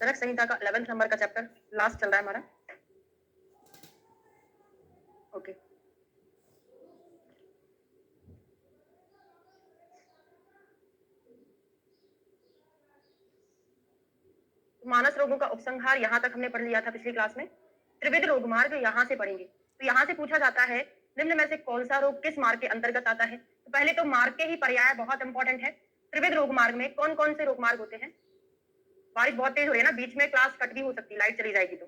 चरक संहिता का 11th number का chapter last चल रहा है हमारा। ओके, मानस रोगों का उपसंहार यहाँ तक हमने पढ़ लिया था पिछली क्लास में। त्रिविध रोग मार्ग यहाँ से पढ़ेंगे। तो यहाँ से पूछा जाता है निम्न में से कौन सा रोग किस मार्ग के अंतर्गत आता है। तो पहले तो मार्ग के ही पर्याय बहुत इंपॉर्टेंट है। त्रिविध रोग मार्ग में कौन कौन से रोग मार्ग होते हैं। बारिश बहुत तेज हो रही है ना, बीच में क्लास कट भी हो सकती है, लाइट चली जाएगी तो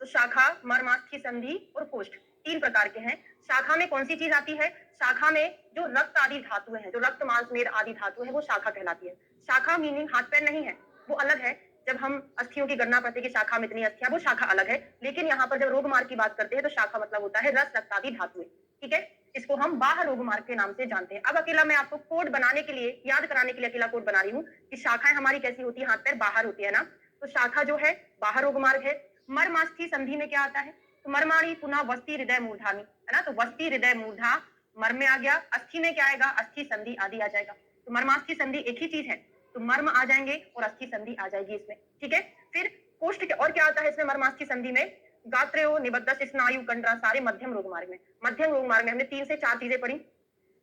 शाखा, मर्मास्थि, संधि और कोष्ठ तीन प्रकार के हैं। शाखा में कौन सी चीज आती है। शाखा में जो रक्त आदि धातु है, जो रक्त मांस मेद आदि धातु है, वो शाखा कहलाती है। शाखा मीनिंग हाथ पैर नहीं है, वो अलग है। जब हम अस्थियों की गणना करते हैं कि शाखा में इतनी अस्थियां, वो शाखा अलग है। लेकिन यहाँ पर जब रोग मार्ग की बात करते हैं तो शाखा मतलब होता है रस, रक्त आदि धातुएं। ठीक है, इसको हम बाह्य रोग मार्ग के नाम से जानते हैं। अब अकेला मैं आपको कोड बनाने के लिए, याद कराने के लिए अकेला कोड बना रही हूँ कि शाखाएं हमारी कैसी होती है, हाथ पैर बाहर होती है ना। तो शाखा जो है बाह्य रोग मार्ग है। मर्मास्थि संधि में क्या आता है, तो मर्माणी पुनः वस्ती हृदय मूर्धानी, है ना। तो वस्ती हृदय मूर्धा मर्म में आ गया। अस्थि में क्या आएगा, अस्थि संधि आदि आ जाएगा। तो मर्मास्थि संधि एक ही चीज है, तो मर्म आ जाएंगे और अस्थि संधि आ जाएगी इसमें। ठीक है, फिर कोष्ठ और क्या आता है इसमें, मर्मास्थि संधि में गात्रेयो, निबद्ध, स्नायु, कंडरा, सारे मध्यम रोग मार्ग में। मध्यम रोग मार्ग में हमने 3 से 4 चीजें पढ़ी।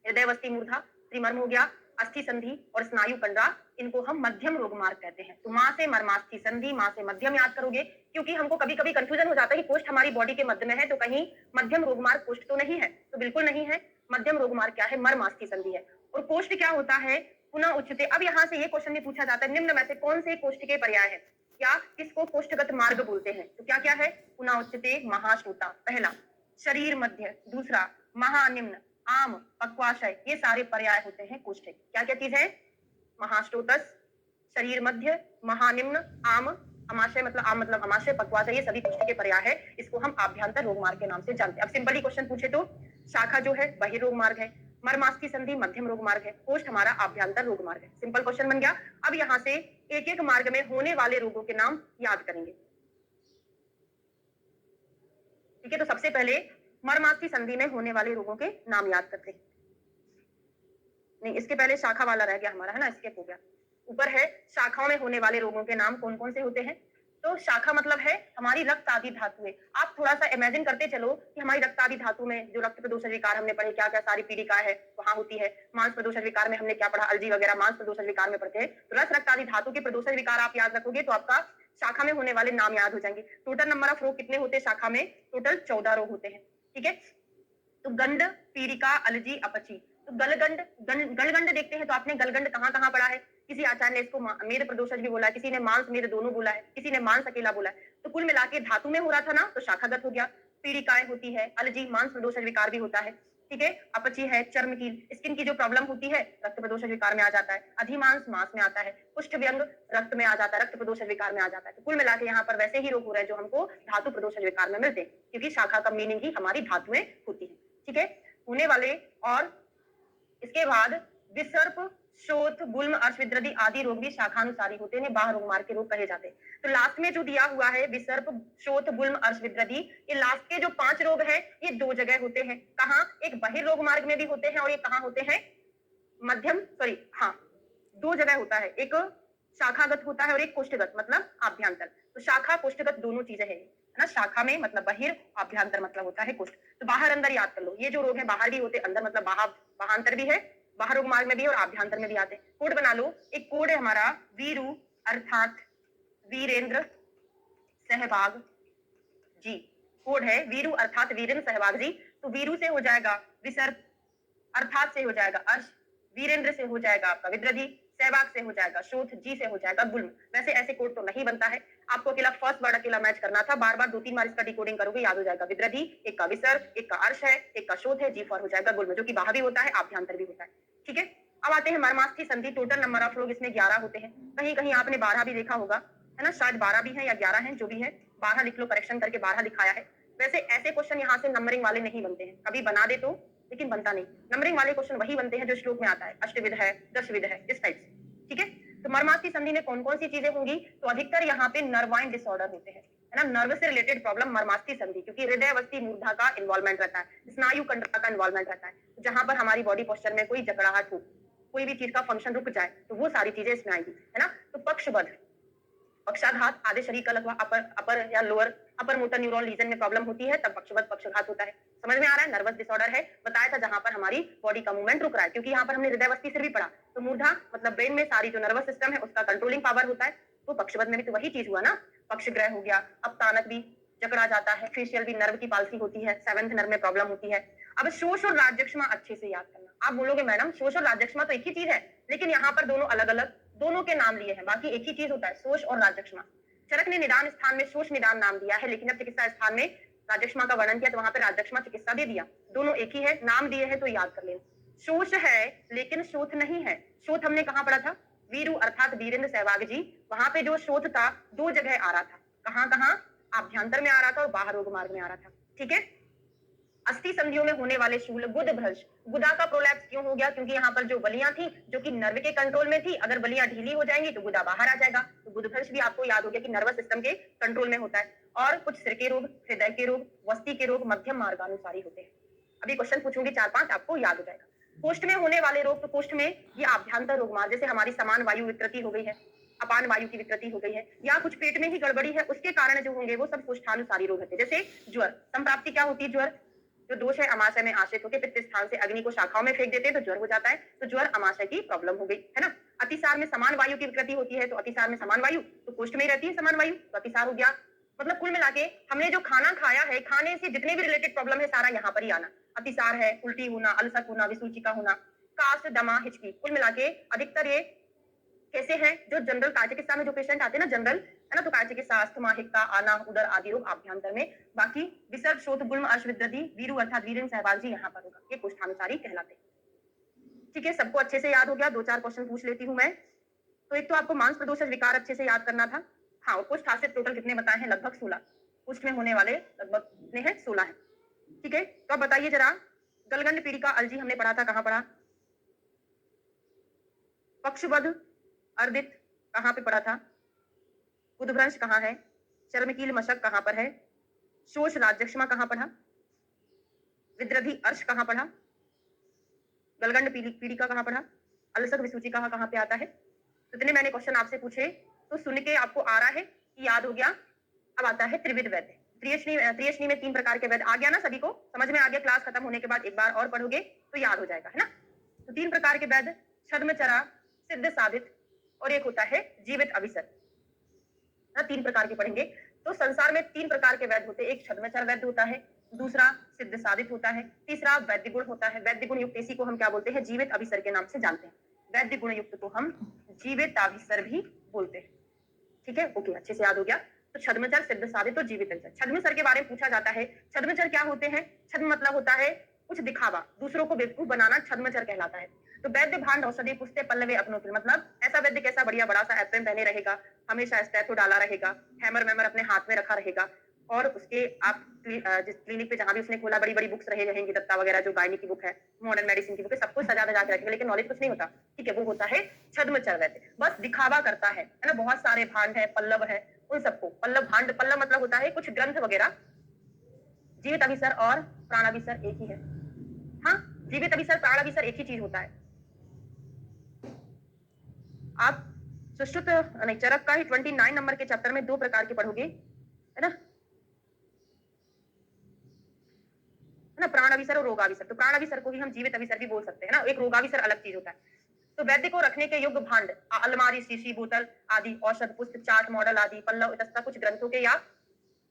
हृदय वस्ती मूर्धा, त्रिमर्म हो गया, अस्थि संधि और स्नायु कंडरा, इनको हम मध्यम रोग मार्ग कहते हैं। तो मां से मर्मास्थि संधि, मां से मध्यम याद करोगे, क्योंकि हमको कभी कभी कंफ्यूजन हो जाता है कि कोष्ठ हमारी बॉडी के मध्य में है, तो कहीं मध्यम रोग मार्ग कोष्ठ तो नहीं है। तो बिल्कुल नहीं है। मध्यम रोग मार्ग क्या है, मर्मास्थि संधि है। और कोष्ठ क्या होता है, पुनः उच्चते। अब यहाँ से ये क्वेश्चन भी पूछा जाता है निम्न में से कौन से कोष्ठ के पर्याय है, क्या किसको कोष्ठगत मार्ग बोलते हैं। तो क्या क्या है, पुनः उच्चते, महाश्रुता पहला, शरीर मध्य दूसरा, महानिम्न, आम, पक्वाशय, ये सारे पर्याय होते हैं कोष्ठ के। क्या क्या चीज है, महाश्रोतस, शरीर मध्य, महानिम्न, आम, अमाशय मतलब आम मतलब अमाशय, पक्वाशय, ये सभी कोष्ठ के पर्याय है। इसको हम आभ्यंतर रोग मार्ग के नाम से जानते हैं। अब सिंपली क्वेश्चन पूछे तो शाखा जो है बहिर्रोग मार्ग है, मर्मास्थि संधि मध्यम रोग मार्ग है, कोष्ठ हमारा आभ्यंतर रोग मार्ग है। सिंपल क्वेश्चन बन गया। अब यहाँ से एक एक मार्ग में होने वाले रोगों के नाम याद करेंगे। ठीक है, तो सबसे पहले मर्मास्थि संधि में होने वाले रोगों के नाम याद करते हैं। नहीं, इसके पहले शाखा वाला रह गया हमारा, है ना, स्किप हो गया। ऊपर है शाखाओं में होने वाले रोगों के नाम कौन कौन से होते हैं। तो शाखा मतलब है हमारी रक्त आदि धातुएं। आप थोड़ा सा इमेजिन करते चलो कि हमारी रक्त आदि धातु में जो रक्त प्रदूषण विकार हमने पढ़े, क्या क्या सारी पीड़िकाएं है वहां होती है। मांस प्रदूषण विकार में हमने क्या पढ़ा, अलजी वगैरह मांस प्रदूषण विकार में पढ़ते हैं। तो रस, रक्त आदि धातु के प्रदूषण विकार आप याद रखोगे तो आपका शाखा में होने वाले नाम याद हो जाएंगे। टोटल नंबर ऑफ रोग कितने होते हैं शाखा में, टोटल 14 रोग होते हैं। ठीक है, तो गंड, पीड़िका, अलजी, अपची। तो गलगंड देखते हैं तो आपने गलगंड कहाँ कहाँ पढ़ा है। किसी आचार्य ने इसको मेद प्रदोषज भी बोला है, किसी ने मांस मेद दोनों बोला है, किसी ने मांस अकेला बोला है। तो कुल मिला के धातु में हो रहा था ना, तो शाखागत हो गया। पीड़िकाएं होती है, अलजी मांस प्रदोषज विकार भी होता है। ठीक है, अपची है चर्म की, स्किन की जो प्रॉब्लम होती है रक्त प्रदोषज विकार में आ जाता है। अधिमांस मांस में आता है, कुष्ठ व्यंग रक्त में आ जाता है, रक्त प्रदोषज विकार में आ जाता है। तो कुल मिला के यहाँ पर वैसे ही रोग हो रहे हैं जो हमको धातु प्रदोषज विकार में मिलते हैं, क्योंकि शाखा का मीनिंग ही हमारी धातुएं होती है। ठीक है, होने वाले और इसके बाद विसर्प, शोथ, गुल्म, अर्शविद्रदि आदि रोग भी शाखानुसारी होते हैं, बाह्य रोग मार्ग के रोग कहे जाते हैं। तो लास्ट में जो दिया हुआ है विसर्प, शोथ, गुल्म, अर्शविद्रदि, ये लास्ट के जो 5 रोग हैं ये 2 जगह होते हैं। कहाँ, एक बहिर्रोग मार्ग में भी होते हैं और ये कहाँ होते हैं, मध्यम, सॉरी हाँ 2 जगह होता है, एक शाखागत होता है और एक कोष्ठगत मतलब आभ्यंतर। तो शाखा कोष्ठगत दोनों चीजें हैं, है ना। शाखा में मतलब बहिर, आभ्यंतर मतलब होता है कोष्ठ। तो बाहर अंदर याद कर लो, ये जो रोग है बाहर भी होते, अंदर मतलब बाहांतर भी है, बाहर रोग मार्ग में भी और आभ्यंतर में भी आते हैं। कोड बना लो, एक कोड है हमारा वीरु अर्थात वीरेंद्र सहवाग जी। कोड है वीरु अर्थात वीरेंद्र सहवाग जी। तो वीरु से हो जाएगा विसर्प, अर्थात से हो जाएगा अर्श, वीरेंद्र से हो जाएगा आपका विद्रधि, सहवाग से हो जाएगा शोथ, जी से हो जाएगा गुल्म। वैसे ऐसे कोड तो नहीं बनता है, आपको अकेला फर्स्ट वर्ड अकेला मैच करना था। बार बार 2-3 बार इसका डिकोडिंग करोगे याद हो जाएगा। विद्रधि, एक का विसर्ग, एक का अर्श है, एक का शोथ है, जी फॉर हो जाएगा गुल्म, जो कि बाहर भी होता है आभ्यंतर भी होता है। ठीक है, अब आते हैं मर्मास्थि संधि। टोटल नंबर ऑफ लोग इसमें 11 होते हैं। कहीं कहीं आपने 12 भी देखा होगा, है ना, शायद 12 भी है या 11 है, जो भी है 12 लिख लो, करेक्शन करके 12 लिखाया है। वैसे ऐसे क्वेश्चन यहाँ से नंबरिंग वाले नहीं बनते हैं, कभी बना दे तो, लेकिन बनता नहीं। नंबरिंग वाले क्वेश्चन वही बनते हैं जो श्लोक में आता है, अष्टविध है, दशविध है, इस टाइप से। ठीक है, तो मर्मास्थि संधि में कौन कौन सी चीजें होंगी, तो अधिकतर यहाँ पे नर्वाइन डिसऑर्डर होते हैं, है ना, नर्व से रिलेटेड प्रॉब्लम मर्मास्थि संधि, क्योंकि हृदय वस्ती मूर्धा का इन्वॉल्वमेंट रहता है, स्नायु कंडरा का इन्वॉल्वमेंट रहता है। जहां पर हमारी बॉडी पोस्चर में कोई जकड़ाहट हो, कोई भी चीज का फंक्शन रुक जाए, तो वो सारी चीजें इसमें आएगी, है ना। तो पक्षबद्ध, पक्षाघात आधे शरीर का लगवा अपर अपर या lower upper motor neuron lesion में प्रॉब्लम होती है तब पक्षवत पक्षघात होता है। समझ में आ रहा है? नर्वस डिसऑर्डर है, बताया था जहां पर हमारी बॉडी का मूवमेंट रुक रहा है, क्योंकि यहाँ पर हमने हृदयवस्ती सिर भी पढ़ा। तो मूर्धा मतलब ब्रेन में सारी जो नर्वस सिस्टम है उसका कंट्रोलिंग पावर होता है। तो पक्षवत में भी तो वही चीज हुआ ना, पक्षग्रह हो गया, अब तानक भी जकड़ा जाता है, फेशियल भी नर्व की पालसी होती है, सेवेंथ नर्व में प्रॉब्लम होती है। अब शोष और राजक्षमा अच्छे से याद करना। आप बोलोगे मैडम शोष और राजक्षमा तो एक ही चीज है, लेकिन यहाँ पर दोनों अलग अलग दोनों के नाम लिए हैं, बाकी एक ही चीज होता है, शोष और राजक्षमा। चरक ने निदान स्थान में शोष निदान नाम दिया है, लेकिन अब चिकित्सा स्थान में राजक्षमा का वर्णन किया तो वहां पर राजक्षमा चिकित्सा दे दिया। दोनों एक ही है, नाम दिए हैं तो याद कर लेना। शोष है लेकिन शोथ नहीं है। शोथ हमने कहाँ पढ़ा था? वीरू अर्थात वीरेंद्र सहवाग जी, वहां पे जो शोथ था दो जगह आ रहा था। कहाँ कहाँ? आभ्यंतर में आ रहा था और बाहर रोग मार्ग में आ रहा था। ठीक है। अस्थि संधियों में होने वाले शूल गुद भ्रंश, गुदा का प्रोलैप्स क्यों हो गया? क्योंकि यहाँ पर जो बलियां थी जो कि नर्व के कंट्रोल में थी, अगर बलियां ढीली हो जाएंगी तो गुदा बाहर आ जाएगा। तो गुद भ्रंश भी आपको याद हो गया कि नर्वस सिस्टम के कंट्रोल में होता है। और कुछ सिर के रोग, हृदय के रोग, वस्ती के रोग मध्यम मार्गानुसारी होते हैं। अभी क्वेश्चन पूछूंगी 4-5, आपको याद हो जाएगा। कोष्ठ में होने वाले रोग, तो कोष्ठ में ये आभ्यंतर रोग मार्ग, जैसे हमारी समान वायु विकृति हो गई है, अपान वायु की विकृति हो गई है, या कुछ पेट में ही गड़बड़ी है, उसके कारण जो होंगे वो सब कोष्ठानुसारी रोग होते हैं। जैसे ज्वर, संप्राप्ति क्या होती है? ज्वर जो दोष है अमाशय में आश्रित होकर पित्त स्थान से अग्नि को शाखाओं में फेंक देते हैं तो ज्वर हो जाता है। तो ज्वर अमाशय की प्रॉब्लम हो गई है ना। अतिसार में समान वायु की विकृति होती है, तो अतिसार में समान वायु तो कोष्ठ में ही रहती है समान वायु, तो अतिसार हो गया। मतलब कुल मिलाके हमने जो खाना खाया है, खाने से जितने भी रिलेटेड प्रॉब्लम है सारा यहाँ पर ही आना। अतिसार है, उल्टी होना, अल्सर होना, विसूचिका होना, कास्ट, दमा, हिचकी, कुल मिलाके अधिकतर ये कैसे हैं? जो जनरल काय चिकित्सा में जो पेशेंट आते हैं ना जनरल, है ना, तो काय चिकित्सा अस्थमा, हिक्का, आना, उदर आदि रोग आभ्यंतर में। बाकी विसर्ग, शोथ, गुल्म, अर्श, विद्रदी, वीरू अर्थात वीरेंद्र सहवाग जी यहाँ पर होगा, ये कोष्ठानुसारी कहलाते हैं। ठीक है, सबको अच्छे से याद हो गया? 2-4 क्वेश्चन पूछ लेती हूँ मैं। तो एक तो आपको मांस प्रदोषक विकार अच्छे से याद करना था। हाँ, और कुछ आश्रित टोटल कितने बताए हैं? लगभग 16। कुष्ठ में होने वाले लगभग कितने हैं? 16 है। ठीक है, तो अब बताइए जरा, गलगंड पीड़िका अलजी हमने पढ़ा था, कहाँ पढ़ा? पक्षवध अर्दित कहाँ पे पढ़ा था? उद्भ्रंश कहाँ है? चर्मकील मशक कहाँ पर है? शोष राजक्षमा कहाँ पढ़ा? विद्रधि अर्श कहाँ पढ़ा? गलगंड पीड़िका कहाँ पढ़ा? अलसक विसूचिका कहाँ पे आता है? तो इतने मैंने क्वेश्चन आपसे पूछे, तो सुन के आपको आ रहा है कि याद हो गया। अब आता है त्रिविध वैद्य। त्रियश्नी में 3 प्रकार के वैद्य आ गया ना, सभी को समझ में आ गया? क्लास खत्म होने के बाद एक बार और पढ़ोगे तो याद हो जाएगा, है ना। तो 3 प्रकार के वैद्य, छद्मचरा, सिद्ध साधित और एक होता है जीवित अभिसर ना। 3 प्रकार के पढ़ेंगे। तो संसार में 3 प्रकार के वैद्य होते हैं। एक छद्मचर वैद्य होता है, दूसरा सिद्ध साधित होता है, तीसरा वैद्य गुण होता है। वैद्य गुण युक्त इसी को हम क्या बोलते हैं? जीवित अभिसर के नाम से जानते हैं। वैद्य गुण युक्त को हम जीवित अभिसर भी बोलते हैं। ठीक है, ओके, अच्छे से याद हो गया। तो छद्मचर, सिद्ध साधित और जीवित अभिसर। छद्मचर के बारे में पूछा जाता है। छद्मचर क्या होते हैं? छद्म मतलब होता है कुछ दिखावा, दूसरों को बेवकूफ बनाना छद्मचर कहलाता है। तो वैद्य भांड औषधि पुस्ते पल्लवे अपनों के, मतलब ऐसा वैद्य कैसा? बढ़िया बड़ा सा एप्रन पहने रहेगा, हमेशा स्टेथो डाला रहेगा, हैमर वैमर अपने हाथ में रखा रहेगा, और उसके आप जिस क्लिनिक पे जहां भी उसने खोला बड़ी बड़ी बुक्स रहेंगी, दत्ता वगैरह जो गायनी की बुक है, मॉडर्न मेडिसिन की बुक है, सब कुछ सजा दजा के रखेगा, लेकिन नॉलेज कुछ नहीं होता। ठीक है, वो होता है छद्मचर वैद्य, बस दिखावा करता है ना। बहुत सारे भांड है, पल्लव है, उन सबको पल्लव भांड, पल्लव मतलब होता है कुछ ग्रंथ वगैरह। जीवित अभिसर और प्राणाभिसर एक ही है। हाँ, जीवित अभिसर प्राणाभिसर एक ही चीज होता है। आप सुश्रुत नहीं, चरक का ही 29 नंबर के चैप्टर में 2 प्रकार के पढ़ोगे, है ना, प्राणाभिसर और रोगाभिसर। तो प्राणाभिसर को ही हम जीवित अभिसर भी बोल सकते हैं ना, एक रोगाभिसर अलग चीज होता है। तो वैद्य को रखने के योग्य भांड, अलमारी, शीशी, बोतल आदि, औषध पुस्तक, चार्ट, मॉडल आदि, पल्लव, इतस्ता कुछ ग्रंथों के या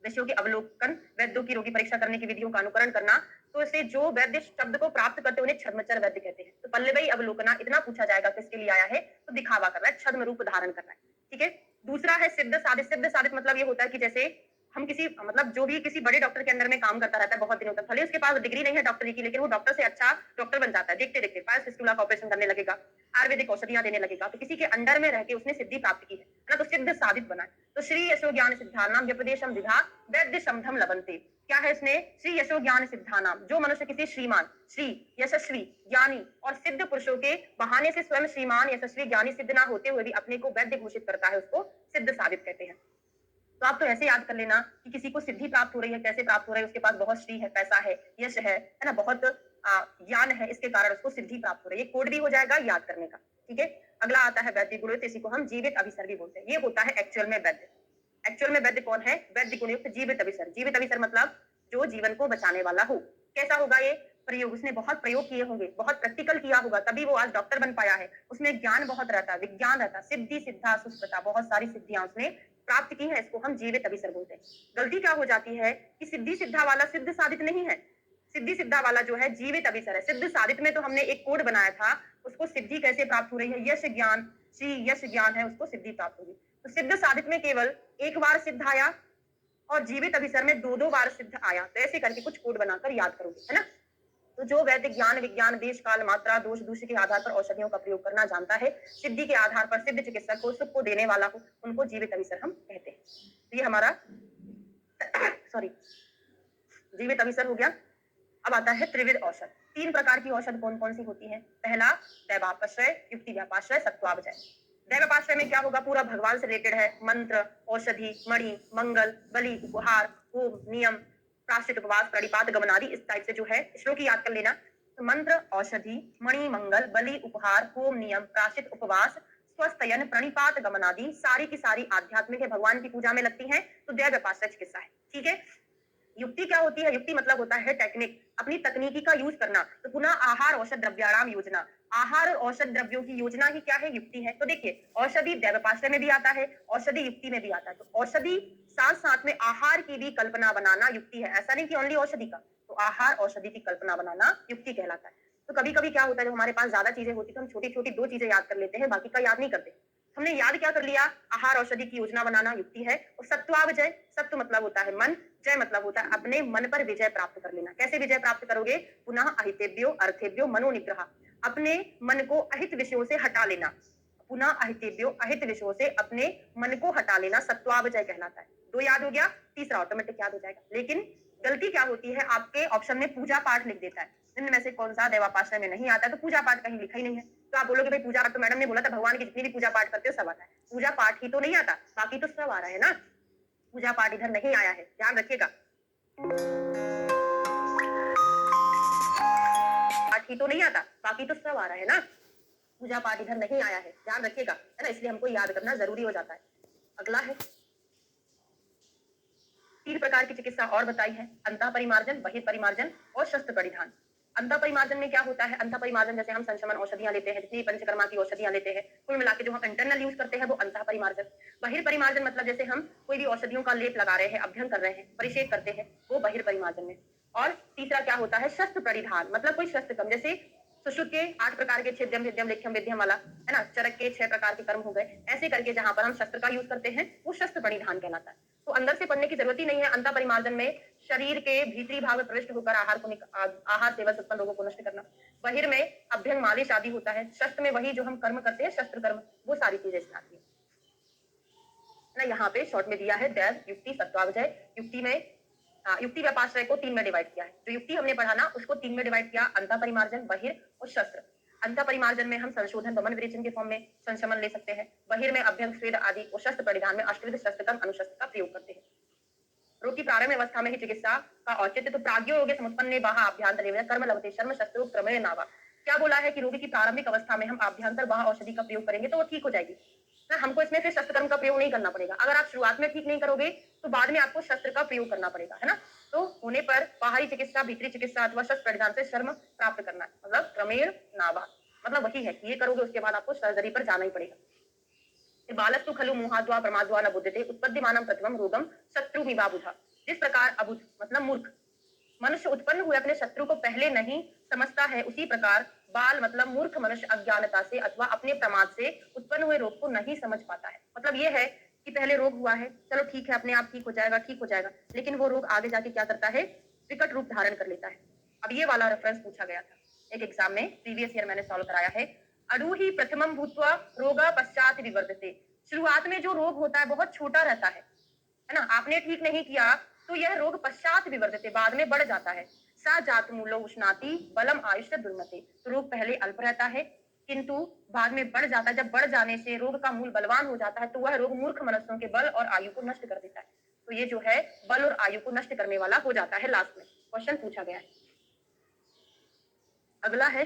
विषयों के अवलोकन, वैद्यों की रोगी परीक्षा करने की विधियों का अनुकरण करना। तो इसे जो वैद्य शब्द को प्राप्त करते उन्हें छद्मचर वैद्य कहते हैं। तो पल्लवी अवलोकना इतना पूछा जाएगा किसके लिए आया है? तो दिखावा कर रहा है, छद्म रूप धारण कर रहा है। ठीक है, दूसरा है सिद्ध साधित। सिद्ध साधित मतलब ये होता है कि जैसे हम किसी, मतलब जो भी किसी बड़े डॉक्टर के अंदर में काम करता रहता है बहुत दिनों तक, भले उसके पास डिग्री नहीं है डॉक्टरी की, लेकिन वो डॉक्टर से अच्छा डॉक्टर बन जाता है। देखते देखते पायल्स फिस्टुला का ऑपरेशन करने लगेगा, आयुर्वेदिक औषधियां देने लगेगा, तो किसी के अंडर में रह के उसने सिद्धि प्राप्त की है ना, तो सिद्ध साधित बना है। तो श्री यशो ज्ञान सिद्धानाम व्यपदेशम विधा वैद्य शब्दम लबंते। क्या है इसने? श्री यशो ज्ञान सिद्धानाम, जो मनुष्य किसी श्रीमान, श्री, यशस्वी, ज्ञानी और सिद्ध पुरुषों के बहाने से स्वयं श्रीमान, यशस्वी, ज्ञानी, सिद्ध ना होते हुए भी अपने को वैद्य घोषित करता है, उसको सिद्ध साधित कहते हैं। तो आप तो ऐसे याद कर लेना कि किसी को सिद्धि प्राप्त हो रही है, कैसे प्राप्त हो रही है? उसके पास बहुत श्री है, पैसा है, यश है ना, बहुत ज्ञान है, इसके कारण उसको सिद्धि प्राप्त हो रही है। कोड भी हो जाएगा याद करने का। ठीक है। अगला आता है वैद्य गुणयुक्त, इसी को हम जीवित अभिसर भी बोलते हैं। ये होता है एक्चुअल में वैद्य। एक्चुअल में वैद्य कौन है? वैद्य गुणयुक्त जीवित अभिसर। जीवित अभिसर मतलब जो जीवन को बचाने वाला हो। कैसा होगा ये प्रयोग? उसने बहुत प्रयोग किए होंगे, बहुत प्रैक्टिकल किया होगा, तभी वो आज डॉक्टर बन पाया है। उसमें ज्ञान बहुत रहता है, विज्ञान रहता है, सिद्धि सिद्धा सुस्पता, बहुत सारी सिद्धियां उसने प्राप्त की है। इसको हम जीवित अभिसर बोलते हैं। गलती क्या हो जाती है कि सिद्धि सिद्धा वाला सिद्ध साधित नहीं है। सिद्धि सिद्धा वाला जो है जीवित अभिसर है। सिद्ध साधित में तो हमने एक कोड बनाया था, उसको सिद्धि कैसे प्राप्त हो रही है? यश ज्ञान, श्री यश ज्ञान है, उसको सिद्धि प्राप्त होगी। तो सिद्ध साधित में केवल एक बार सिद्ध आया और जीवित अभिसर में दो दो बार सिद्ध आया। तो ऐसे करके कुछ कोड बनाकर याद करोगे, है ना। तो जो वैद्य ज्ञान विज्ञान देश काल मात्रा दोष दूषित के आधार पर औषधियों का प्रयोग करना जानता है, सिद्धि के आधार पर सिद्ध चिकित्सक को सुख को देने वाला हो, उनको जीवित अभिसर हम कहते हैं। तो ये हमारा सॉरी जीवित अभिसर हो गया। अब आता है त्रिविध औषध। तीन प्रकार की औषध कौन कौन सी होती है? पहला दैवापाश्रय, युक्ति व्यापाश्रय, सत्वावजय। दैवापाश्रय में क्या होगा? पूरा भगवान से रिलेटेड है। मंत्र, औषधि, मणि, मंगल, बलि, उपहार, होम, नियम, प्राश्चित, उपवास, प्रणिपात, गमनादि, इस टाइप से जो है श्लोक याद कर लेना। तो मंत्र, औषधि, मणि, मंगल, बलि, उपहार, होम, नियम, प्राश्चित, उपवास, स्वस्थयन, प्रणिपात, गमनादि सारी की सारी आध्यात्मिक है, भगवान की पूजा में लगती है। तो दैवापाश्रय चिकित्सा है, ठीक है। युक्ति क्या होती है? युक्ति मतलब होता है टेक्निक, अपनी तकनीकी का यूज करना। तो पुनः आहार औषध द्रव्याणाम योजना, आहार और औषध द्रव्यों की योजना ही क्या है? युक्ति है। तो देखिए औषधि दैवपाश्रय में भी आता है, औषधि युक्ति में भी आता है। तो औषधि साथ साथ में आहार की भी कल्पना बनाना युक्ति है। ऐसा नहीं कि ओनली औषधि का, तो आहार औषधि की कल्पना बनाना युक्ति कहलाता है। तो कभी कभी क्या होता है, जब हमारे पास ज्यादा चीजें होती है तो हम छोटी छोटी दो चीजें याद कर लेते हैं, बाकी का याद नहीं करते। हमने याद क्या कर लिया? आहार औषधि की योजना बनाना युक्ति है। और सत्वावजय, सत्व मतलब होता है मन, जय मतलब होता है अपने मन पर विजय प्राप्त कर लेना। कैसे विजय प्राप्त करोगे? पुनः अहितेभ्यो अर्थेभ्यो मनोनिग्रह, अपने मन को अहित विषयों से हटा लेना। पुनः अहितेभ्यो, अहित विषयों से अपने मन को हटा लेना सत्वावजय कहलाता है। दो याद हो गया, तीसरा ऑटोमेटिक याद हो जाएगा। लेकिन गलती क्या होती है? आपके ऑप्शन में पूजा पाठ लिख देता है, निम्न में से कौन सा दैवापाश्रय में नहीं आता? तो पूजा पाठ कहीं लिखा ही नहीं है। तो आप बोलोगे भाई पूजा पाठ तो मैडम ने बोला था भगवान की जितनी भी पूजा पाठ करते हो सब आता है। पूजा पाठ ही तो नहीं आता, बाकी तो सब आ रहा है ना। पूजा पाठ इधर नहीं आया है, ध्यान रखिएगा। पाठ ही तो नहीं आता, बाकी तो सब आ रहा है ना। पूजा पाठ इधर नहीं आया है, ध्यान रखिएगा, है ना। इसलिए हमको याद करना जरूरी हो जाता है। अगला है तीन प्रकार की चिकित्सा और बताई है, अंतः परिमार्जन, बहिर्परिमार्जन और शस्त्र परिधान। अंतः परिमार्जन में क्या होता है? अंतः परिमार्जन जैसे हम संशमन औषधियां लेते हैं, जितनी पंचकर्मा की औषधियां लेते हैं, कुल मिला के जो हम इंटरनल यूज करते हैं वो अंतः परिमार्जन। बहिर्परिमार्जन मतलब जैसे हम कोई भी औषधियों का लेप लगा रहे हैं, अध्ययन कर रहे हैं, परिषेक करते हैं, वो बहिर्परिमार्जन में। और तीसरा क्या होता है? शस्त्र परिधान, मतलब कोई शस्त्र कम, जैसे सुश्रुत के 8 प्रकार के छिद्यम विद्यम लेख्यम विद्यम वाला, है ना। चरक के 6 प्रकार के कर्म हो गए। ऐसे करके जहां पर हम शस्त्र का यूज करते हैं वो शस्त्र परिधान कहलाता है। तो अंदर से पढ़ने की जरूरत ही नहीं है। अंतः परिमार्जन में शरीर के भीतरी भाग में प्रविष्ट होकर आहार सेवन उत्पन्न रोगों को नष्ट करना। बहिर में अभ्यंग मालिश आदि होता है। शस्त्र में वही जो हम कर्म करते हैं, शस्त्र कर्म, वो सारी चीजें इसमें आती है ना। यहाँ पे शॉर्ट में दिया है दैव, युक्ति, सत्वावजय। युक्ति में युक्ति व्यापाश्रय को 3 में डिवाइड किया है। जो युक्ति हमने पढ़ा ना उसको 3 में डिवाइड किया, अंतः परिमार्जन, बहिर और शस्त्र। अंतः परिमार्जन में हम संशोधन दमन विरेचन के फॉर्म में संशमन ले सकते हैं। बहिर में अभ्यंग स्वेद आदि और शस्त्र परिधान में अष्टविध शस्त्र कर्म अनुशस्त्र का प्रयोग करते हैं। रोग की प्रारंभ अवस्था में ही चिकित्सा का औचित्य। तो प्राज्ञो योगे समुत्पन्ने बाह आभ्यंतर कर्म लभते शर्म शस्त्रो क्रमेण नावा। क्या बोला है कि रोगी की प्रारंभिक अवस्था में हम आभ्यंतर बाह औषधि का प्रयोग करेंगे तो वो ठीक हो जाएगी ना। हमको इसमें फिर शस्त्र कर्म का प्रयोग नहीं करना पड़ेगा। अगर आप शुरुआत में ठीक नहीं करोगे तो बाद में आपको शस्त्र का प्रयोग करना पड़ेगा, है ना। तो होने पर बाहरी चिकित्सा, भीतरी चिकित्सा अथवा शस्त्र परिधान से शर्म प्राप्त करना है, मतलब क्रमेण नावा, मतलब वही है कि ये करोगे उसके बाद आपको सर्जरी पर जाना ही पड़ेगा। बालस्तु खलु मुहाद्वा प्रमाद्वा न बुद्धते उत्पद्यमानं प्रथमं रोगम शत्रु विवाबुधा। जिस प्रकार अबुध मतलब मूर्ख मनुष्य उत्पन्न हुए अपने शत्रु को पहले नहीं समझता है, उसी प्रकार बाल मतलब मूर्ख मनुष्य अज्ञानता से अथवा अपने प्रमाद से उत्पन्न हुए रोग को नहीं समझ पाता है। मतलब ये है कि पहले रोग हुआ है, चलो ठीक है, अपने आप ठीक हो जाएगा, ठीक हो जाएगा, लेकिन वो रोग आगे जाके क्या करता है? विकट रूप धारण कर लेता है। अब ये वाला रेफरेंस पूछा गया था एक एग्जाम में, प्रीवियस ईयर मैंने सॉल्व कराया है। अड़ूही प्रथमम भूत्वा रोगा पश्चात विवर्तते। शुरुआत में जो रोग होता है बहुत छोटा रहता है ना। आपने ठीक नहीं किया तो यह रोग पश्चात विवर्तते, बाद में बढ़ जाता है। सा जात मूलो उष्णाति बलम आयुष्य दुर्मते। तो रोग पहले अल्प रहता है किंतु बाद में बढ़ जाता है। जब बढ़ जाने से रोग का मूल बलवान हो जाता है तो वह रोग मूर्ख मनुष्यों के बल और आयु को नष्ट कर देता है। तो ये जो है बल और आयु को नष्ट करने वाला हो जाता है। लास्ट में क्वेश्चन पूछा गया है। अगला है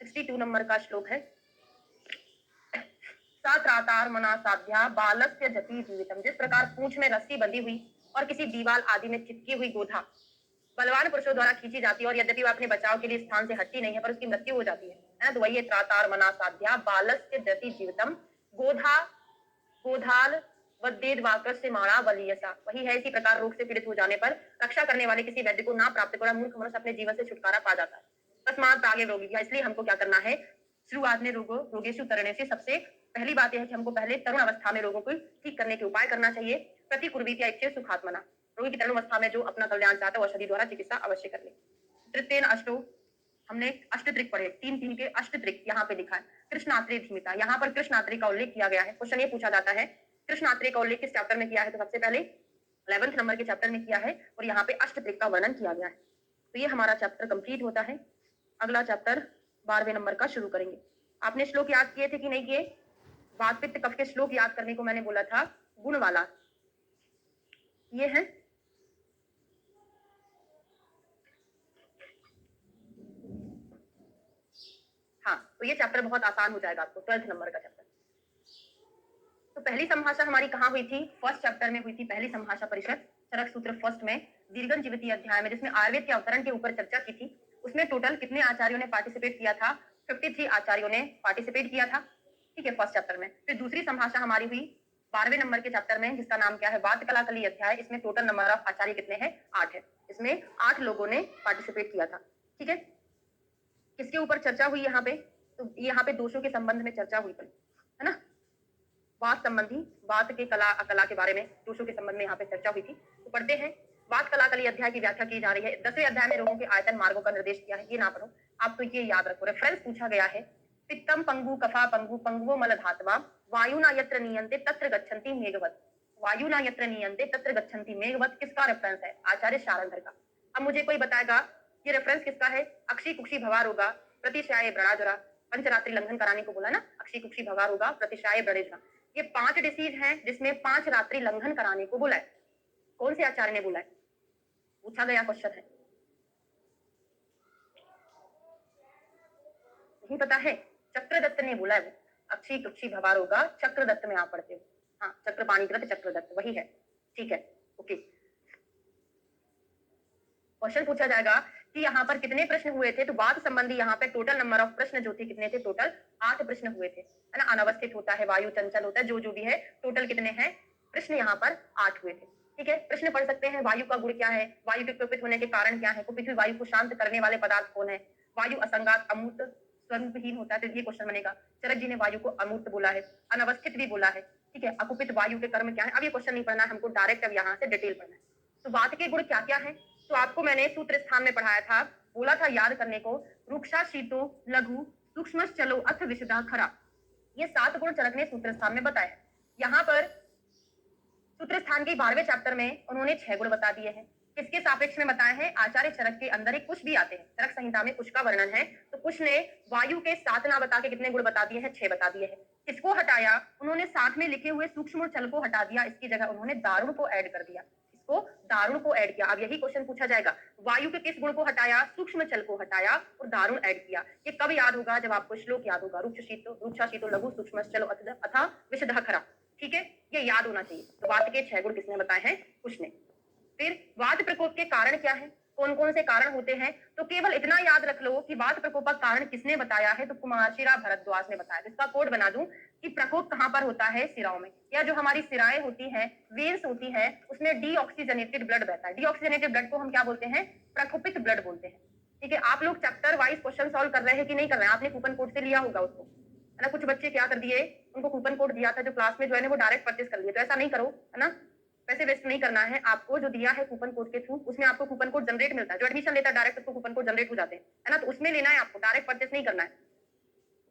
62 नंबर का श्लोक है। सा त्रातार मना साध्या बालस्य जति जीवितम। जिस प्रकार पूंछ में रस्सी बंधी हुई और किसी दीवार आदि में चिपकी हुई गोधा बलवान पुरुषों द्वारा खींची जाती है और यद्यपि वह अपने बचाव के लिए स्थान से हटती नहीं है पर उसकी मृत्यु हो जाती है ना, तो वही है त्रातार मना साध्या बालस्य जति जीवितम। गोधा गोधाल वदेद वाकर से मारा बलियसा। वही है, इसी प्रकार रोग से पीड़ित हो जाने पर रक्षा करने वाले किसी वैद्य को ना प्राप्त कर मूर्ख मनुष्य अपने जीवन से छुटकारा पा जाता है। तस्मात आगे रोगी है, इसलिए हमको क्या करना है, शुरुआत में रोगेशु तरणे से सबसे पहली बात यह है कि हमको पहले तरुण अवस्था में रोगों को ठीक करने के उपाय करना चाहिए। प्रतिकुर्वीत या इच्छे सुखात्मना, रोगी की तरुण अवस्था में जो अपना कल्याण चाहता है औषधि द्वारा चिकित्सा अवश्य कर ले। तृतीयन अष्टो, हमने अष्टत्रिक पढ़े, तीन तीन के अष्टत्रिक यहाँ पे लिखा है। कृष्णात्रे धीमिता, यहाँ पर कृष्णात्रे का उल्लेख किया गया है। क्वेश्चन ये पूछा जाता है कृष्णात्रे का उल्लेख किस चैप्टर में किया है, तो सबसे पहले 11th नंबर के चैप्टर में किया है और यहाँ पे अष्टत्रिक का वर्णन किया गया है। तो ये हमारा चैप्टर कंप्लीट होता है। अगला चैप्टर 12वें नंबर का शुरू करेंगे। आपने श्लोक याद किए थे कि नहीं किए? वात पित्त कफ के श्लोक याद करने को मैंने बोला था, गुण वाला ये है। हाँ, तो ये चैप्टर बहुत आसान हो जाएगा आपको, 12th नंबर का चैप्टर। तो पहली संभाषा हमारी कहाँ हुई थी? फर्स्ट चैप्टर में हुई थी पहली संभाषा परिषद, चरक सूत्र फर्स्ट में, दीर्घन जीविती अध्याय में, जिसमें आयुर्वेद के अवतरण के ऊपर चर्चा की थी। उसमें टोटल कितने आचार्यों ने पार्टिसिपेट किया था? 53 आचार्यों ने पार्टिसिपेट किया था, ठीक है, फर्स्ट चैप्टर में। फिर दूसरी संभाषा हमारी हुई 12वें नंबर के चैप्टर में, जिसका नाम क्या है? वात कलाकली अध्याय। इसमें टोटल नंबर ऑफ आचार्य कितने हैं? 8 है। इसमें 8 लोगों ने पार्टिसिपेट किया था, ठीक है। किसके ऊपर चर्चा हुई यहाँ पे? तो यहाँ पे दोषों के संबंध में चर्चा हुई थी, है ना। वात संबंधी, वात के कला अकला के बारे में दोषों के संबंध में यहाँ पे चर्चा हुई थी। तो पढ़ते हैं, वात कलाकली अध्याय की व्याख्या की जा रही है। 10वें अध्याय में रोगों के आयतन मार्गों का निर्देश किया है। ये ना पढ़ो, आप तो ये याद रखो। रेफरेंस पूछा गया है, पित्तम पंगु कफा पंगु पंगुओ मल धातवा वायु ना यत्र नियंते तत्र गच्छन्ति मेघवत। वायु ना यत्र नियंते तत्र गच्छन्ति मेघवत किसका रेफरेंस है? आचार्य शारंधर का। अब मुझे कोई बताएगा ये रेफरेंस किसका है? अक्षी कुक्षी भवा रोगा प्रतिशाय ब्रणाजुरा। पंचरात्रि लंघन कराने को बोला ना, अक्षी कुक्षी भवा रोगा प्रतिशाय ब्रणेजुरा। ये 5 डिसीज हैं जिसमें 5 रात्रि लंघन कराने को बोला है। कौन से आचार्य ने बोला है? पूछा गया क्वेश्चन है, नहीं पता है? चक्रदत्त ने बोला है वो। अक्षी कुक्षी भवा रोगा, चक्रदत्त में आप पढ़ते हो। हाँ, चक्रपाणिकृत चक्रदत्त वही है, ठीक है, ओके। क्वेश्चन पूछा जाएगा कि यहाँ पर कितने प्रश्न हुए थे, तो बात संबंधी यहाँ पे टोटल नंबर ऑफ प्रश्न जो थे कितने थे? टोटल 8 प्रश्न हुए थे, है ना। अनवस्थित होता है, वायु चंचल होता है, जो भी है, टोटल कितने हैं प्रश्न? यहाँ पर 8 हुए थे, ठीक है। प्रश्न पढ़ सकते हैं, वायु का गुण क्या है? वायु के कुपित होने के कारण क्या है? कुपित हुई वायु को शांत करने वाले पदार्थ कौन है? वायु असंगात अमूर्त स्वरूपहीन होता है, तो ये क्वेश्चन बनेगा। चरक जी ने वायु को अमूर्त बोला है, अनवस्थित भी बोला है, ठीक है। अकुपित वायु के कर्म क्या है? अब ये क्वेश्चन नहीं पढ़ना है हमको, डायरेक्ट अब यहाँ से डिटेल पढ़ना है। तो वात के गुण क्या क्या है? तो आपको मैंने सूत्र स्थान में पढ़ाया था, बोला था याद करने को, रुक्षा शीतो लघु सूक्ष्म चलो अथ विशुद्धा खरा। ये 7 गुण चरक ने सूत्र स्थान में बताए। यहाँ पर सूत्र स्थान के 12वें चैप्टर में उन्होंने 6 गुण बता दिए हैं। किसके सापेक्ष में बताए हैं? आचार्य चरक के अंदर एक कुश भी आते हैं, चरक संहिता में कुश का वर्णन है, तो कुश ने वायु के 7 ना बता के कितने गुण बता दिए हैं? 6 बता दिए हैं। किसको हटाया? उन्होंने साथ में लिखे हुए सूक्ष्म और चल को हटा दिया, इसकी जगह उन्होंने दारुण को ऐड कर दिया, इसको दारुण को ऐड किया। अब यही क्वेश्चन पूछा जाएगा, वायु के किस गुण को हटाया? सूक्ष्म चल को हटाया और दारुण ऐड किया। ये कब याद होगा? जब आपको श्लोक याद होगा, रुक्षा शीतो लघु सूक्ष्म चलो अथा विशुद्ध खरा, ठीक है, ये याद होना चाहिए। तो वात के 6 गुण किसने बताए हैं? कुश ने। फिर वात प्रकोप के कारण क्या है? कौन कौन से कारण होते हैं? तो केवल इतना याद रख लो कि वात प्रकोप का कारण किसने बताया है? तो कुमारशिरा भरद्वाज ने बताया। इसका कोड बना दूं कि प्रकोप कहां पर होता है? सिराओं में, या जो हमारी सिराएं होती हैं, वेन्स होती हैं, उसमें डीऑक्सीजनेटेड ब्लड बहता है। डीऑक्सीजनेटेड ब्लड को हम क्या बोलते हैं? प्रकोपित ब्लड बोलते हैं, ठीक है। आप लोग चैप्टर वाइज क्वेश्चन सॉल्व कर रहे हैं कि नहीं कर रहे हैं? आपने कूपन कोड से लिया होगा उसको, है ना। कुछ बच्चे क्या कर दिए, उनको कूपन कोड दिया था जो क्लास में जो है वो डायरेक्ट परचेस कर लिए, तो ऐसा नहीं करो, है ना। पैसे वेस्ट नहीं करना है। आपको जो दिया है कूपन कोड के थ्रू, उसमें आपको कूपन कोड जनरेट मिलता है। जो एडमिशन लेता है डायरेक्ट उसको कूपन कोड जनरेट हो जाते हैं, है ना। तो उसमें लेना है आपको, डायरेक्ट परचेस नहीं करना है,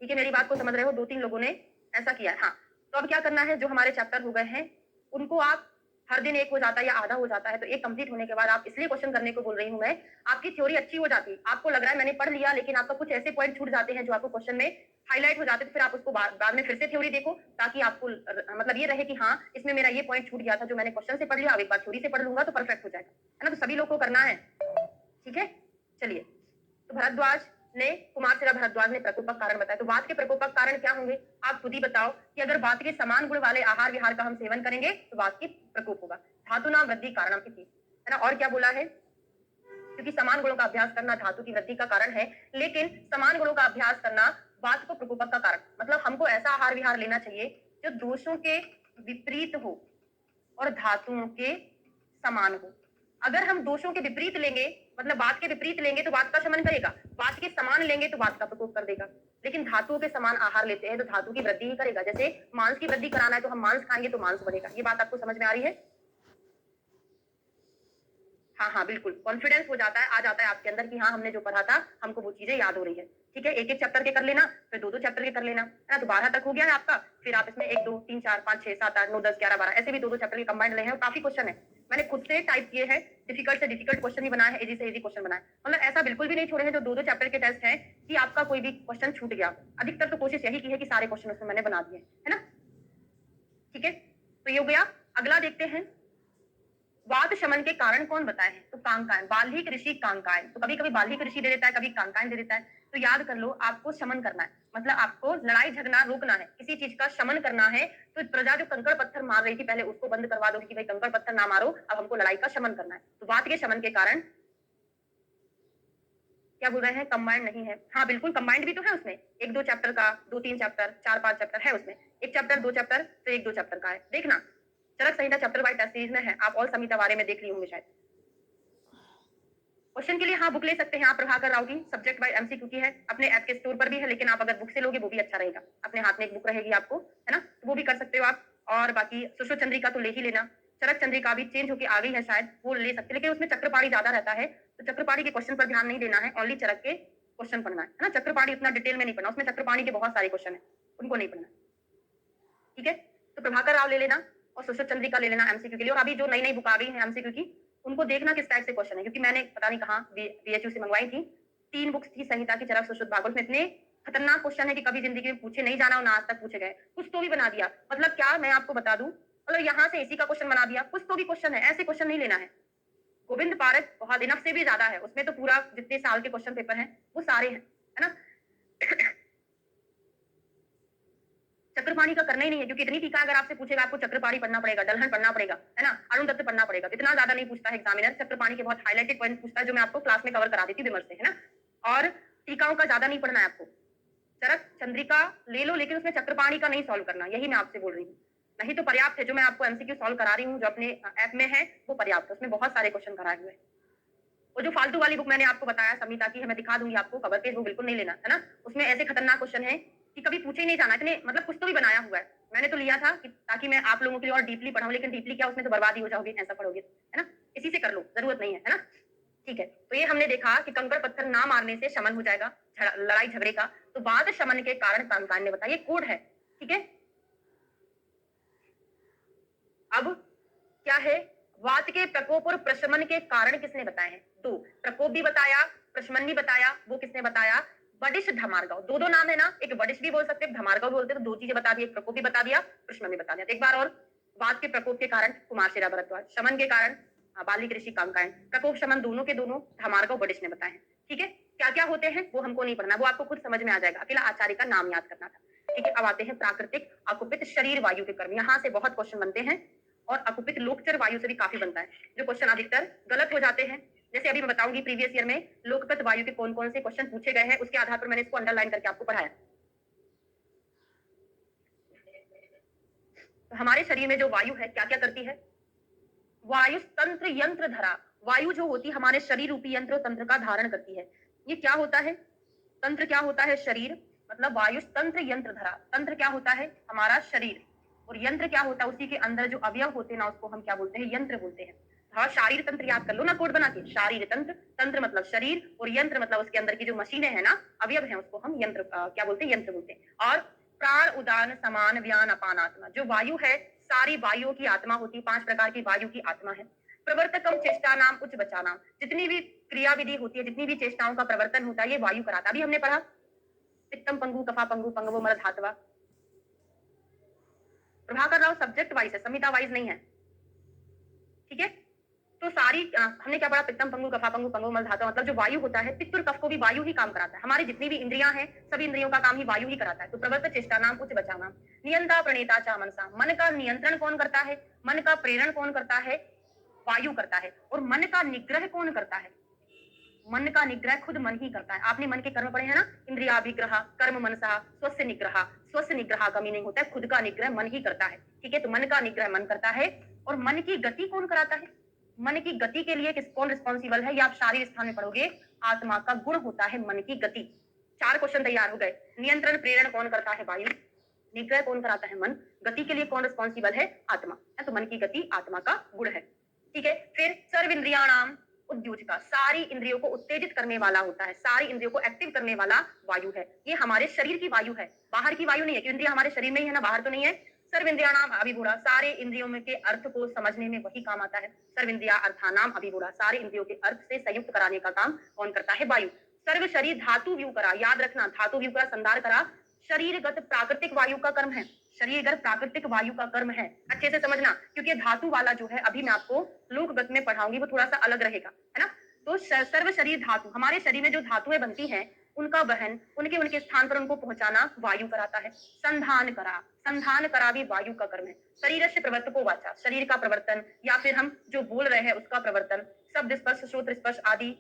ठीक है। मेरी बात को समझ रहे हो? 2-3 लोगों ने ऐसा किया है। हाँ, तो अब क्या करना है, जो हमारे चैप्टर हो गए हैं उनको आप हर दिन एक हो जाता है या आधा हो जाता है, तो एक कंप्लीट होने के बाद आप इसलिए क्वेश्चन करने को बोल रही हूँ मैं, आपकी थ्योरी अच्छी हो जाती है। आपको लग रहा है मैंने पढ़ लिया, लेकिन आपका कुछ ऐसे पॉइंट छूट जाते हैं जो आपको क्वेश्चन में हाईलाइट हो जाते हैं, तो फिर आप उसको बाद में फिर से थ्योरी देखो, ताकि आपको मतलब ये रहे कि हाँ इसमें मेरा ये पॉइंट छूट गया था जो मैंने क्वेश्चन से पढ़ लिया, अब एक बार थ्योरी से पढ़ लूंगा तो परफेक्ट हो जाएगा, है ना। तो सभी लोग को करना है, ठीक है। चलिए, तो भरद्वाज ने कुमारशिला भारद्वाज ने प्रकोपक कारण बताया। तो वात के प्रकोपक कारण क्या होंगे? आप खुद ही बताओ कि अगर वात के समान गुण वाले आहार विहार का हम सेवन करेंगे तो वात की प्रकोप होगा। धातु नाम वृद्धि कारणम इति, है ना। और क्या बोला है? क्योंकि समान गुणों का अभ्यास करना धातु की वृद्धि का कारण है, लेकिन समान गुणों का अभ्यास करना वात को प्रकोपक का कारण। मतलब हमको ऐसा आहार विहार लेना चाहिए जो दोषों के विपरीत हो और धातुओं के समान हो। अगर हम दोषों के विपरीत लेंगे, मतलब वात के विपरीत लेंगे तो वात का शमन करेगा, वात के समान लेंगे तो वात का प्रकोप कर देगा। लेकिन धातुओं के समान आहार लेते हैं तो धातु की वृद्धि ही करेगा। जैसे मांस की वृद्धि कराना है तो हम मांस खाएंगे तो मांस बढ़ेगा। ये बात आपको समझ में आ रही है? हाँ हाँ बिल्कुल, कॉन्फिडेंस हो जाता है, आ जाता है आपके अंदर कि हाँ हमने जो पढ़ा था हमको वो चीजें याद हो रही है। ठीक है, एक एक चैप्टर के कर लेना, फिर दो दो चैप्टर के कर लेना, है ना। तो 12 तक हो गया है आपका। फिर आप इसमें 1 2 3 4 5 6 7 8 9 10 11 12 ऐसे भी दो दो चैप्टर के कंबाइंड रहे हैं और काफी क्वेश्चन है। मैंने खुद से टाइप किए हैं, डिफिकल्ट से डिफिकल्ट क्वेश्चन ही बनाए हैं, इजी से इजी क्वेश्चन बनाए। मतलब ऐसा बिल्कुल भी नहीं छोड़े हैं जो दो दो चैप्टर के टेस्ट है कि आपका कोई भी क्वेश्चन छूट गया। अधिकतर तो कोशिश यही की है कि सारे क्वेश्चन उसमें मैंने बना दिए, है ना। ठीक है, तो ये हो गया। अगला देखते हैं, वात शमन के कारण कौन बताए हैं? तो कांकायन, बाल्हिक ऋषि कांकायन। तो कभी कभी बाल्हिक ऋषि दे देता है, कभी कांकायन दे देता है। तो याद कर लो, आपको शमन करना है, मतलब आपको लड़ाई झगड़ा रोकना है, किसी चीज का शमन करना है। तो प्रजा जो कंकड़ पत्थर मार रही थी पहले उसको बंद करवा दो कि भाई कंकड़ पत्थर ना मारो, अब हमको लड़ाई का शमन करना है। तो वात के शमन के कारण क्या बोल रहे हैं? कंबाइंड नहीं है। हाँ बिल्कुल कंबाइंड भी तो है उसमें, एक दो चैप्टर का, दो तीन चैप्टर, चार पांच चैप्टर है उसमें। एक चैप्टर दो चैप्टर फिर एक दो चैप्टर का है, देखना। चरक संहिता चैप्टर वाइज टेस्ट सीरीज में है, आप और संहिता बारे में देख ली होंगे शायद। क्वेश्चन के लिए हाँ बुक ले सकते हैं आप, प्रभाकर राव की सब्जेक्ट वाइज एमसीक्यू की है, अपने ऐप के स्टोर पर भी है, लेकिन आप अगर बुक से लोगे वो भी अच्छा रहेगा। अपने हाथ में एक बुक रहेगी आपको, है ना, तो वो भी कर सकते हो आप। और बाकी सुश्रुत चंद्रिका तो ले ही लेना। चरक चंद्रिका भी चेंज होकर आ गई है शायद, वो ले सकते, लेकिन उसमें चक्रपाणी ज्यादा रहता है, तो चक्रपाणी के क्वेश्चन पर ध्यान नहीं देना है, ओनली चरक के क्वेश्चन पढ़ना है ना। चक्रपाणी उतना डिटेल में नहीं पढ़ना, उसमें चक्रपाणी के बहुत सारे क्वेश्चन है, उनको नहीं पढ़ना। ठीक है, तो प्रभाकर राव ले लेना और सुश्रुत चंद्रिका ले लेना एमसीक्यू के लिए। और अभी जो नई नई बुक आ गई है एमसीक्यू की, उनको देखना किस टाइप से क्वेश्चन है, क्योंकि मैंने पता नहीं कहाँ बीएचयू से मंगवाई थी। 3 बुक्स थी संहिता की, चरक सुश्रुत भागवत में इतने खतरनाक क्वेश्चन है कि कभी जिंदगी में पूछे नहीं जाना और ना आज तक पूछे गए। कुछ तो भी बना दिया, मतलब क्या मैं आपको बता दूं, मतलब यहाँ से इसी का क्वेश्चन बना दिया, कुछ तो भी क्वेश्चन है, ऐसे क्वेश्चन नहीं लेना है। गोविंद पारक बहुत इनफ से भी ज्यादा है, उसमें तो पूरा जितने साल के क्वेश्चन पेपर हैं वो सारे हैं, है ना। चक्रपाणी का करना ही नहीं है, क्योंकि इतनी टीका अगर आपसे पूछेगा, आपको चक्रपाणी पढ़ना पड़ेगा, दलहन पढ़ना पड़ेगा, है ना, अरुण दत्त पढ़ना पड़ेगा। इतना ज्यादा नहीं पूछता है एग्जामिनर, चक्रपाणी के बहुत हाईलाइटेड पॉइंट पूछता है जो मैं आपको क्लास में कवर करा देती हूँ विमर्श से, है ना। और टीकाओं का ज्यादा नहीं पढ़ना है आपको। चरक चंद्रिका ले लो, लेकिन उसमें चक्रपाणी का नहीं सॉल्व करना, यही मैं आपसे बोल रही हूँ। नहीं तो पर्याप्त है, जो मैं आपको एमसीक्यू सॉल्व करा रही हूँ जो अपने ऐप में है वो पर्याप्त है, उसमें बहुत सारे क्वेश्चन कराए हुए हैं। वो जो फालतू वाली बुक मैंने आपको बताया संहिता की है, मैं दिखा दूंगी आपको कवर पेज, वो बिल्कुल नहीं लेना, है ना। उसमें ऐसे खतरनाक क्वेश्चन है कि कभी पूछे ही नहीं जाना, इतने मतलब कुछ तो भी बनाया हुआ है। मैंने तो लिया था कि ताकि मैं आप लोगों के लिए और डीपली पढ़ाऊं, लेकिन डीपली क्या, उसमें तो बर्बाद ही हो जाओगे ऐसा पढ़ोगे, है ना। इसी से कर लो, जरूरत नहीं है ना। ठीक है, तो ये हमने देखा कि कंकड़ पत्थर ना मारने से शमन हो जाएगा लड़ाई झगड़े का। तो बाद शमन के कारण कांकान ने बताया, ये कोड है। ठीक है, अब क्या है, वात के प्रकोप और प्रशमन के कारण किसने बताए हैं? दो, प्रकोप भी बताया, प्रशमन भी बताया, वो किसने बताया? बडिश धमारगांव। दो दो नाम है ना, एक बडिश भी बोल सकते हैं, धमारगांव भी बोलते हैं, तो दो चीजें बता दी, एक प्रकोप भी बता दिया, प्रशमन भी बता दिया। तो एक बार और, वात के प्रकोप के कारण कुमारशिला भरद्वाज, शमन के कारण बालिक ऋषि कांकायन, प्रकोप शमन दोनों के दोनों धमारगांव बडिश ने बताए हैं। ठीक है, क्या क्या होते हैं वो हमको नहीं पढ़ना, वो आपको खुद समझ में आ जाएगा, अकेला आचार्य का नाम याद करना था। ठीक है, अब आते हैं प्राकृतिक अकुपित शरीर वायु के कर्म, यहाँ से बहुत क्वेश्चन बनते हैं और अकुपित लोकचर वायु से भी काफी बनता है, जो क्वेश्चन अधिकतर गलत हो जाते हैं। जैसे अभी मैं बताऊंगी प्रीवियस ईयर में लोकगत वायु के कौन कौन से क्वेश्चन पूछे गए हैं, उसके आधार पर मैंने इसको अंडरलाइन करके आपको पढ़ाया। तो हमारे शरीर में जो वायु है क्या क्या करती है? वायु तंत्र यंत्र धरा, वायु जो होती है हमारे शरीर रूपी यंत्र तंत्र का धारण करती है। ये क्या होता है? तंत्र क्या होता है? शरीर, मतलब वायु तंत्र यंत्र धरा। तंत्र क्या होता है? हमारा शरीर, और यंत्र क्या होता है? उसी के अंदर जो अवयव होते हैं ना, उसको हम क्या बोलते हैं? यंत्र बोलते हैं। हाँ, शारीर तंत्र याद कर लो ना कोड बना के, शारीर तंत्र, तंत्र मतलब शरीर और यंत्र मतलब उसके अंदर की जो मशीनें हैं ना, अवयव हैं, उसको हम यंत्र क्या बोलते हैं? यंत्र बोलते हैं। और प्राण उदान समान व्यान अपान आत्मा, जो वायु है सारी वायुओं की आत्मा होती है, 5 प्रकार की वायु की आत्मा है। प्रवर्तकम चेष्टा नाम उच्च बचा नाम, जितनी भी क्रिया विधि होती है, जितनी भी चेष्टाओं का प्रवर्तन होता है, ये वायु कराता। अभी हमने पढ़ा पित्तम पंगु कफा पंगु पंगवो मर धातवा। प्रभाकर राव सब्जेक्ट वाइज है, संहिता वाइज नहीं है। ठीक है, तो सारी हमने क्या पढ़ा, पित्तम पंगु कफा पंगु पंगु मल धातु, मतलब जो वायु होता है पित्त और कफ को भी वायु ही काम कराता है। हमारी जितनी भी इंद्रियां हैं सभी इंद्रियों का काम ही वायु ही कराता है। तो प्रवर्त चेष्टा नाम उच्च बचा नाम नियंता प्रणेता चा मनसा, मन का नियंत्रण कौन करता है, मन का प्रेरण कौन करता है, वायु करता है। और मन का निग्रह कौन करता है, मन का निग्रह खुद मन ही करता है। आपने मन के कर्म पढ़े हैं ना, इंद्रिया विग्रह कर्म मनसा स्वस्य निग्रह, स्वस्य निग्रह का मीनिंग होता है खुद का निग्रह मन ही करता है। ठीक है, तो मन का निग्रह मन करता है। और मन की गति कौन कराता है, मन की गति के लिए कौन रिस्पॉन्सिबल है, ये आप शारीरिक स्थान में पढ़ोगे। आत्मा का गुण होता है मन की गति। 4 क्वेश्चन तैयार हो गए। नियंत्रण प्रेरण कौन करता है, वायु। निग्रह कौन कराता है, मन। गति के लिए कौन रिस्पॉन्सिबल है, आत्मा। तो मन की गति आत्मा का गुण है। ठीक है, फिर सर्व इंद्रियाणाम उद्योजका, सारी इंद्रियों को उत्तेजित करने वाला होता है, सारी इंद्रियों को एक्टिव करने वाला वायु है। ये हमारे शरीर की वायु है, बाहर की वायु नहीं है, क्योंकि इंद्रिया हमारे शरीर में ही है ना, बाहर तो नहीं है। सर्व इंद्रियाणाम अभिभूरा, सारे इंद्रियों में के अर्थ को समझने में वही काम आता है। सर्व इंद्रिया अर्थानाम अभिभूरा, सारे इंद्रियों के अर्थ से संयुक्त कराने का काम कौन करता है, वायु। सर्व शरीर धातु व्यू करा, याद रखना, धातु व्यू करा संधार करा, शरीरगत प्राकृतिक वायु का कर्म है। शरीरगत प्राकृतिक वायु का कर्म है, अच्छे से समझना, क्योंकि धातु वाला जो है अभी मैं आपको लोकगत में पढ़ाऊंगी, वो थोड़ा सा अलग रहेगा, है ना। तो सर्व शरीर धातु, हमारे शरीर में जो धातुएं बनती हैं उनका वहन, उनके उनके स्थान पर उनको पहुंचाना वायु कराता है। संधान करा भी वायु का कर्म है। शरीर से प्रवर्तको वाचा, शरीर का प्रवर्तन या फिर हम जो बोल रहे हैं उसका प्रवर्तन, शब्द स्पर्श श्रोत्र स्पर्श आदि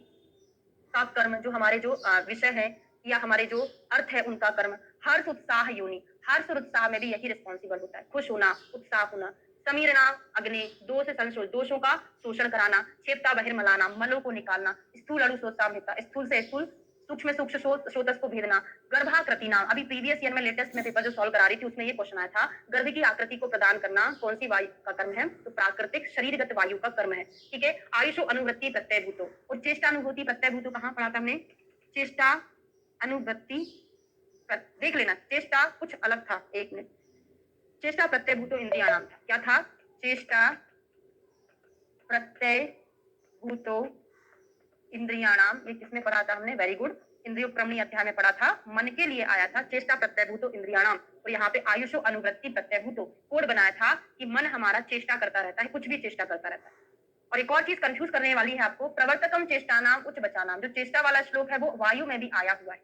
का कर्म, जो हमारे जो विषय है या हमारे जो अर्थ है उनका कर्म। हर्ष उत्साह योनि, हर्ष और उत्साह में भी यही रिस्पॉन्सिबल होता है, खुश होना, उत्साह होना। समीरना अग्नि, दोष संशोध, दोषों का शोषण कराना। क्षेपता बहिर्मलाना, मलों को निकालना। स्थूल अणु सोत्साम्यता, स्थूल से स्थूल, सूक्ष्म सूक्ष्म स्रोतस को भेदना। गर्भाकृति नाम, अभी प्रीवियस ईयर में लेटेस्ट में पेपर जो सॉल्व करा रही थी उसमें ये क्वेश्चन आया था, गर्भ की आकृति को प्रदान करना कौन सी वायु का कर्म है, तो प्राकृतिक शरीरगत वायु का कर्म है। ठीक है, आयुषो अनुवृत्ति प्रत्यय भूतो, और चेष्टा अनुभूति प्रत्यय भूतो कहाँ पढ़ा था हमने, चेष्टा अनुवृत्ति, देख लेना, चेष्टा कुछ अलग था, एक मिनट, चेष्टा प्रत्यय भूतो इंद्रिया नाम था, क्या था, चेष्टा प्रत्यय भूतो इंद्रियाणाम, ये किसमें पढ़ा था हमने, वेरी गुड, इंद्रियो क्रमणी अध्याय में पढ़ा था, मन के लिए आया था, चेष्टा प्रत्यय भूतो इंद्रियाणाम। और यहाँ पे आयुषो अनुवृत्ति प्रत्यय भूतो कोड बनाया था कि मन हमारा चेष्टा करता रहता है, कुछ भी चेष्टा करता रहता है। और एक और चीज कंफ्यूज करने वाली है आपको, प्रवर्तकम चेष्टा नाम उच्च बचा नाम, जो चेष्टा वाला श्लोक है वो वायु में भी आया हुआ है।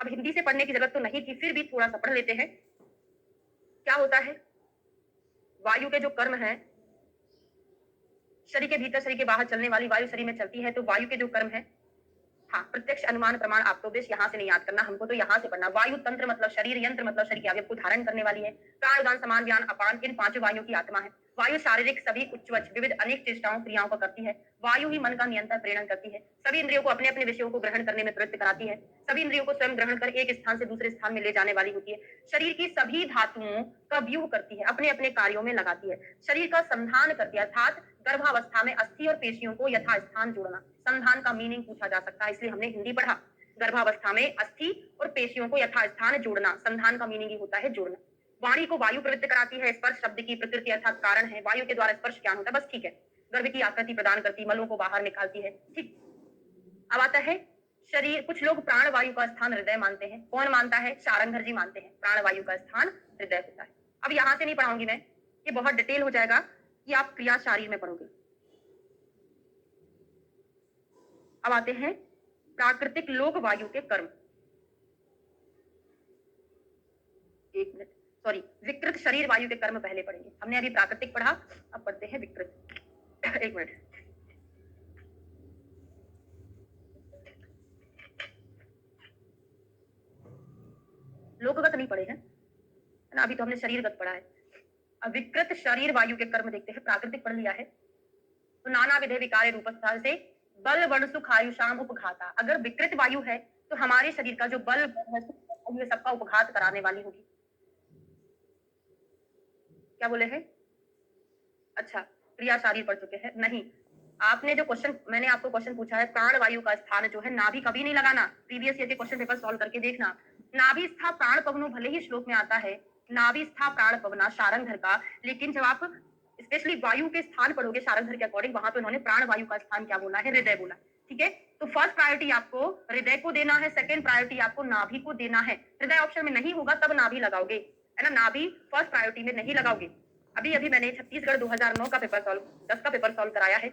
अब हिंदी से पढ़ने की जरूरत तो नहीं थी, फिर भी थोड़ा सा पढ़ लेते हैं। क्या होता है, वायु के जो कर्म है, शरीर के भीतर शरीर के बाहर चलने वाली वायु शरीर में चलती है, तो वायु के जो कर्म है, हाँ, प्रत्यक्ष अनुमान प्रमाण आपतोपदेश यहाँ से नहीं याद करना, हमको तो यहाँ से पढ़ना। वायु तंत्र मतलब शरीर, यंत्र मतलब शरीर के अवयव को धारण करने वाली है। प्राण उदान समान ज्ञान अपान, इन 5 वायुओं की आत्मा है। वायु शारीरिक सभी उच्चवच विविध अनेक चेष्टाओं क्रियाओं को करती है। वायु ही मन का नियंत्रण प्रेरण करती है, सभी इंद्रियों को अपने अपने विषयों को ग्रहण करने में प्रवृत्त कराती है, सभी इंद्रियों को स्वयं ग्रहण कर एक स्थान से दूसरे स्थान में ले जाने वाली होती है। शरीर की सभी धातुओं का व्यूह करती है, अपने अपने कार्यों में लगाती है। शरीर का संधान करती है, अर्थात गर्भावस्था में अस्थि और पेशियों को यथास्थान जोड़ना। संधान का मीनिंग पूछा जा सकता है, इसलिए हमने हिंदी पढ़ा। गर्भावस्था में अस्थि और पेशियों को यथास्थान जोड़ना, संधान का मीनिंग ही होता है जोड़ना। वाणी को वायु प्रवृत्त कराती है, स्पर्श शब्द की प्रकृति अर्थात कारण है, वायु के द्वारा स्पर्श ज्ञान होता है, बस ठीक है। गर्भ की आकृति प्रदान करती, मलों को बाहर निकालती है, ठीक। अब आता है शरीर, कुछ लोग प्राण वायु का स्थान हृदय मानते हैं। कौन मानता है, शारंगर जी मानते हैं प्राण वायु का स्थान हृदय होता है। अब यहां से नहीं पढ़ाऊंगी मैं, ये बहुत डिटेल हो जाएगा, ये आप क्रिया शारीर में पढ़ोगे। अब आते हैं प्राकृतिक लोक वायु के कर्म। एक मिनट, सॉरी, विकृत शरीर वायु के कर्म पहले पढ़ेंगे। हमने अभी प्राकृतिक पढ़ा, अब पढ़ते हैं विकृत। एक मिनट, लोकगत नहीं पढ़े हैं ना, अभी तो हमने शरीरगत पढ़ा है। अब विकृत शरीर वायु के कर्म देखते हैं। प्राकृतिक पढ़ लिया है, तो नाना विधे विकार रूप से बल वर्ण सुख आयुषाम उपघाता। अगर विकृत वायु है तो हमारे शरीर का जो बल है, ये सबका उपघात कराने वाली होगी। क्या बोले हैं, अच्छा, क्रिया शारीर पढ़ चुके हैं, नहीं। आपने जो क्वेश्चन, मैंने आपको क्वेश्चन पूछा है, प्राण वायु का स्थान जो है, नाभि कभी नहीं लगाना। प्रीवियस ईयर के क्वेश्चन पेपर सॉल्व करके देखना। नाभि स्था प्राण पवनो, भले ही श्लोक में आता है नाभि स्था प्राण पवना शारंगधर का, लेकिन जब आप स्पेशली वायु के स्थान पढ़ोगे शारंगधर के अकॉर्डिंग, वहां पे उन्होंने प्राण वायु का स्थान क्या बोला है, हृदय बोला। ठीक है, तो फर्स्ट प्रायोरिटी आपको हृदय को देना है, सेकंड प्रायोरिटी आपको नाभि को देना है। हृदय ऑप्शन में नहीं होगा तब नाभि लगाओगे, है ना, नाभि फर्स्ट प्रायोरिटी में नहीं लगाओगे। अभी अभी मैंने छत्तीसगढ़ 2009 का पेपर सॉल्व, 10 का पेपर सॉल्व कराया है,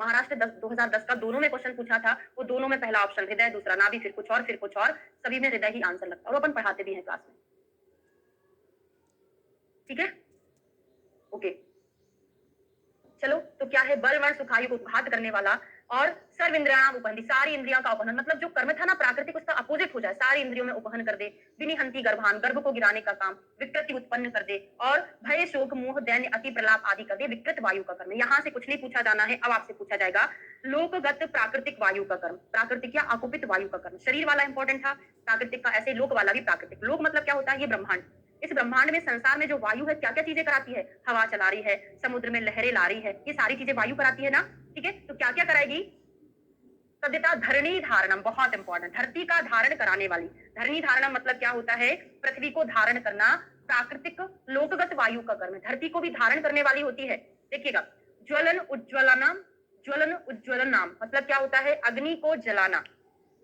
महाराष्ट्र 2010 का दोनों में क्वेश्चन पूछा था, वो दोनों में पहला ऑप्शन हृदय, दूसरा नाभि, फिर कुछ और, फिर कुछ और, सभी में हृदय ही आंसर लगता है और अपन पढ़ाते भी हैं क्लास में। ठीक है, ओके। चलो, तो क्या है बल वर्ण सुखायु को घात करने वाला और सर्व इंद्रियाणाम उपहन्ति, सारी इंद्रियों का उपहन, मतलब जो कर्म था ना प्राकृतिक उसका अपोजिट हो जाए, सारी इंद्रियों में उपहन कर दे, विनिहंति गर्भान, गर्भ को गिराने का काम, विकृति उत्पन्न कर दे और भय शोक मोह दैन्य अति प्रलाप आदि कर दे, विकृत वायु का कर्म। यहाँ से कुछ नहीं पूछा जाना है, अब आपसे पूछा जाएगा लोकगत प्राकृतिक वायु का कर्म, प्राकृतिक या अकुपित वायु का कर्म। शरीर वाला इंपॉर्टेंट था, प्राकृतिक का ऐसे लोक वाला भी प्राकृतिक। लोक मतलब क्या होता है, ये ब्रह्मांड, इस ब्रह्मांड में संसार में जो वायु है क्या क्या चीजें कराती है, हवा चला रही है, समुद्र में लहरें ला रही है, ये सारी चीजें वायु कराती है ना। ठीक है, तो क्या क्या कराएगी, सद्यता धरणी धारणम, बहुत इंपॉर्टेंट, धरती का धारण कराने वाली। धरणी धारणम मतलब क्या होता है, पृथ्वी को धारण करना, प्राकृतिक लोकगत वायु का कर्म है, धरती को भी धारण करने वाली होती है। देखिएगा, ज्वलन उज्ज्वलनम, ज्वलन उज्ज्वलन नाम मतलब क्या होता है, अग्नि को जलाना,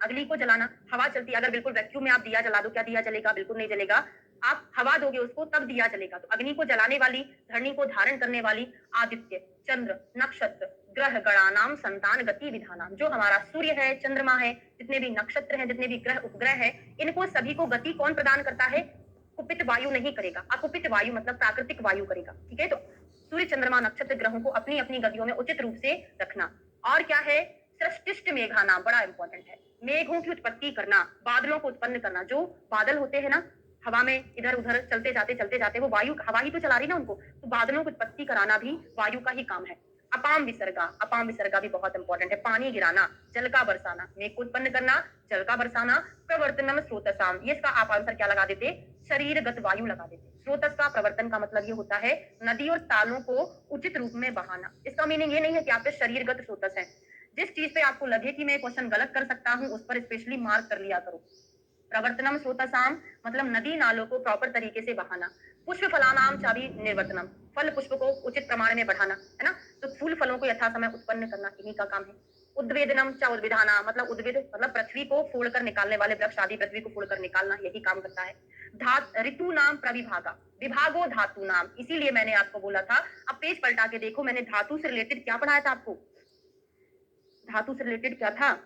अग्नि को जलाना। हवा चलती है, अगर बिल्कुल वैक्यूम में आप दिया जला दो, क्या दिया जलेगा, बिल्कुल नहीं जलेगा, आप हवा दोगे उसको तब दिया जलेगा। तो अग्नि को जलाने वाली, धरणी को धारण करने वाली, आदित्य, चंद्र, नक्षत्र, ग्रह गणानाम संतान गति विधानाम, जो हमारा सूर्य है, चंद्रमा है, जितने भी नक्षत्र हैं, जितने भी ग्रह उपग्रह है, इनको सभी को गति कौन प्रदान करता है, कुपित वायु नहीं करेगा, अकुपित वायु मतलब प्राकृतिक वायु करेगा। ठीक है, तो सूर्य चंद्रमा नक्षत्र ग्रहों को अपनी अपनी गतियों में उचित रूप से रखना। और क्या है, सृष्टिष्ट मेघा नाम, बड़ा इंपॉर्टेंट है, मेघों की उत्पत्ति करना, बादलों को उत्पन्न करना। जो बादल होते हैं ना हवा में इधर उधर चलते जाते वो वायु, हवा ही तो चला रही ना उनको, तो बादलों की उत्पत्ति कराना भी वायु का ही काम है। अपाम विसर्गा, अपाम विसर्गा भी बहुत इंपॉर्टेंट है, पानी गिराना, जल का बरसाना, मेघ को उत्पन्न करना, जल का बरसाना। प्रवर्तनम स्रोतसाम, ये इसका आप आंसर क्या लगा देते, शरीरगत वायु लगा देते। स्रोतस का प्रवर्तन का मतलब ये होता है नदी और तालों को उचित रूप में बहाना। इसका मीनिंग ये नहीं है कि आपके शरीरगत स्रोतस है, जिस चीज पे आपको लगे कि मैं क्वेश्चन गलत कर सकता हूं उस पर स्पेशली मार्क कर लिया करो। प्रवर्तनम स्रोतसाम मतलब नदी नालों को प्रॉपर तरीके से बहाना। पुष्प फलानाम चाबी निर्वर्तनम, फल पुष्प को उचित प्रमाण में बढ़ाना, है ना, तो फूल फलों को यथा समय उत्पन्न करना इन्हीं का काम है। उद्वेदनम चा उद्विधाना मतलब उद्भिद मतलब पृथ्वी को फोड़कर निकालने वाले वृक्ष आदि पृथ्वी को फोड़कर निकालना, यही काम करता है। धात ऋतु नाम प्रविभागा, विभागो धातु नाम, इसीलिए मैंने आपको बोला था, अब पेज पलटा के देखो, मैंने धातु से रिलेटेड क्या पढ़ाया था आपको, धातु से रिलेटेड क्या था,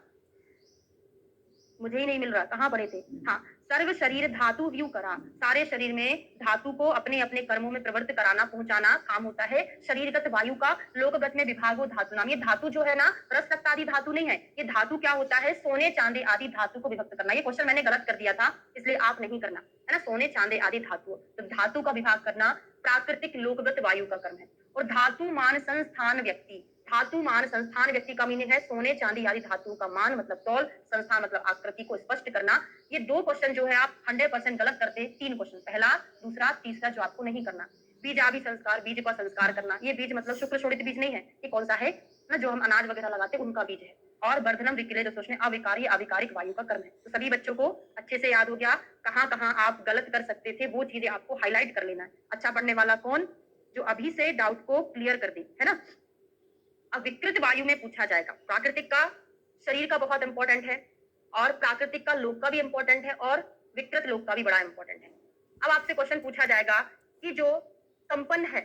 मुझे ही नहीं मिल रहा, कहाँ पढ़े थे, हाँ, सर्व शरीर धातु व्यू करा, सारे शरीर में धातु को अपने अपने कर्मों में प्रवृत्त कराना, पहुंचाना काम होता है शरीरगत वायु का। लोकगत में विभागो धातु नाम, ये धातु जो है ना रस रक्त आदि धातु नहीं है, ये धातु क्या होता है, सोने चांदी आदि धातु को विभक्त करना। ये क्वेश्चन मैंने गलत कर दिया था इसलिए आप नहीं करना, है ना, सोने चांदी आदि धातु, तो धातु का विभाग करना प्राकृतिक लोकगत वायु का कर्म है। और धातु मान संस्थान व्यक्ति, धातु मान संस्थान व्यक्ति का मीनिंग है सोने चांदी आदि धातुओं का मान मतलब तौल, संस्थान मतलब आकृति को स्पष्ट करना। ये दो क्वेश्चन जो है आप 100% गलत करते हैं, तीन क्वेश्चन, पहला दूसरा तीसरा जो आपको नहीं करना। बीज आदि संस्कार, बीज का संस्कार करना, ये बीज मतलब शुक्र शोणित बीज नहीं है, ये कौन सा है ना, जो हम अनाज वगैरह लगाते हैं उनका बीज है। और वर्धनम विकिले जो सोचने अविकारी अविकारिक वायु का कर्म है। तो सभी बच्चों को अच्छे से याद हो गया कहाँ कहाँ आप गलत कर सकते थे, वो चीजें आपको हाईलाइट कर लेना है। अच्छा पढ़ने वाला कौन, जो अभी से डाउट को क्लियर कर दे, है ना। अब विकृत वायु में पूछा जाएगा, प्राकृतिक का शरीर का बहुत इंपॉर्टेंट है और प्राकृतिक का लोक का भी इंपॉर्टेंट है और विकृत लोक का भी बड़ा इंपॉर्टेंट है। अब आपसे क्वेश्चन पूछा जाएगा कि जो कंपन है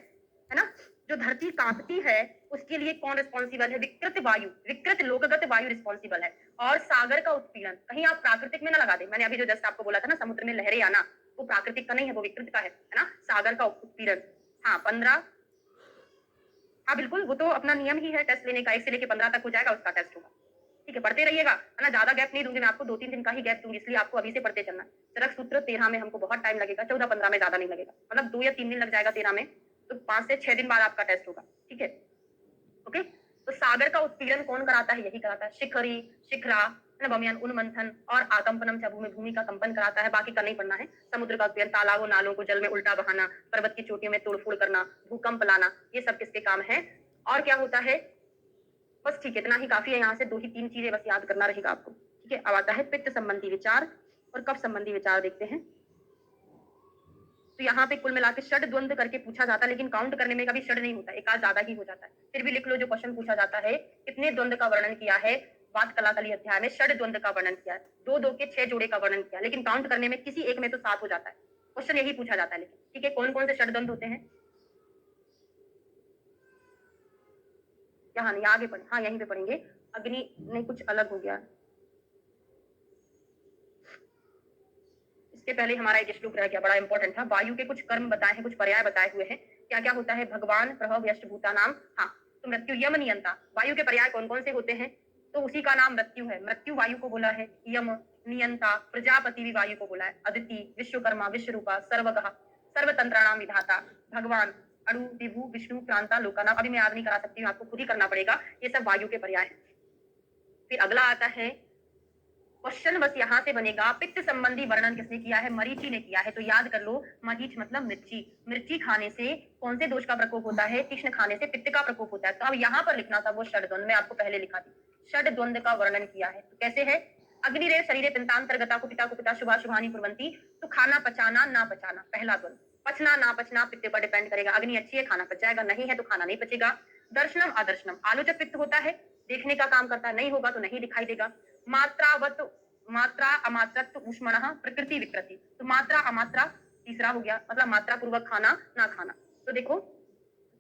ना, जो धरती कांपती है उसके लिए कौन रिस्पॉन्सिबल है, विकृत वायु, विकृत लोकगत वायु रिस्पॉन्सिबल है। और सागर का उत्पीड़न कहीं आप प्राकृतिक में ना लगा दे, मैंने अभी जो जस्ट आपको बोला था ना समुद्र में लहरें आना, वो प्राकृतिक का नहीं है, वो विकृत का है ना। सागर का उत्पीड़न, हाँ 15, हाँ बिल्कुल, वो तो अपना नियम ही है टेस्ट लेने का, 1 से लेके 15 तक हो जाएगा उसका टेस्ट होगा। ठीक है, पढ़ते रहिएगा, है ना, ज्यादा गैप नहीं दूंगी मैं आपको, 2-3 दिन का ही गैप दूंगी, इसलिए आपको अभी से पढ़ते चलना है। चरक सूत्र 13 में हमको बहुत टाइम लगेगा, 14-15 में ज्यादा नहीं लगेगा, मतलब 2 या 3 दिन लग जाएगा 13 में, तो 5 से 6 दिन बाद आपका टेस्ट होगा। ठीक है, ओके। तो सागर का उत्पीड़न कौन कराता है, यही कराता है शिखरी, शिखरा, बमयन, उन्मंथन और आकंपनम चा भूमि, भूमि का कंपन कराता है, बाकी का नहीं पढ़ना है। समुद्र का उत्पीड़न, तालाबों नालों को जल में उल्टा बहाना, पर्वत की चोटियों में तोड़फोड़ करना, भूकंप लाना, ये सब किसके काम है। और क्या होता है, बस ठीक है, इतना ही काफी है, यहाँ से 2 ही 3 चीजें बस याद करना रहेगा आपको। ठीक है, अब आता है पित्त संबंधी विचार और कफ संबंधी विचार देखते हैं। तो यहाँ पे कुल मिला के षड द्वंद्व करके पूछा जाता है, लेकिन काउंट करने में कभी षड नहीं होता, एक आध ज्यादा ही हो जाता है। फिर भी लिख लो जो क्वेश्चन पूछा जाता है, कितने द्वंद्व का वर्णन किया है, वात कलाकली अध्याय में षड द्वंद्व का वर्णन किया है, 2-2 के 6 जोड़े का वर्णन किया, लेकिन काउंट करने में किसी एक में तो 7 हो जाता है। क्वेश्चन यही पूछा जाता है, लेकिन ठीक है, कौन कौन से षड द्वंद्व होते हैं, यहाँ नहीं, आगे पढ़े, हाँ यहीं पे पढ़ेंगे। अग्नि नहीं, कुछ अलग हो गया। इसके पहले हमारा एक श्लोक रह गया, बड़ा इंपॉर्टेंट था। वायु के कुछ कर्म बताए हैं, कुछ पर्याय बताए हुए हैं। क्या क्या होता है? भगवान, प्रभव, यष्ट, भूतानाम। हाँ, तो मृत्यु, यम, नियंता। वायु के पर्याय कौन कौन से होते हैं? तो उसी का नाम मृत्यु है। मृत्यु वायु को बोला है। यम, नियंता, प्रजापति भी वायु को बोला है। अदिति, विश्वकर्मा, विश्वरूपा, सर्वगः, सर्वतंत्राणाम विधाता, भगवान, अणु, विभु, विष्णु, क्रांता, लोकानाम। अभी मैं याद नहीं करा सकती हूँ, आपको खुद ही करना पड़ेगा। ये सब वायु के पर्याय है। फिर अगला आता है क्वेश्चन, बस यहाँ से बनेगा। पित्त संबंधी वर्णन किसने किया है? मरीचि ने किया है। तो याद कर लो, मरीच मतलब मिर्ची। मिर्ची खाने से कौन से दोष का प्रकोप होता है? तीक्ष्ण खाने से पित्त का प्रकोप होता है। तो अब यहाँ पर लिखना था वो षड्द्वंद, मैं आपको पहले लिखा थी। षड्द्वंद का वर्णन किया है। तो कैसे है? अग्निरेव शरीरे पिंतांतर्गता कुपिता शुभा शुभानी कुर्वन्ति। तो खाना पचाना ना पचाना, पहला द्वंद। पचना ना पचना पित्त पर डिपेंड करेगा। अग्नि अच्छी है, खाना पच जाएगा, नहीं है तो खाना नहीं पचेगा। दर्शनम अदर्शनम, आलोचक पित्त होता है, देखने का काम करता है, नहीं होगा तो नहीं दिखाई देगा। मात्रावत, मात्रा अमात्रत्व ऊष्मणः प्रकृति विकृति। तो मात्रा अमात्रा तीसरा हो गया, मतलब मात्रा पूर्वक खाना ना खाना। तो देखो,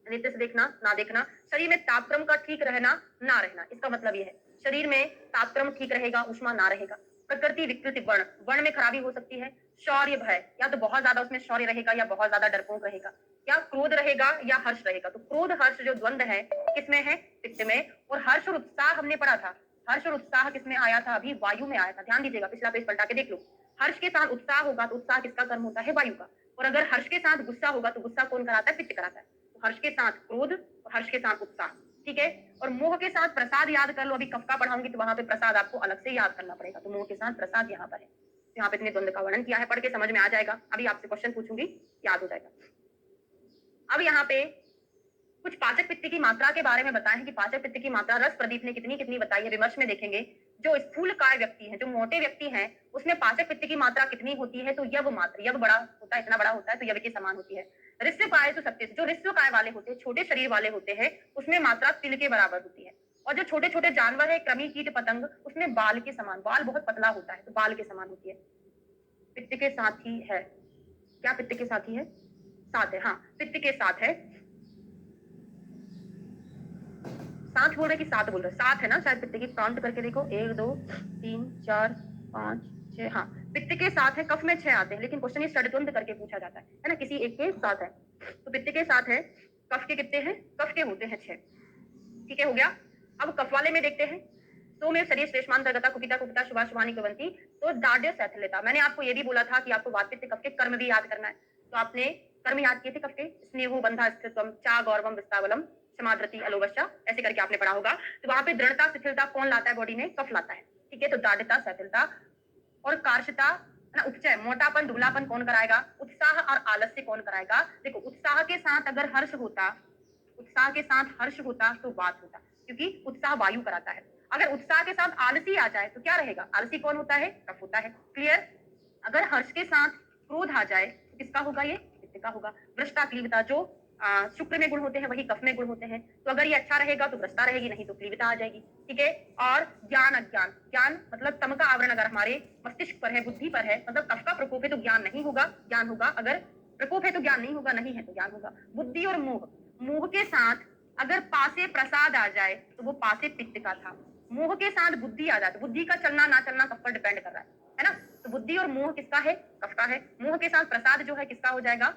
नित्य से देखना ना देखना। शरीर में तापक्रम का ठीक रहना ना रहना, इसका मतलब यह है शरीर में तापक्रम ठीक रहेगा, ऊष्मा ना रहेगा। प्रकृति विकृति, वर्ण, वर्ण में खराबी हो सकती है। शौर्य भय, या तो बहुत ज्यादा उसमें शौर्य रहेगा या बहुत ज्यादा डरपोक रहेगा, या क्रोध रहेगा या हर्ष रहेगा। तो क्रोध हर्ष जो द्वंद है किसमें है? पित्त में। और हर्ष और उत्साह हमने पढ़ा था। हर्ष और उत्साह किसमें आया था? अभी वायु में आया था। ध्यान दीजिएगा, पिछला पेज पलटा के देख लो। हर्ष के साथ उत्साह होगा तो उत्साह किसका कर्म होता है? वायु का। और अगर हर्ष के साथ गुस्सा होगा तो गुस्सा कौन कराता है? पित्त कराता है। तो हर्ष के साथ क्रोध और हर्ष के साथ उत्साह, ठीक है। और मोह के साथ प्रसाद याद कर लो। अभी कफ का पढ़ाऊंगी तो वहां पे प्रसाद आपको अलग से याद करना पड़ेगा। तो मोह के साथ प्रसाद यहाँ पर है। यहाँ पे इतने द्वंद का वर्णन किया है, पढ़ के समझ में आ जाएगा। अभी आपसे क्वेश्चन पूछूंगी, याद हो जाएगा। अब यहाँ पे कुछ पाचक पित्त की मात्रा के बारे में बताए हैं कि पाचक पित्त की मात्रा रस प्रदीप ने कितनी कितनी बताई है। विमर्श में देखेंगे, जो स्थूलकाय व्यक्ति है, जो मोटे व्यक्ति हैं, उसमें पाचक पित्त की मात्रा कितनी होती है? तो यव मात्र, यव बड़ा होता है, इतना बड़ा होता है तो यव के समान होती है। ऋष्वकाय तो 37, जो ऋष्वकाय वाले होते हैं, छोटे शरीर वाले होते हैं, उसमें मात्रा तिल के बराबर होती है। और जो छोटे छोटे जानवर है, कृमि, कीट, पतंग, उसमें बाल के समान, बाल बहुत पतला होता है तो बाल के समान होती है। पित्त के साथ ही है। क्या पित्त के साथ ही है? साथ है, हाँ पित्त के साथ है। सात बोल रहे कि सात बोल रहे? सात है ना शायद। पित्त की काउंट करके देखो, 1 2 3 4 5 6, हाँ पित्त के साथ है। कफ में 6 आते हैं, लेकिन क्वेश्चन ये षड्द्वंद करके पूछा जाता है ना, किसी एक के साथ है। तो पित्त के साथ है। कफ के कितने हैं? कफ के होते हैं 6, ठीक है, हो गया। अब कफ वाले में देखते हैं। तो में शरीर श्लेष्मांतर्गता कुपिता कुपिता शुभा शुभानी कुर्वन्ति। तो दाढ़ शैथिल्यता, मैंने आपको ये भी बोला था कि आपको वात पित्त कफ के कर्म भी याद करना है। तो आपने कर्म याद किए थे कफ के, स्नेहो बंधा स्थित्वम चा गौरवम विस्तावलम क्षमाधृति अलोवश्य, ऐसे करके आपने पढ़ा होगा। तो वहां पे दृढ़ता शिथिलता कौन लाता है बॉडी में? कफ लाता है, ठीक है। तो दाढ़ता शिथिलता और कार्शता ना, उपचय मोटापन ढुलापन कौन कराएगा? उत्साह और आलस्य कौन कराएगा? देखो, उत्साह के साथ अगर हर्ष होता, उत्साह के साथ हर्ष होता तो वात होता, क्योंकि उत्साह वायु कराता है। अगर उत्साह के साथ आलसी आ जाए तो क्या रहेगा? आलसी कौन होता है? कफ होता है, क्लियर। अगर हर्ष के साथ क्रोध आ जाए तो किसका होगा? ये पित्त का होगा। वृष्टा क्लीवता, जो शुक्र में गुण होते हैं वही कफ में गुण होते हैं। तो अगर ये अच्छा रहेगा तो वृष्टा रहेगी, नहीं तो क्लीवता आ जाएगी, ठीक है। और ज्ञान अज्ञान, ज्ञान मतलब तम का आवरण अगर हमारे मस्तिष्क पर है, बुद्धि पर है, मतलब कफ का प्रकोप है तो ज्ञान नहीं होगा, ज्ञान होगा। अगर प्रकोप है तो ज्ञान नहीं होगा, नहीं है तो ज्ञान होगा। बुद्धि और मोह, मोह के साथ अगर पासे प्रसाद आ जाए तो वो पासे पित्त का था। मोह के साथ बुद्धि आ जाए तो बुद्धि का चलना ना चलना कफ पर डिपेंड कर रहा है ना। तो बुद्धि और मोह किसका है? कफ का है। मोह के साथ प्रसाद जो है किसका हो जाएगा?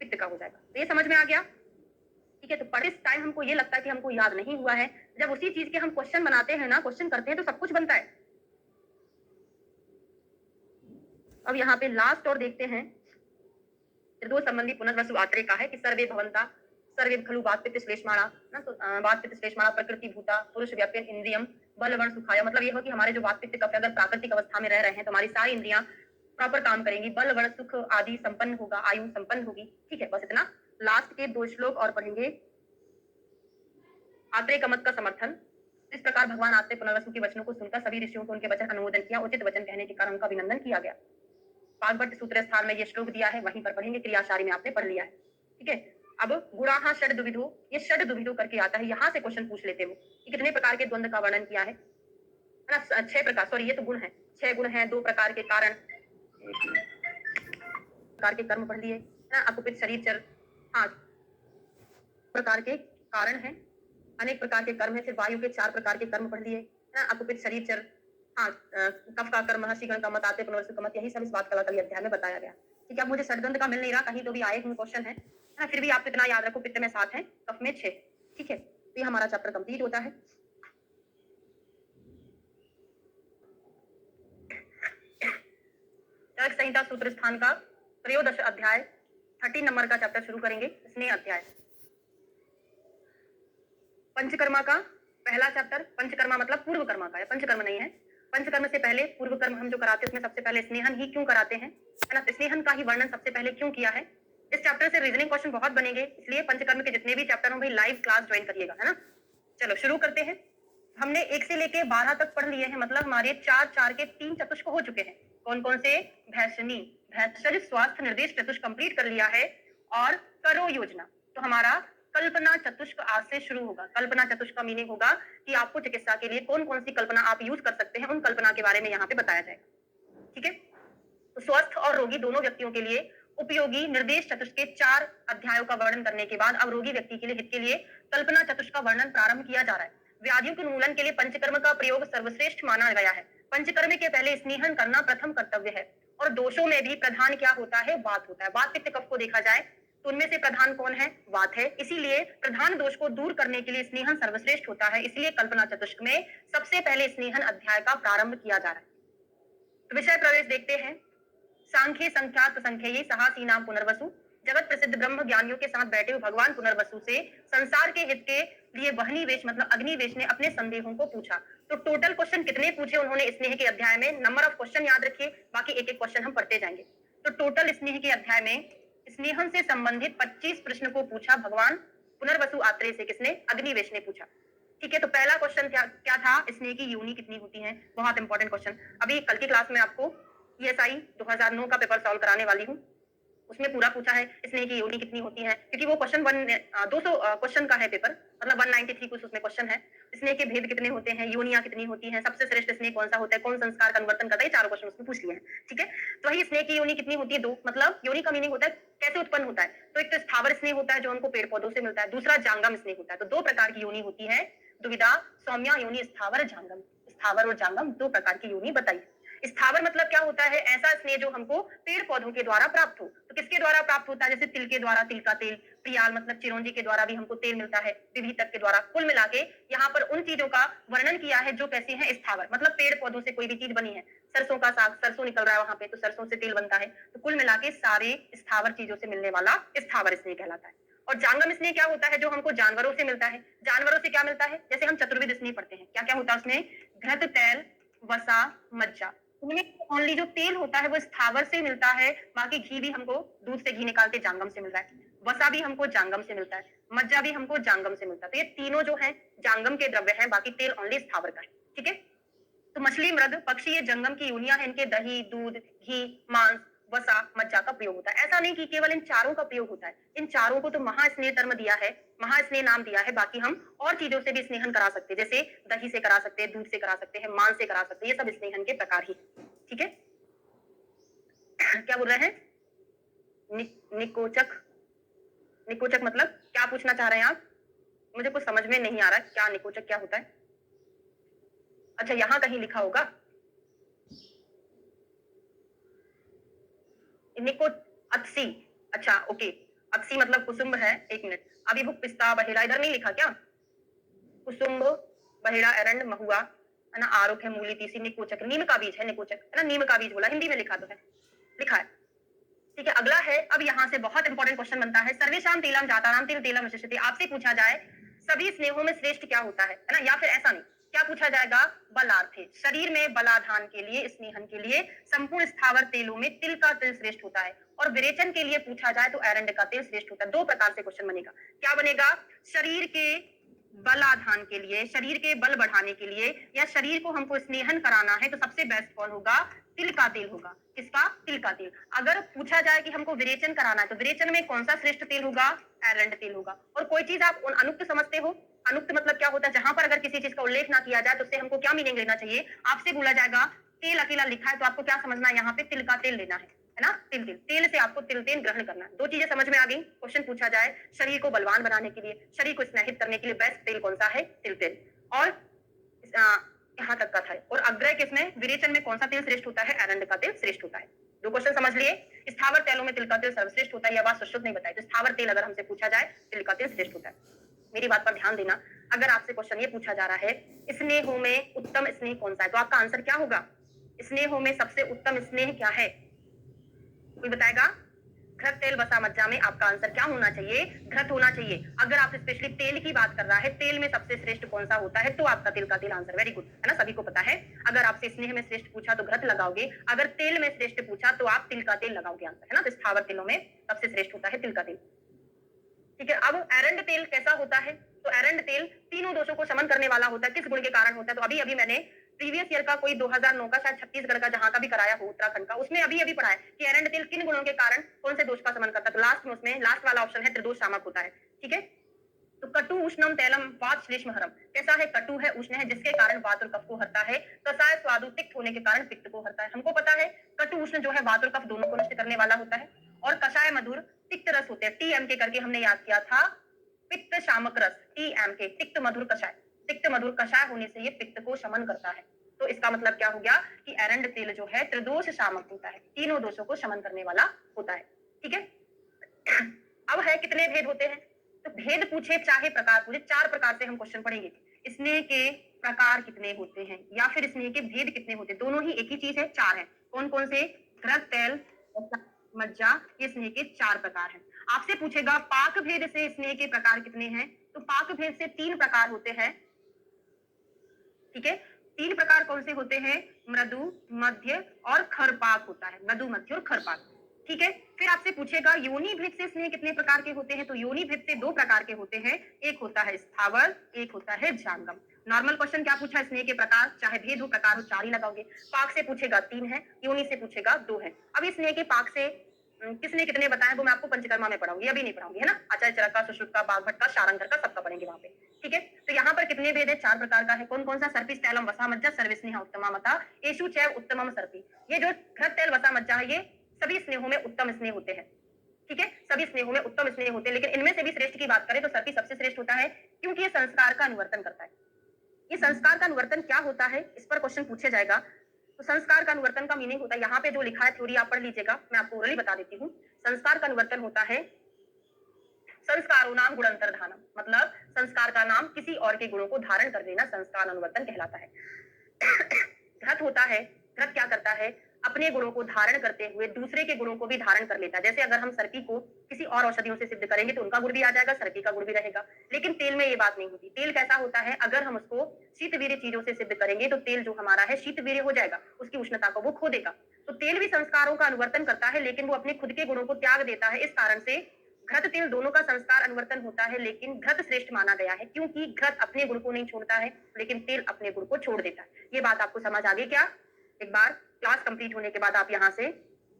पित्त का हो जाएगा। तो ये समझ में आ गया, ठीक है। तो पर इस टाइम हमको ये लगता है कि हमको याद नहीं हुआ है, जब उसी चीज के हम क्वेश्चन बनाते हैं ना, क्वेश्चन करते हैं तो सब कुछ बनता है। अब यहाँ पे लास्ट और देखते हैं, दो संबंधी पुनर्वसु आत्रे का है कि सर्वे भवंता सर्वे खलु वात पित्त श्लेष्माणा ना। तो वात पित्त श्लेष्माणा प्रकृति भूता पुरुष व्याप्यन इंद्रियम बल वर्ण सुखाया। मतलब ये हो कि हमारे जो वात पित्त कफ अगर प्राकृतिक अवस्था में रह रहे हैं तो हमारी सारी इंद्रियां प्रॉपर काम करेंगी, बल वर्ण सुख आदि संपन्न होगा, आयु संपन्न होगी, ठीक है। बस इतना। लास्ट के 2 श्लोक और पढ़ेंगे। आत्रेय का मत का समर्थन। इस प्रकार भगवान आत्रेय पुनर्वसु के वचनों को सुनकर सभी ऋषियों को उनके वचन अनुमोदन किया, उचित वचन कहने के कारण उनका अभिनंदन किया गया। पाकभट्ट सूत्र स्थान में ये श्लोक दिया है, वहीं पर पढ़ेंगे। क्रियाशारी में आपने पढ़ लिया है, ठीक है। अब गुणाहा षड दुविधो, ये षड दुविधो करके आता है, यहाँ से क्वेश्चन पूछ लेते हो कि कितने प्रकार के द्वंद का वर्णन किया है ना। 6 प्रकार, सॉरी ये तो गुण है, 6 गुण है, 2 प्रकार के कारण, प्रकार के कर्म पढ़ लिए ना। अकुपित शरीर चर, हाँ प्रकार के कारण है, अनेक प्रकार के कर्म है, फिर वायु के 4 प्रकार के कर्म पढ़ लिए, है ना? अकुपित शरीर चर, हाँ, कफ का कर्म, महर्षिगण का मत, आते पुनर्वसु का मत, यही सब इस बात कलाकली अध्याय में बताया गया। ठीक है, अब मुझे षडदंत का मिल नहीं रहा, कहीं तो भी आए हुए क्वेश्चन है ना? फिर भी आप इतना याद रखो, पित्त में 7 है, कफ में 6। ठीक है, तो ये हमारा चैप्टर कंप्लीट होता है। चरक संहिता सूत्र स्थान का त्रयोदश अध्याय 13 नंबर का चैप्टर शुरू करेंगे, स्नेह अध्याय। पंचकर्मा का पहला चैप्टर, पंचकर्मा मतलब पूर्व कर्मा का है, पंचकर्म नहीं है। पंचकर्म से पहले पूर्व कर्म हम जो कराते हैं उसमें सबसे पहले स्नेहन ही क्यों कराते हैं, है ना? स्नेहन का ही वर्णन सबसे पहले क्यों किया है। इस चैप्टर से रीजनिंग क्वेश्चन बहुत बनेंगे, इसलिए पंचकर्म के जितने भी चैप्टर हो भाई लाइव क्लास ज्वाइन करिएगा, है ना? चलो शुरू करते हैं। हमने 1 से लेके 12 तक पढ़ लिए हैं, मतलब हमारे 4 के 3 चतुष्क हो चुके हैं। कौन कौन से? भैषणी, भैषज स्वास्थ्य निर्देश चतुष्क कंप्लीट कर लिया है, और करो योजना। तो हमारा कल्पना चतुष्क आज से शुरू होगा। कल्पना चतुष्क का मीनिंग होगा कि आपको चिकित्सा के लिए कौन कौन सी कल्पना आप यूज कर सकते हैं, उन कल्पना के बारे में यहाँ पे बताया जाएगा। ठीक है, तो स्वस्थ और रोगी दोनों व्यक्तियों के लिए उपयोगी निर्देश चतुष्क के 4 अध्यायों का वर्णन करने के बाद अब रोगी व्यक्ति के लिए हित के लिए कल्पना चतुष्क का वर्णन प्रारंभ किया जा रहा है। व्याधियों के उन्मूलन के लिए पंचकर्म का प्रयोग सर्वश्रेष्ठ माना गया है। पंचकर्म के पहले स्नेहन करना प्रथम कर्तव्य है, और दोषों में भी प्रधान क्या होता है? वात होता है। वात पित्त कफ को देखा जाए तो उनमें से प्रधान कौन है? वात है। इसीलिए प्रधान दोष को दूर करने के लिए स्नेहन सर्वश्रेष्ठ होता है, इसलिए कल्पना चतुष्क में सबसे पहले स्नेहन अध्याय का प्रारंभ किया जा रहा है। तो विषय प्रवेश देखते हैं। सांख्य संख्यात संख्ययी सहासी नाम पुनर्वसु, जगत प्रसिद्ध ब्रह्म ज्ञानियों के साथ बैठे हुए भगवान पुनर्वसु से संसार के हित के लिए वहनीवेश मतलब अग्निवेश ने अपने संदेहों को पूछा। तो टोटल क्वेश्चन कितने पूछे उन्होंने स्नेह के अध्याय में? नंबर ऑफ क्वेश्चन याद रखिए, बाकी एक एक क्वेश्चन हम पढ़ते जाएंगे। तो टोटल स्नेह के अध्याय में स्नेहन से संबंधित 25 प्रश्न को पूछा भगवान पुनर्वसु आत्रेय से। किसने? अग्निवेश ने पूछा। ठीक है, तो पहला क्वेश्चन क्या था? स्नेह की योनि कितनी होती है? बहुत इंपॉर्टेंट क्वेश्चन। अभी कल की क्लास में आपको ईएसआई 2009 का पेपर सॉल्व कराने वाली हूँ, उसमें पूरा पूछा है स्नेह की योनि कितनी होती है, क्योंकि वो क्वेश्चन 200 क्वेश्चन का है पेपर, मतलब 193 कुछ उसमें क्वेश्चन है। स्नेह के भेद कितने होते हैं, योनियां कितनी होती हैं, सबसे श्रेष्ठ स्नेह कौन सा होता है, कौन संस्कार कन्वर्तन करता है, 4 क्वेश्चन उसमें पूछ लिए हैं। ठीक है, तो वही स्नेह की योनि कितनी होती है? 2। मतलब योनि का मीनिंग होता है कैसे उत्पन्न होता है। तो एक तो स्थावर स्नेह होता है जो हमको पेड़ पौधों से मिलता है, दूसरा जांगम स्नेह होता है। तो 2 प्रकार की योनि होती है, दुविधा सौम्या योनि, स्थावर जांगम। स्थावर और जांगम 2 प्रकार की योनि बताई। स्थावर मतलब क्या होता है? ऐसा स्नेह जो हमको पेड़ पौधों के द्वारा प्राप्त हो। तो किसके द्वारा प्राप्त होता है? जैसे तिल के द्वारा तिल का तेल, प्रियाल मतलब चिरौंजी के द्वारा भी हमको तेल मिलता है, विभितक के द्वारा। कुल मिला के यहाँ पर उन चीजों का वर्णन किया है जो कैसे हैं? स्थावर, मतलब पेड़ पौधों से कोई भी चीज बनी है। सरसों का साग, सरसों निकल रहा है वहां पे, तो सरसों से तेल बनता है। तो कुल मिला के सारे स्थावर चीजों से मिलने वाला स्थावर स्नेह कहलाता है। और जांगम स्नेह क्या होता है? जो हमको जानवरों से मिलता है। जानवरों से क्या मिलता है? जैसे हम चतुर्विध स्नेह पढ़ते हैं, क्या क्या होता है उसमें? घृत, तैल, वसा, मज्जा। उनमें ओनली जो तेल होता है वो स्थावर से मिलता है, बाकी घी भी हमको दूध से घी निकालते जांगम से मिलता है, वसा भी हमको जांगम से मिलता है, मज्जा भी हमको जांगम से मिलता है। तो ये तीनों जो है जांगम के द्रव्य हैं, बाकी तेल ओनली स्थावर का है। ठीक है, तो मछली, मृग, पक्षी ये जंगम की योनियां हैं, इनके दही, दूध, घी, मांस, वसा, मज्जा का प्रयोग होता है। ऐसा नहीं कि केवल इन चारों का प्रयोग होता है, इन चारों को तो महास्नेह धर्म दिया है, महास्नेह नाम दिया है। बाकी हम और चीजों से भी स्नेहन करा सकते हैं, जैसे दही से करा सकते हैं, दूध से करा सकते हैं, मांस से करा सकते हैं, ये सब स्नेहन के प्रकार ही। ठीक है, क्या बोल रहे हैं? निकोचक, निकोचक मतलब क्या पूछना चाह रहे हैं आप? मुझे कुछ समझ में नहीं आ रहा है, क्या निकोचक क्या होता है? अच्छा, यहां कहीं लिखा होगा निको अक्सी। अच्छा ओके, अक्सी मतलब कुसुम्ब है। 1 मिनट, अभी भुक पिस्ता बहेड़ा इधर नहीं लिखा क्या? कुसुम्ब, बहेड़ा, एरंड, महुआ, है ना, आरुख है, मूली, तीसी, निकोचक नीम का बीज है, निकोचक है ना, नीम का बीज बोला, हिंदी में लिखा तो है, लिखा है। ठीक है, अगला है, अब यहाँ से बहुत इंपॉर्टेंट क्वेश्चन बनता है। सर्वेशाम तिलम जातानाम तिल तिलम विशिष्टते। आपसे पूछा जाए सभी स्नेहों में श्रेष्ठ क्या होता है ना, या फिर ऐसा नहीं, क्या पूछा जाएगा? बलार्थे, शरीर में बलाधान के लिए, स्नेहन के लिए संपूर्ण स्थावर तेलों में तिल का तेल श्रेष्ठ होता है, और विरेचन के लिए पूछा जाए तो एरंड का तेल श्रेष्ठ होता है। 2 प्रकार से क्वेश्चन बनेगा। क्या बनेगा? शरीर के बलाधान के लिए, शरीर के बल बढ़ाने के लिए, या शरीर को हमको स्नेहन कराना है तो सबसे बेस्ट कौन होगा? तिल का तेल होगा। किसका? तिल का तेल। अगर पूछा जाए कि हमको विरेचन कराना है तो विरेचन में कौन सा श्रेष्ठ तेल होगा? एरंड तेल होगा। और कोई चीज आप अनुक्त समझते हो? अनुक्त मतलब क्या होता है? जहां पर अगर किसी चीज का उल्लेख ना किया जाए तो उससे हमको क्या मीनिंग लेना चाहिए? आपसे बोला जाएगा तेल अकेला लिखा है तो आपको क्या समझना है? यहाँ पे तिल का तेल लेना है। है ना, तिल तिल, तेल से आपको तिल तेल ग्रहण करना है। दो चीजें समझ में आ गई। क्वेश्चन पूछा जाए शरीर को बलवान बनाने के लिए, शरीर को स्नेहित करने के लिए बेस्ट तेल कौन सा है? तिल तेल। और यहाँ तक का था। और अग्रय किसमें, विरेचन में कौन सा तेल श्रेष्ठ होता है? एरंड का तेल श्रेष्ठ होता है। दो क्वेश्चन समझ लिए। स्थावर तेलों में तिल का तेल सर्वश्रेष्ठ होता है, यह बात सुश्रुत नहीं बताई। तो स्थावर तेल अगर हमसे पूछा जाए, तिल का तेल श्रेष्ठ होता है। मेरी बात पर ध्यान देना। अगर आपसे क्वेश्चन ये पूछा जा रहा है स्नेहों में उत्तम स्नेह कौन सा है, तो आपका आंसर क्या होगा? स्नेहों में सबसे उत्तम स्नेह क्या है? कोई बताएगा? घृत तेल वसा मज्जा में आपका आंसर क्या होना चाहिए? घृत होना चाहिए। अगर आप स्पेशली तेल की बात कर रहा है, तेल में सबसे श्रेष्ठ कौन सा होता है, तो आपका तिल का तेल आंसर। वेरी गुड, है ना, सभी को पता है। अगर आपसे स्नेह में श्रेष्ठ पूछा तो घृत लगाओगे, अगर तेल में श्रेष्ठ पूछा तो आप तिल का तेल लगाओगे आंसर, है ना। तो स्थावर तेलों में सबसे श्रेष्ठ होता है तिल का तेल। ठीक है, अब एरंड तेल कैसा होता है? तो एरंड तेल तीनों दोषों को शमन करने वाला होता है। किस गुण के कारण होता है? तो अभी अभी मैंने प्रीवियस ईयर का कोई 2009 का शायद छत्तीसगढ़ का जहां का भी कराया हो, उत्तराखंड का, उसमें अभी अभी पढ़ा है कि एरंड तेल किन गुणों के कारण कौन से दोष का शमन करता है। तो लास्ट में उसमें लास्ट वाला ऑप्शन है त्रिदोष शामक होता है। ठीक है, तो कटु उष्णम तैलम वात श्लेष्म हरम। कैसा है? कटु है, उष्ण है, जिसके कारण वात और कफ को हरता है। कसाय स्वादु तिक्त होने के कारण पित्त को हरता है। हमको पता है कटु उष्ण जो है वात और कफ दोनों को नष्ट करने वाला होता है। और कषाय मधुर तिक्त रस होते हैं। टीएम के करके हमने याद किया था, पित्त शामक रस, टीएम के, तिक्त मधुर कषाय। तिक्त मधुर कषाय होने से ये पित्त को शमन करता है। तो इसका मतलब क्या हो गया कि एरंड तेल जो है त्रिदोष शामक होता है, तीनों दोषों को शमन करने वाला होता है। ठीक है, अब है कितने भेद होते हैं? तो भेद पूछे चाहे प्रकार पूछे, चार प्रकार से हम क्वेश्चन पढ़ेंगे। स्नेह के प्रकार कितने होते हैं या फिर स्नेह के भेद कितने होते हैं, दोनों ही एक ही चीज है, चार है। कौन कौन से? घृत तेल, मज्जा, ये स्नेह के चार प्रकार हैं। आपसे पूछेगा पाक भेद से स्नेह के प्रकार कितने हैं, तो पाक भेद से तीन प्रकार होते हैं। ठीक है, तीन प्रकार कौन से होते हैं? मृदु, मध्य और खरपाक होता है। मृदु, मध्य और खरपाक। ठीक है, फिर आपसे पूछेगा योनि भेद से स्नेह कितने प्रकार के होते हैं, तो योनि भेद से दो प्रकार के होते हैं। एक होता है स्थावर, एक होता है जांगम। नॉर्मल क्वेश्चन क्या पूछा? स्नेह के प्रकार, चाहे भेद हो प्रकार हो, चार ही लगाओगे। पाक से पूछेगा तीन है, योनि से पूछेगा दो है। अब इस स्नेह के पाक से किसने कितने बताए वो मैं आपको पंचकर्मा में पढ़ाऊंगी, अभी नहीं पढ़ाऊंगी, है ना। आचार्य चरक का, सुश्रुत का, बागभट्ट का, शारंगर का, सबका पढ़ेंगे वहां पे। ठीक है, तो यहाँ पर कितने भेद है? चार प्रकार का है। कौन कौन सा? सर्पी स्टैलम वसा मज्जा सर्विस्नेह उत्तमा मता एशु चैव उत्तमम सर्पी। ये जो घृत तेल वसा मज्जा है, ये सभी स्नेहों में उत्तम स्नेह होते हैं। ठीक है, सभी स्नेहों में उत्तम स्नेह होते हैं, लेकिन इनमें से भी श्रेष्ठ की बात करें तो सर्पी सबसे श्रेष्ठ होता है, क्योंकि ये संस्कार का अनुवर्तन करता है। ये संस्कार का अनुवर्तन क्या होता है, इस पर क्वेश्चन पूछा जाएगा। तो संस्कार का अनुवर्तन का मीनिंग होता है, यहाँ पे जो लिखा है थ्योरी आप पढ़ लीजिएगा, मैं आपको ओरली बता देती हूँ। संस्कार का अनुवर्तन होता है संस्कारो नाम गुण अंतर्धानम, मतलब संस्कार का नाम किसी और के गुणों को धारण कर देना संस्कार अनुवर्तन कहलाता है। घृत होता है, घृत क्या करता है? अपने गुणों को धारण करते हुए दूसरे के गुणों को भी धारण कर लेता है। जैसे अगर हम सर्पी को किसी और औषधियों से सिद्ध करेंगे तो उनका गुण भी आ जाएगा, सर्पी का गुण भी रहेगा। लेकिन तेल में ये बात नहीं होती। तेल कैसा होता है? अगर हम उसको शीतवीर्य चीजों से सिद्ध करेंगे तो तेल जो हमारा है शीतवीर्य हो जाएगा, उसकी उष्णता को वो खो देगा। तो तेल भी संस्कारों का अनुवर्तन करता है, लेकिन वो अपने खुद के गुणों को त्याग देता है। इस कारण से घृत तेल दोनों का संस्कार अनुवर्तन होता है, लेकिन घृत श्रेष्ठ माना गया है, क्योंकि घृत अपने गुण को नहीं छोड़ता है, लेकिन तेल अपने गुण को छोड़ देता है। ये बात आपको समझ आ गई क्या? एक बार क्लास कंप्लीट होने के बाद आप यहाँ से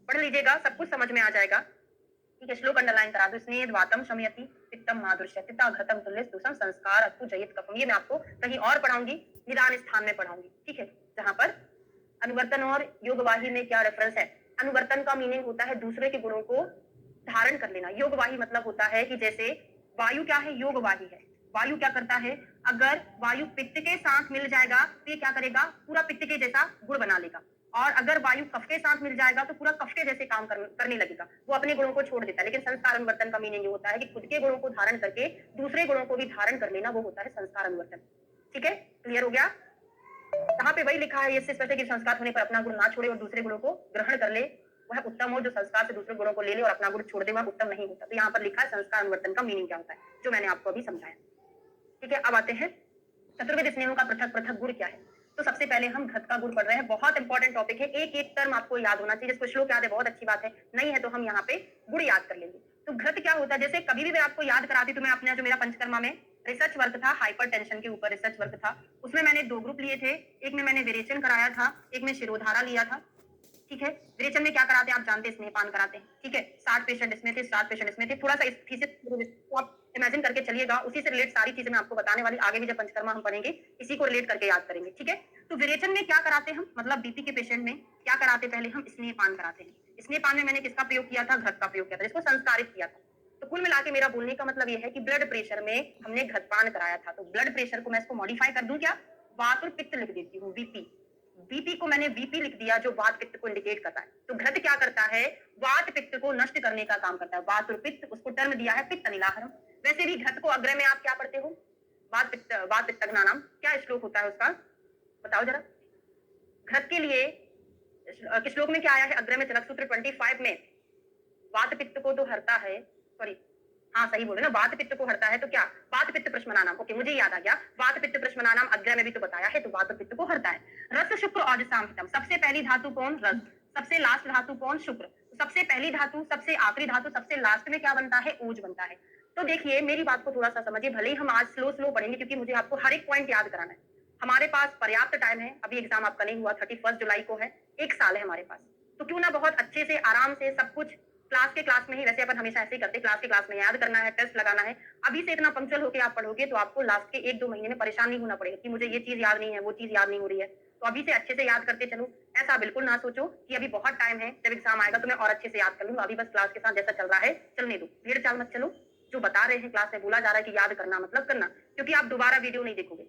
पढ़ लीजिएगा, सब कुछ समझ में आ जाएगा। ठीक है, श्लोक अंडरलाइन करा दो। स्नेह वातम शमयति पित्तम माधुर्य तिता घृतम तुल्य स्तुषम संस्कार अस्तु जयित कफम। ये मैं आपको कहीं और पढ़ाऊंगी, निदान स्थान में पढ़ाऊंगी। ठीक है, जहां पर अनुवर्तन और योगवाही में क्या रेफरेंस है? अनुवर्तन का मीनिंग होता है दूसरे के गुणों को धारण कर लेना। योगवाही मतलब होता है कि जैसे वायु क्या है? योगवाही है। वायु क्या करता है? अगर वायु पित्त के साथ मिल जाएगा तो ये क्या करेगा? पूरा पित्त के जैसा गुण बना लेगा। और अगर वायु कफ के साथ मिल जाएगा तो पूरा कफ के जैसे काम करने लगेगा, वो अपने गुणों को छोड़ देता है। लेकिन संस्कार अनुवर्तन का मीनिंग ये होता है कि खुद के गुणों को धारण करके दूसरे गुणों को भी धारण कर लेना, वो होता है संस्कार अनुवर्तन। ठीक है, क्लियर हो गया? यहाँ पे वही लिखा है, इससे स्पष्ट है कि संस्कार होने पर अपना गुण ना छोड़े और दूसरे गुणों को ग्रहण कर ले, वह उत्तम हो। जो संस्कार से दूसरे गुणों को ले ले और अपना गुण छोड़ दे, वह उत्तम नहीं होता। तो यहाँ पर लिखा है संस्कार अनुवर्तन का मीनिंग क्या होता है, जो मैंने आपको अभी समझाया। ठीक है, अब आते हैं चतुर्वेद स्नेहों का पृथक पृथक गुण क्या है। तो सबसे पहले हम घृत का गुण पढ़ रहे हैं। बहुत इंपॉर्टेंट टॉपिक है, एक एक टर्म आपको याद होना चाहिए। जिसको श्लोक याद है बहुत अच्छी बात है, नहीं है तो हम यहाँ पे गुण याद कर लेंगे। तो घृत क्या होता है? जैसे कभी भी मैं आपको याद कराती तो मैं अपने जो मेरा पंचकर्मा में रिसर्च वर्क था, हाइपर टेंशन के ऊपर रिसर्च वर्क था, उसमें मैंने दो ग्रुप लिए थे। एक में मैंने विरेचन कराया था, एक में शिरोधारा लिया था। ठीक है, विरेचन में क्या कराते हैं आप जानते हैं, स्नेहपान कराते हैं। ठीक है, 60 पेशेंट इसमें थे, 60 पेशेंट इसमें थे। थोड़ा सा इस थीसिस तो आप इमेजिन करके चलिएगा, उसी से रिलेट सारी चीजें मैं आपको बताने वाली, आगे भी जब पंचकर्मा हम पढ़ेंगे इसी को रिलेट करके याद करेंगे, ठीक है। तो विरेचन में क्या कराते हम, मतलब बीपी के पेशेंट में क्या कराते, पहले हम स्नेहपान कराते हैं। स्नेहपान में मैंने किसका प्रयोग किया था, घृत का प्रयोग किया था, जिसको संस्कारित किया था। तो कुल मिला के मेरा बोलने का मतलब यह है कि ब्लड प्रेशर में हमने घृतपान कराया था। तो ब्लड प्रेशर को मैं इसको मॉडिफाई कर दूं क्या, वात और पित्त लिख देती हूँ, बीपी। बीपी को मैंने वीपी लिख दिया, जो वात पित्त को इंडिकेट करता है। तो घृत क्या करता है, वात पित्त को नष्ट करने का काम करता है। वात और पित्त, उसको टर्म दिया है पित्त अनिलाहरम। वैसे भी घृत को अग्र में आप क्या पढ़ते हो, वात पित्त नाम, क्या श्लोक होता है उसका, बताओ जरा। घृत के लिए किस श्लोक में क्या आया है, अग्र में चरक सूत्र 25 में, वात पित्त को तो हरता है, सॉरी हाँ सही बोले ना, वात पित्त को हरता है, तो क्या वात पित्त प्रश्मनानाम, ओके मुझे याद आ गया, वात पित्त प्रश्मनानाम अग्र में भी तो बताया है, तो वात पित्त को हरता है। रस शुक्र औजसाम हितम, सबसे पहली धातु कौन, रस, सबसे लास्ट धातु कौन, शुक्र। सबसे पहली धातु, सबसे आखिरी धातु, सबसे लास्ट में क्या बनता है, ओज बनता है। तो देखिए मेरी बात को थोड़ा सा समझिए, भले ही हम आज स्लो स्लो पढ़ेंगे क्योंकि मुझे आपको हर एक पॉइंट याद कराना है। हमारे पास पर्याप्त टाइम है, अभी एग्जाम आपका नहीं हुआ, 31 जुलाई को है, एक साल है हमारे पास। तो क्यों ना बहुत अच्छे से आराम से सब कुछ क्लास के क्लास में ही, वैसे अपन हमेशा ऐसे ही करते, क्लास के क्लास में याद करना है, टेस्ट लगाना है। अभी से इतना पंक्चुअल होकर आप पढ़ोगे तो आपको लास्ट के 1-2 महीने में परेशान नहीं होना पड़ेगा कि मुझे ये चीज याद नहीं है, वो चीज याद नहीं हो रही है। तो अभी से अच्छे से याद करते चलो, ऐसा बिल्कुल ना सोचो कि अभी बहुत टाइम है, जब एग्जाम आएगा तो मैं और अच्छे से याद कर लूंगा। अभी बस क्लास के साथ जैसा चल रहा है चलने दो, भीड़ चाल मत चलो। जो बता रहे हैं क्लास में बोला जा रहा है कि याद करना मतलब करना, क्योंकि आप दोबारा वीडियो नहीं देखोगे,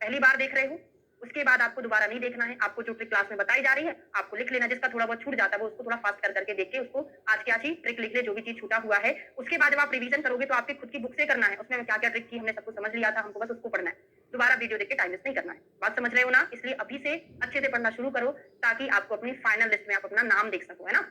पहली बार देख रहे हो, उसके बाद आपको दोबारा नहीं देखना है। आपको जो ट्रिक क्लास में बताई जा रही है आपको लिख लेना, जिसका थोड़ा बहुत छूट जाता है वो उसको थोड़ा फास्ट कर करके देख के उसको आज की आज ही ट्रिक लिख ले, जो भी चीज छूटा हुआ है। उसके बाद जब आप रिवीजन करोगे तो आपकी खुद की बुक से करना है, उसमें क्या क्या ट्रिक की हमने सब कुछ समझ लिया था, हमको बस उसको पढ़ना है, दोबारा वीडियो देख के टाइम वेस्ट नहीं करना है। बात समझ रहे हो ना, इसलिए अभी से अच्छे से पढ़ना शुरू करो ताकि आपको अपनी फाइनल लिस्ट में आप अपना नाम देख सको, है ना।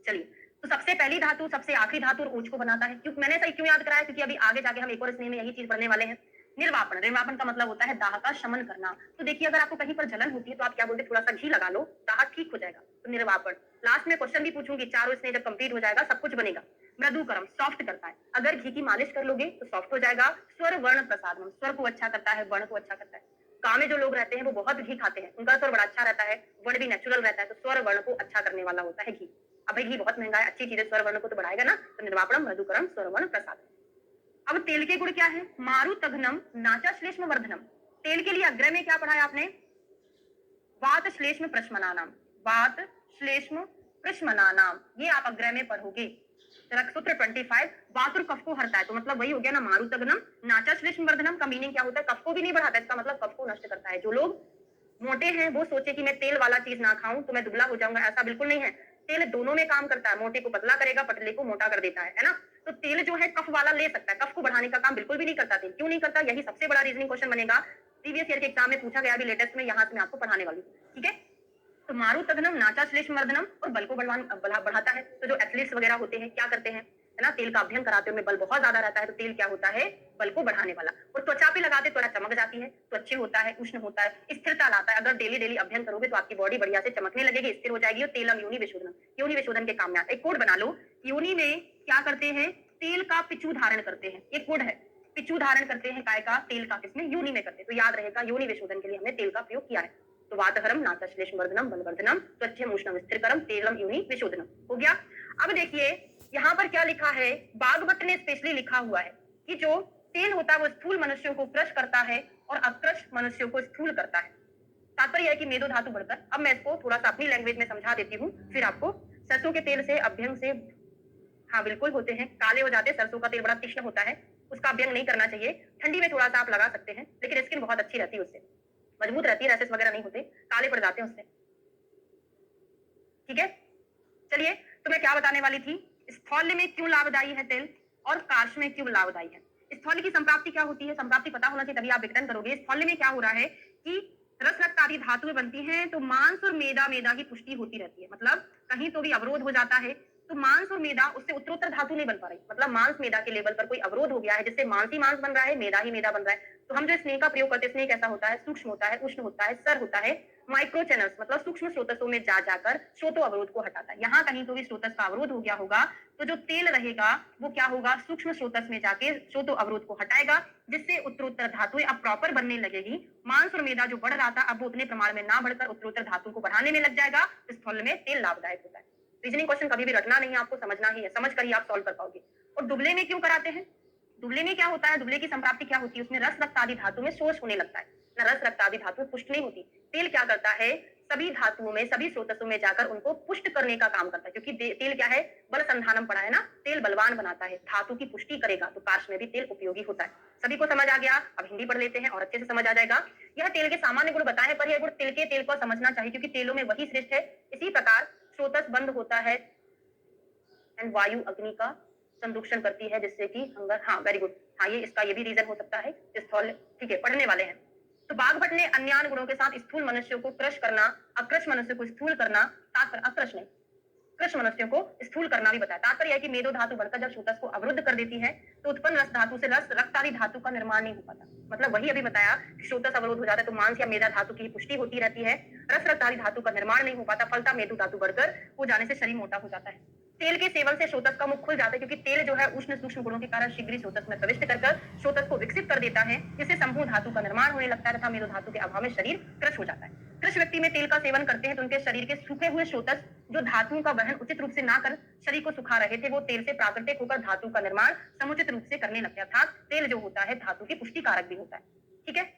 चलिए, तो सबसे पहली धातु, सबसे आखिरी धातु और ओज को बनाता है। क्यों मैंने सही क्यों याद कराया, क्योंकि अभी आगे जाके हम एक और स्नेह में यही चीज पढ़ने वाले हैं। निर्वापन, निर्वापन का मतलब होता है दाह का शमन करना। तो देखिए अगर आपको कहीं पर जलन होती है तो आप क्या बोलते हैं, थोड़ा सा घी लगा लो, दाह ठीक हो जाएगा, तो निर्वापन। लास्ट में क्वेश्चन भी पूछूंगी, चारों स्नेह जब कंप्लीट हो जाएगा सब कुछ बनेगा। मृदुकरम, सॉफ्ट करता है, अगर घी की मालिश कर लोगे तो सॉफ्ट हो जाएगा। स्वर वर्ण प्रसादम, स्वर को अच्छा करता है, वर्ण को अच्छा करता है। गाँव में जो लोग रहते हैं वो बहुत घी खाते हैं, उनका स्वर बड़ा अच्छा रहता है, वर्ण भी नेचुरल रहता है, तो स्वर वर्ण को अच्छा करने वाला होता है घी। अब घी बहुत महंगा है, अच्छी चीजें स्वर वर्ण को तो बढ़ाएगा ना, तो निर्वापणम, मृदुकरम, स्वर वर्ण प्रसाद। अब तेल के गुण क्या है, मारु तघनम, नाचा श्लेष्म वर्धनम। तेल के लिए अग्र में क्या पढ़ा है आपने, वात श्लेष्म प्रश्मनानाम, वात श्लेष्म प्रश्मनानाम, ये आप अग्र में पढ़ोगे। सूत्र 25, वात और कफ को हरता है, तो मतलब वही हो गया ना, मारु तघनम, नाचा श्लेष्म वर्धनम का मीनिंग क्या होता है, कफ को भी नहीं बढ़ाता, इसका मतलब कफ को नष्ट करता है। जो लोग मोटे हैं वो सोचे कि मैं तेल वाला चीज ना खाऊं तो मैं दुबला हो जाऊंगा, ऐसा बिल्कुल नहीं है। तेल दोनों में काम करता है, मोटे को पतला करेगा, पतले को मोटा कर देता है ना। तो तेल जो है कफ वाला ले सकता है, कफ को बढ़ाने का काम बिल्कुल भी नहीं करता तेल। क्यों नहीं करता, यही सबसे बड़ा रीजनिंग क्वेश्चन बनेगा, प्रीवियस ईयर के एग्जाम में पूछा गया, अभी लेटेस्ट में, यहाँ से मैं आपको पढ़ाने वाली हूँ, ठीक है। तो मारु तघनम, नाचा श्लेष्म वर्धनम, और बल को बढ़ाता है। तो जो एथलीट्स वगैरह होते हैं क्या करते हैं, है ना, तेल का अभ्यंग कराते हैं, उनमें बल बहुत ज्यादा रहता है, तो तेल क्या होता है, बल को बढ़ाने वाला। और त्वचा पे लगाते त्वचा चमक जाती है, त्वचे होता है, उष्ण होता है, स्थिरता लाता है। अगर डेली डेली अभ्यंग करोगे तो आपकी बॉडी बढ़िया से चमकने लगेगी, स्थिर हो जाएगी। और तेलम योनि विशोधनम, योनि विशोधन के काम में आता है। एक कोड बना लो, योनि में क्या करते हैं, तेल का पिचू धारण करते हैं, एक कोड है, पिचू धारण करते हैं, काय का, तेल का, किसमें, योनि में करते हैं। तो याद रहेगा योनि विशोधन के लिए हमने तेल का प्रयोग किया है। तो वातहरम, नाकश्लेष्म वर्धनम, बलवर्धनम, त्वच्यम उष्णम स्थिरकरम, तेलम योनि विशोधनम, हो गया। अब देखिए यहाँ पर क्या लिखा है, बागभट्ट ने स्पेशली लिखा हुआ है कि जो तेल होता है वो स्थूल मनुष्यों को क्रश करता है और अक्रश मनुष्यों को स्थूल करता है। तात्पर्य है कि मेदो धातु बढ़कर, अब मैं इसको थोड़ा सा अपनी लैंग्वेज में समझा देती हूँ, फिर आपको। सरसों के तेल से अभ्यंग से, हाँ बिल्कुल होते हैं, काले हो जाते हैं, सरसों का तेल बड़ा तीक्ष्ण होता है, उसका अभ्यंग नहीं करना चाहिए। ठंडी में थोड़ा सा आप लगा सकते हैं, लेकिन स्किन बहुत अच्छी रहती है उससे, मजबूत रहती है, रैसेस वगैरह नहीं होते, काले पड़ जाते हैं उससे, ठीक है। चलिए, तो मैं क्या बताने वाली थी, स्थौल्य में क्यों लाभदायी है तेल और कार्श में क्यों लाभदायी है। स्थौल्य की संप्राप्ति क्या होती है, संप्राप्ति पता होना चाहिए तभी आप विघटन करोगे। स्थौल्य में क्या हो रहा है कि रस रक्त आदि धातुएं बनती हैं, तो मांस और मेदा, मेदा की पुष्टि होती रहती है। मतलब कहीं तो भी अवरोध हो जाता है तो मांस और मेदा, उससे उत्तरोत्तर धातु नहीं बन पा रही, मतलब मांस मेदा के लेवल पर कोई अवरोध हो गया है, जिससे मांस ही मांस बन रहा है, मेदा ही मेदा बन रहा है। तो हम जो स्नेह का प्रयोग करते हैं, स्नेह कैसा होता है, सूक्ष्म होता है, उष्ण होता है, सर होता है, माइक्रो चैनल्स, मतलब सूक्ष्म स्रोतसों में जा जाकर श्रोतो अवरोध को हटाता है। यहाँ कहीं तो भी स्रोतस का अवरोध हो गया होगा तो जो तेल रहेगा वो क्या होगा, सूक्ष्म स्रोतस में जाके श्रोतो अवरोध को हटाएगा, जिससे उत्तरोत्तर धातुएं अब प्रॉपर बनने लगेगी। मांस और मेदा जो बढ़ रहा था अब वो उतने प्रमाण में ना बढ़कर उत्तरोत्तर धातु को बढ़ाने में लग जाएगा। इस स्थल में तेल लाभदायक होता है। रीजनिंग क्वेश्चन कभी भी रटना नहीं है, आपको समझना ही है, समझ कर ही आप सॉल्व कर पाओगे। और दुबले में क्यों कराते हैं, दुबले में क्या होता है, दुबले की संप्राप्ति क्या होती है, उसमें रस रक्त आदि धातु में शोष होने लगता है ना, रस रक्त आदि धातु पुष्ट नहीं होती। तेल क्या करता है, सभी धातुओं में, सभी स्रोतसों में जाकर उनको पुष्ट करने का काम करता है, क्योंकि तेल क्या है, बल संधानम पड़ा है ना, तेल बलवान बनाता है, धातु की पुष्टि करेगा, तो कार्श में भी तेल उपयोगी होता है। सभी को समझ आ गया? अब हिंदी पढ़ लेते हैं और अच्छे से समझ आ जाएगा। यह तेल के सामान्य गुण बताए, पर यह गुण तिल के तेल को समझना चाहिए, क्योंकि तेलों में वही श्रेष्ठ है। इसी प्रकार स्रोतस बंद होता है एंड वायु अग्नि का संदूषण करती है, जिससे कि हंगर, हाँ वेरी गुड, हाँ ये इसका ये भी रीजन हो सकता है, स्थूल, ठीक है, पढ़ने वाले हैं। तो बाघभट्ट ने अन्य गुणों के साथ स्थूल मनुष्यों को क्रश करना, अकृश मनुष्य को स्थूल करना, तात्पर्य अकृश नहीं, कृष्ण मनुष्यों को स्थूल करना भी बताया। तात्पर्य है कि मेदो धातु बढ़कर जब स्रोतस को अवरुद्ध कर देती है, तो उत्पन्न रस धातु से रस रक्त आदि धातु का निर्माण नहीं हो पाता। मतलब वही अभी बताया कि स्रोतस अवरोध हो जाता है तो मांस या मेदा धातु की पुष्टि होती रहती है, रस रक्त आदि धातु का निर्माण नहीं हो पाता, फलता मेदो धातु बढ़कर हो जाने से शरीर मोटा हो जाता है। तेल के सेवन से स्रोतस का मुख खुल जाता है, क्योंकि तेल जो है उष्ण सूक्ष्म गुणों के कारण शीघ्र स्रोतस में प्रविष्ट कर स्रोतस को विकसित कर देता है, जिससे संभू धातु का निर्माण होने लगता है तथा मेदो धातु के अभाव में शरीर कृश हो जाता है। कृष व्यक्ति में तेल का सेवन करते हैं तो उनके शरीर के सूखे हुए स्रोतस जो धातुओं का वहन उचित रूप से ना कर शरीर को सुखा रहे थे, वो तेल से प्राकृतिक होकर धातु का निर्माण समुचित रूप से करने लगते हैं। अर्थात तेल जो होता है धातु की पुष्टि कारक भी होता है। ठीक है,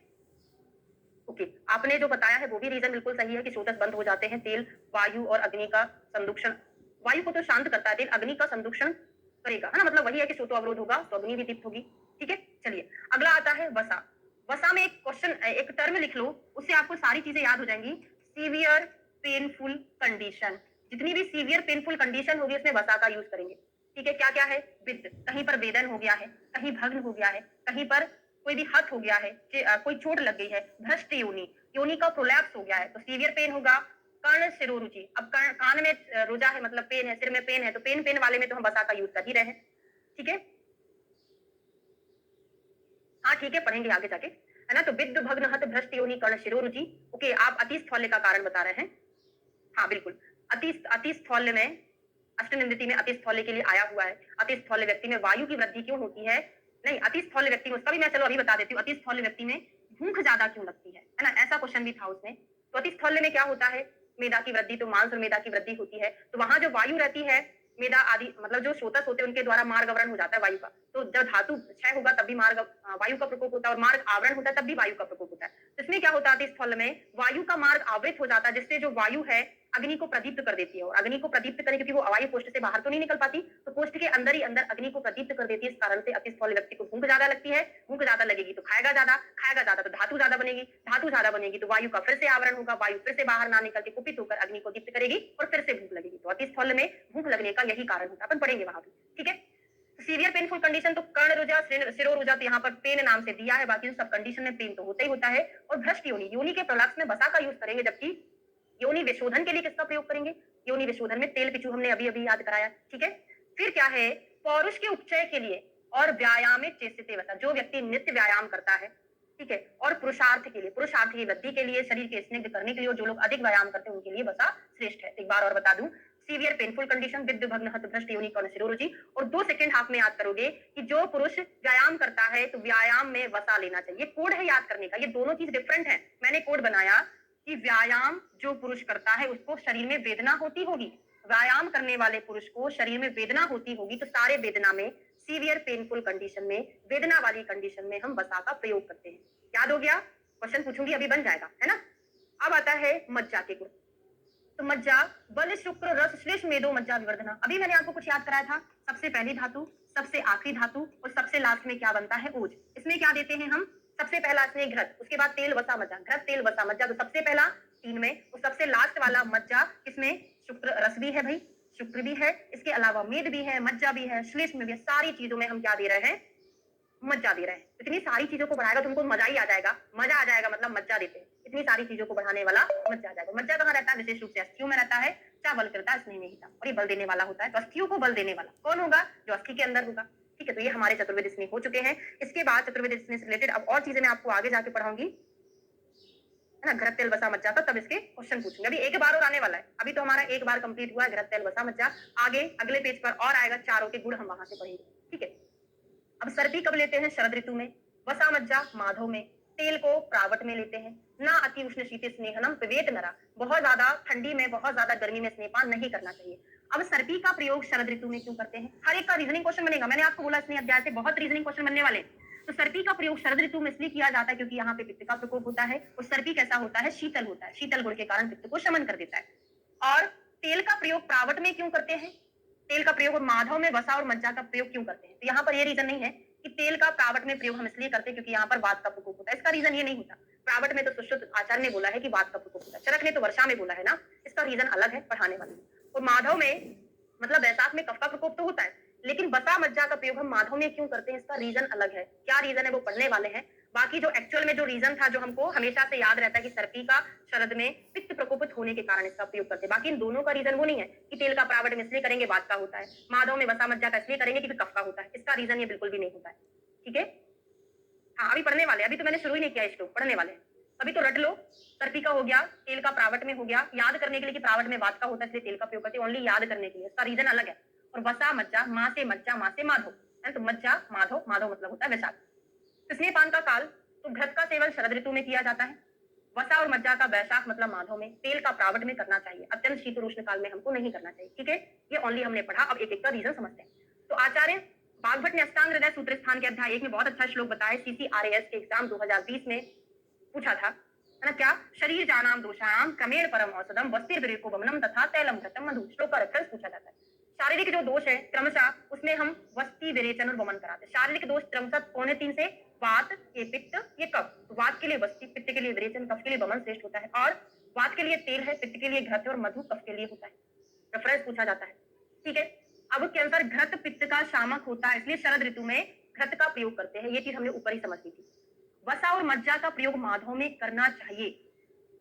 ओके, आपने जो बताया है वो भी रीजन बिल्कुल सही है कि स्रोतस बंद हो जाते हैं, तेल वायु और अग्नि का संदूषण, वायु को तो शांत करता है, तेल अग्नि का संदूषण करेगा, है ना, मतलब वही है कि स्रोतो अवरोध होगा तो अग्नि भी दीप्त होगी। ठीक है, चलिए अगला आता है वसा। वसा में एक क्वेश्चन, एक टर्म लिख लो, उससे आपको सारी चीजें याद हो जाएंगी। सीवियर पेनफुल कंडीशन, जितनी भी सीवियर पेनफुल कंडीशन होगी उसमें वसा का यूज करेंगे। ठीक है, क्या क्या है, विद, कहीं पर वेदन हो गया है, कहीं भग्न हो गया है, कहीं पर कोई भी हत हो गया है, कोई चोट लग गई है, भ्रष्ट योनि, योनि का प्रोलैप्स हो गया है तो सीवियर पेन होगा। कर्ण शिरोरुचि, अब कान में रुजा है मतलब पेन है, सिर में पेन है, तो पेन पेन वाले में तो हम वसा का यूज कर ही रहे हैं। ठीक है, हाँ ठीक है, पढ़ेंगे आगे जाके, है ना। तो विद्ध भग्न हत भ्रष्ट योनि कर्ण शिरोरुचि। ओके, आप अतिस्थौल्य का कारण बता रहे हैं। हाँ बिल्कुल, अतिस्थौल्य में अष्टनिंदिति में अतिस्थौल्य के लिए आया हुआ है। अतिस्थौल्य व्यक्ति में वायु की वृद्धि क्यों होती है, नहीं अतिस्थौल्य व्यक्ति में, उसका भी मैं चलो अभी बता देती हूँ। अतिस्थौल्य व्यक्ति में भूख ज्यादा क्यों लगती है ना, ऐसा क्वेश्चन भी था उसमें। तो अतिस्थौल्य में क्या होता है, मेदा की वृद्धि, तो मांस और मेदा की वृद्धि होती है, तो वहां जो वायु रहती है, मेदा आदि मतलब जो स्रोतस होते हैं उनके द्वारा मार्ग आवरण हो जाता है वायु का। तो जब धातु क्षय होगा तब भी मार्ग वायु का प्रकोप होता है, और मार्ग आवरण होता है तब भी वायु का प्रकोप होता है। तो इसमें क्या होता है, स्थल में वायु का मार्ग आवृत हो जाता है, जिससे जो वायु है अग्नि को प्रदीप्त कर देती है, और अग्नि को प्रदीप्त करे क्योंकि वो अवायु कोष्ठ से बाहर तो नहीं निकल पाती, तो कोष्ठ के अंदर ही अंदर अग्नि को प्रदीप्त कर देती है। इस कारण से अतिस्थौल्य व्यक्ति को भूख ज्यादा लगती है, भूख ज्यादा लगेगी तो खाएगा ज्यादा तो धातु ज्यादा बनेगी, धातु ज्यादा बनेगी तो वायु का फिर से आवरण होगा, वायु फिर से बाहर ना निकल के कुपित होकर अग्नि को दीप्त करेगी और फिर से भूख लगेगी। तो अतिस्थौल्य में भूख लगने का यही कारण होता है, अपन पढ़ेंगे वहां भी। ठीक है, सीवियर पेनफुल कंडीशन, तो कर्ण रुजा सिरोरुजा, तो यहाँ पर पेन नाम से दिया है, बाकी सब कंडीशन में पेन तो होता ही होता है। और भ्रष्ट योनि, योनि के प्रलक्ष में वसा का यूज करेंगे, जबकि योनि विशोधन के लिए किसका प्रयोग करेंगे, योनि विशोधन में तेल पिचू हमने अभी अभी याद कराया। ठीक है, फिर क्या है, पौरुष के उपचय के लिए और व्यायाम चेष्टिते वसा, जो व्यक्ति नित्य व्यायाम करता है, ठीक है, और पुरुषार्थ के लिए, पुरुषार्थ की वृद्धि के लिए, शरीर के स्निग्ध करने के लिए, और जो लोग अधिक व्यायाम करते हैं उनके लिए वसा श्रेष्ठ है। एक बार और बता दूं, सीवियर पेनफुल कंडीशन, विद्ध भग्न हत भ्रष्ट योनि कर्ण शिरोरुचि, और 2 सेकंड हाफ में याद करोगे कि जो पुरुष व्यायाम करता है तो व्यायाम में वसा लेना चाहिए। कोड है याद करने का, ये दोनों चीज डिफरेंट है। मैंने कोड बनाया कि व्यायाम जो पुरुष करता है उसको शरीर में वेदना होती होगी, व्यायाम करने वाले पुरुष को शरीर में वेदना होती होगी, तो सारे वेदना में, सीवियर पेनफुल कंडीशन में, वेदना वाली कंडीशन में हम वसा का प्रयोग करते हैं। याद हो गया, क्वेश्चन पूछूंगी अभी बन जाएगा, है ना। अब आता है मज्जा के गुण। तो मज्जा बल शुक्र रस श्लेष मेदो मज्जा विवर्धना, अभी मैंने आपको कुछ याद कराया था, सबसे पहली धातु, सबसे आखिरी धातु, और सबसे लास्ट में क्या बनता है, ओज। इसमें क्या देते हैं हम, सबसे पहला इसमें घृत, उसके बाद तेल वसा मज्जा, घृत तेल वसा मज्जा, तो सबसे पहला 3 में, और सबसे लास्ट वाला मज्जा, किसमें, शुक्र रस भी है भाई, शुक्र भी है, इसके अलावा मेद भी है, मज्जा भी है, श्लेष में भी है, सारी चीजों में हम क्या दे रहे हैं, मज्जा दे रहे हैं। इतनी सारी चीजों को बढ़ाएगा तुमको मजा ही आ जाएगा, मजा आ जाएगा, मतलब मज्जा देते हैं, इतनी सारी चीजों को बढ़ाने वाला मज्जा आ जाएगा। मज्जा कहाँ रहता है, विशेष रूप से अस्थियों में रहता है, क्या बल करता है, स्नेह में ही था, और ये बल देने वाला होता है। तो अस्थियों को बल देने वाला कौन होगा, जो अस्थि के अंदर होगा। ठीक है, तो ये हमारे चतुर्वेद स्नेह हो चुके हैं। इसके बाद चतुर्वेद स्नेह से रिलेटेड अब और चीजें मैं आपको आगे जाके पढ़ाऊंगी, है ना। घृत तेल वसा मज्जा, तब इसके क्वेश्चन पूछूंगे। अभी एक बार और आने वाला है, अभी तो हमारा एक बार कंप्लीट हुआ है घृत तेल वसा मज्जा, आगे अगले पेज पर और आएगा, चारों के गुण हम वहां से पढ़ेंगे। ठीक है, अब सर्दी कब लेते हैं, शरद ऋतु में, वसा मज्जा माधव में, तेल को प्रावट में लेते हैं। ना अति उष्ण शीत स्नेहनम पिबेत नरा, बहुत ज्यादा ठंडी में, बहुत ज्यादा गर्मी में स्नेहपान नहीं करना चाहिए। अब सर्पी का प्रयोग शरद ऋतु में क्यों करते हैं? हर एक का रीजनिंग क्वेश्चन बनेगा। मैंने आपको बोला इसमें अध्याय से बहुत रीजनिंग क्वेश्चन बनने वाले हैं। तो सर्पी का प्रयोग शरद ऋतु में इसलिए किया जाता है क्योंकि यहाँ पे पित्त का प्रकोप होता है और सर्पी कैसा होता है? शीतल होता है। शीतल गुण के कारण पित्त को शमन कर देता है। और तेल का प्रयोग प्रावट में क्यों करते हैं? तेल का प्रयोग और माधव में वसा और मज्जा का प्रयोग क्यों करते हैं? तो यहाँ पर ये रीजन नहीं है कि तेल का प्रावट में प्रयोग हम इसलिए करते हैं क्योंकि यहाँ पर वात का प्रकोप होता है। इसका रीजन ये नहीं होता। प्रावट में तो सुश्रुत आचार्य ने बोला है कि वात का प्रकोप होता है। चरक ने तो वर्षा में बोला है ना। इसका रीजन अलग है पढ़ाने वाले। और माधव में मतलब बैसाख में कफ का प्रकोप तो होता है, लेकिन वसा मज्जा का प्रयोग हम माधव में क्यों करते हैं? इसका रीजन अलग है। क्या रीजन है वो पढ़ने वाले हैं। बाकी जो एक्चुअल में जो रीजन था, जो हमको हमेशा से याद रहता है कि सर्पी का शरद में पित्त प्रकोपित होने के कारण इसका प्रयोग करते हैं। बाकी इन दोनों का रीजन वो नहीं है कि तेल का प्रावट में इसलिए करेंगे वात का होता है, माधव में वसा मज्जा का इसलिए करेंगे क्योंकि कफ का होता है। इसका रीजन ये बिल्कुल भी नहीं होता है। ठीक है, हाँ अभी पढ़ने वाले, अभी तो मैंने शुरू ही नहीं किया, श्लोक पढ़ने वाले हैं। अभी तो रट लो। सर्पी का हो गया, तेल का प्रावट में हो गया, याद करने के लिए कि प्रावट में वात का होता है इसलिए तेल का प्रयोग करते हैं, ओनली याद करने के लिए। इसका रीजन अलग है। और वसा मज्जा, माँ से मज्जा, माँ से माधव है, तो मज्जा माधव, माधव मतलब होता है वैशाख। इसलिए पान का काल तो घृत का सेवन शरद ऋतु में किया जाता है। वसा और मज्जा का वैशाख मतलब माधव में, तेल का प्रावट में करना चाहिए। अत्यंत शीत और उष्ण काल में हमको नहीं करना चाहिए। ठीक है, ये ओनली हमने पढ़ा। अब एक एक का रीजन समझते हैं। तो आचार्य बागभट्ट ने अष्टांग हृदय सूत्र स्थान के अध्याय 1 में बहुत अच्छा श्लोक बताया। CCRAS के एग्जाम 2020 में पूछा था, है ना? क्या? शरीर जानाम दोषाणाम क्रमेण परम औषधम वस्तिर विरेको वमनम तथा तैलम घृतम मधु। श्लोक का रेफरेंस पूछा जाता है। शारीरिक जो दोष है क्रमशः उसमें हम वस्ती विरेचन और वमन कराते हैं। शारीरिक दोष क्रमशः कौन है? 3 से वात, ये पित्त, ये कफ। तो वात के लिए वस्ती, पित्त के लिए विरेचन, कफ के लिए वमन श्रेष्ठ होता है। और वात के लिए तेल है, पित्त के लिए घृत और मधु कफ के लिए होता है। रेफरेंस पूछा जाता है। ठीक है, अब के अनुसार घृत पित्त का शामक होता है, इसलिए शरद ऋतु में घृत का प्रयोग करते हैं। ये चीज हमने ऊपर ही समझ ली थी। वसा और मज्जा का प्रयोग माधव में करना चाहिए।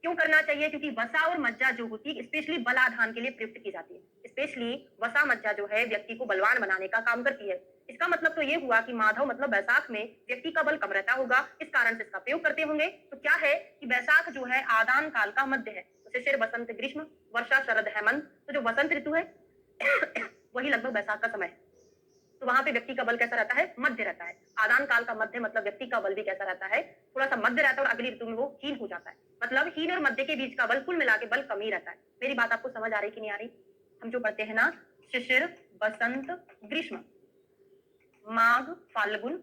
क्यों करना चाहिए? क्योंकि वसा और मज्जा जो होती है स्पेशली बलाधान के लिए प्रयुक्त की जाती है। स्पेशली वसा मज्जा जो है व्यक्ति को बलवान बनाने का काम करती है। इसका मतलब तो ये हुआ कि माधव मतलब बैसाख में व्यक्ति का बल कम रहता होगा, इस कारण से इसका प्रयोग करते होंगे। तो क्या है कि बैसाख जो है आदान काल का मध्य है। तो शिशिर, बसंत, ग्रीष्म, वर्षा, शरद, हेमंत। तो जो वसंत ऋतु है वही लगभग बैसाख का समय है। तो वहां पे व्यक्ति का बल कैसा रहता है? मध्य रहता है। आदान काल का मध्य मतलब व्यक्ति का बल भी कैसा रहता है? थोड़ा सा मध्य रहता है। और अगली ऋतु में वो हीन हो जाता है। मतलब हीन और मध्य के बीच का बल कुल मिला के बल कम ही रहता है। मेरी बात आपको समझ आ रही कि नहीं आ रही? हम जो पढ़ते हैं ना, शिशिर, बसंत, ग्रीष्म, माघ, फाल्गुन,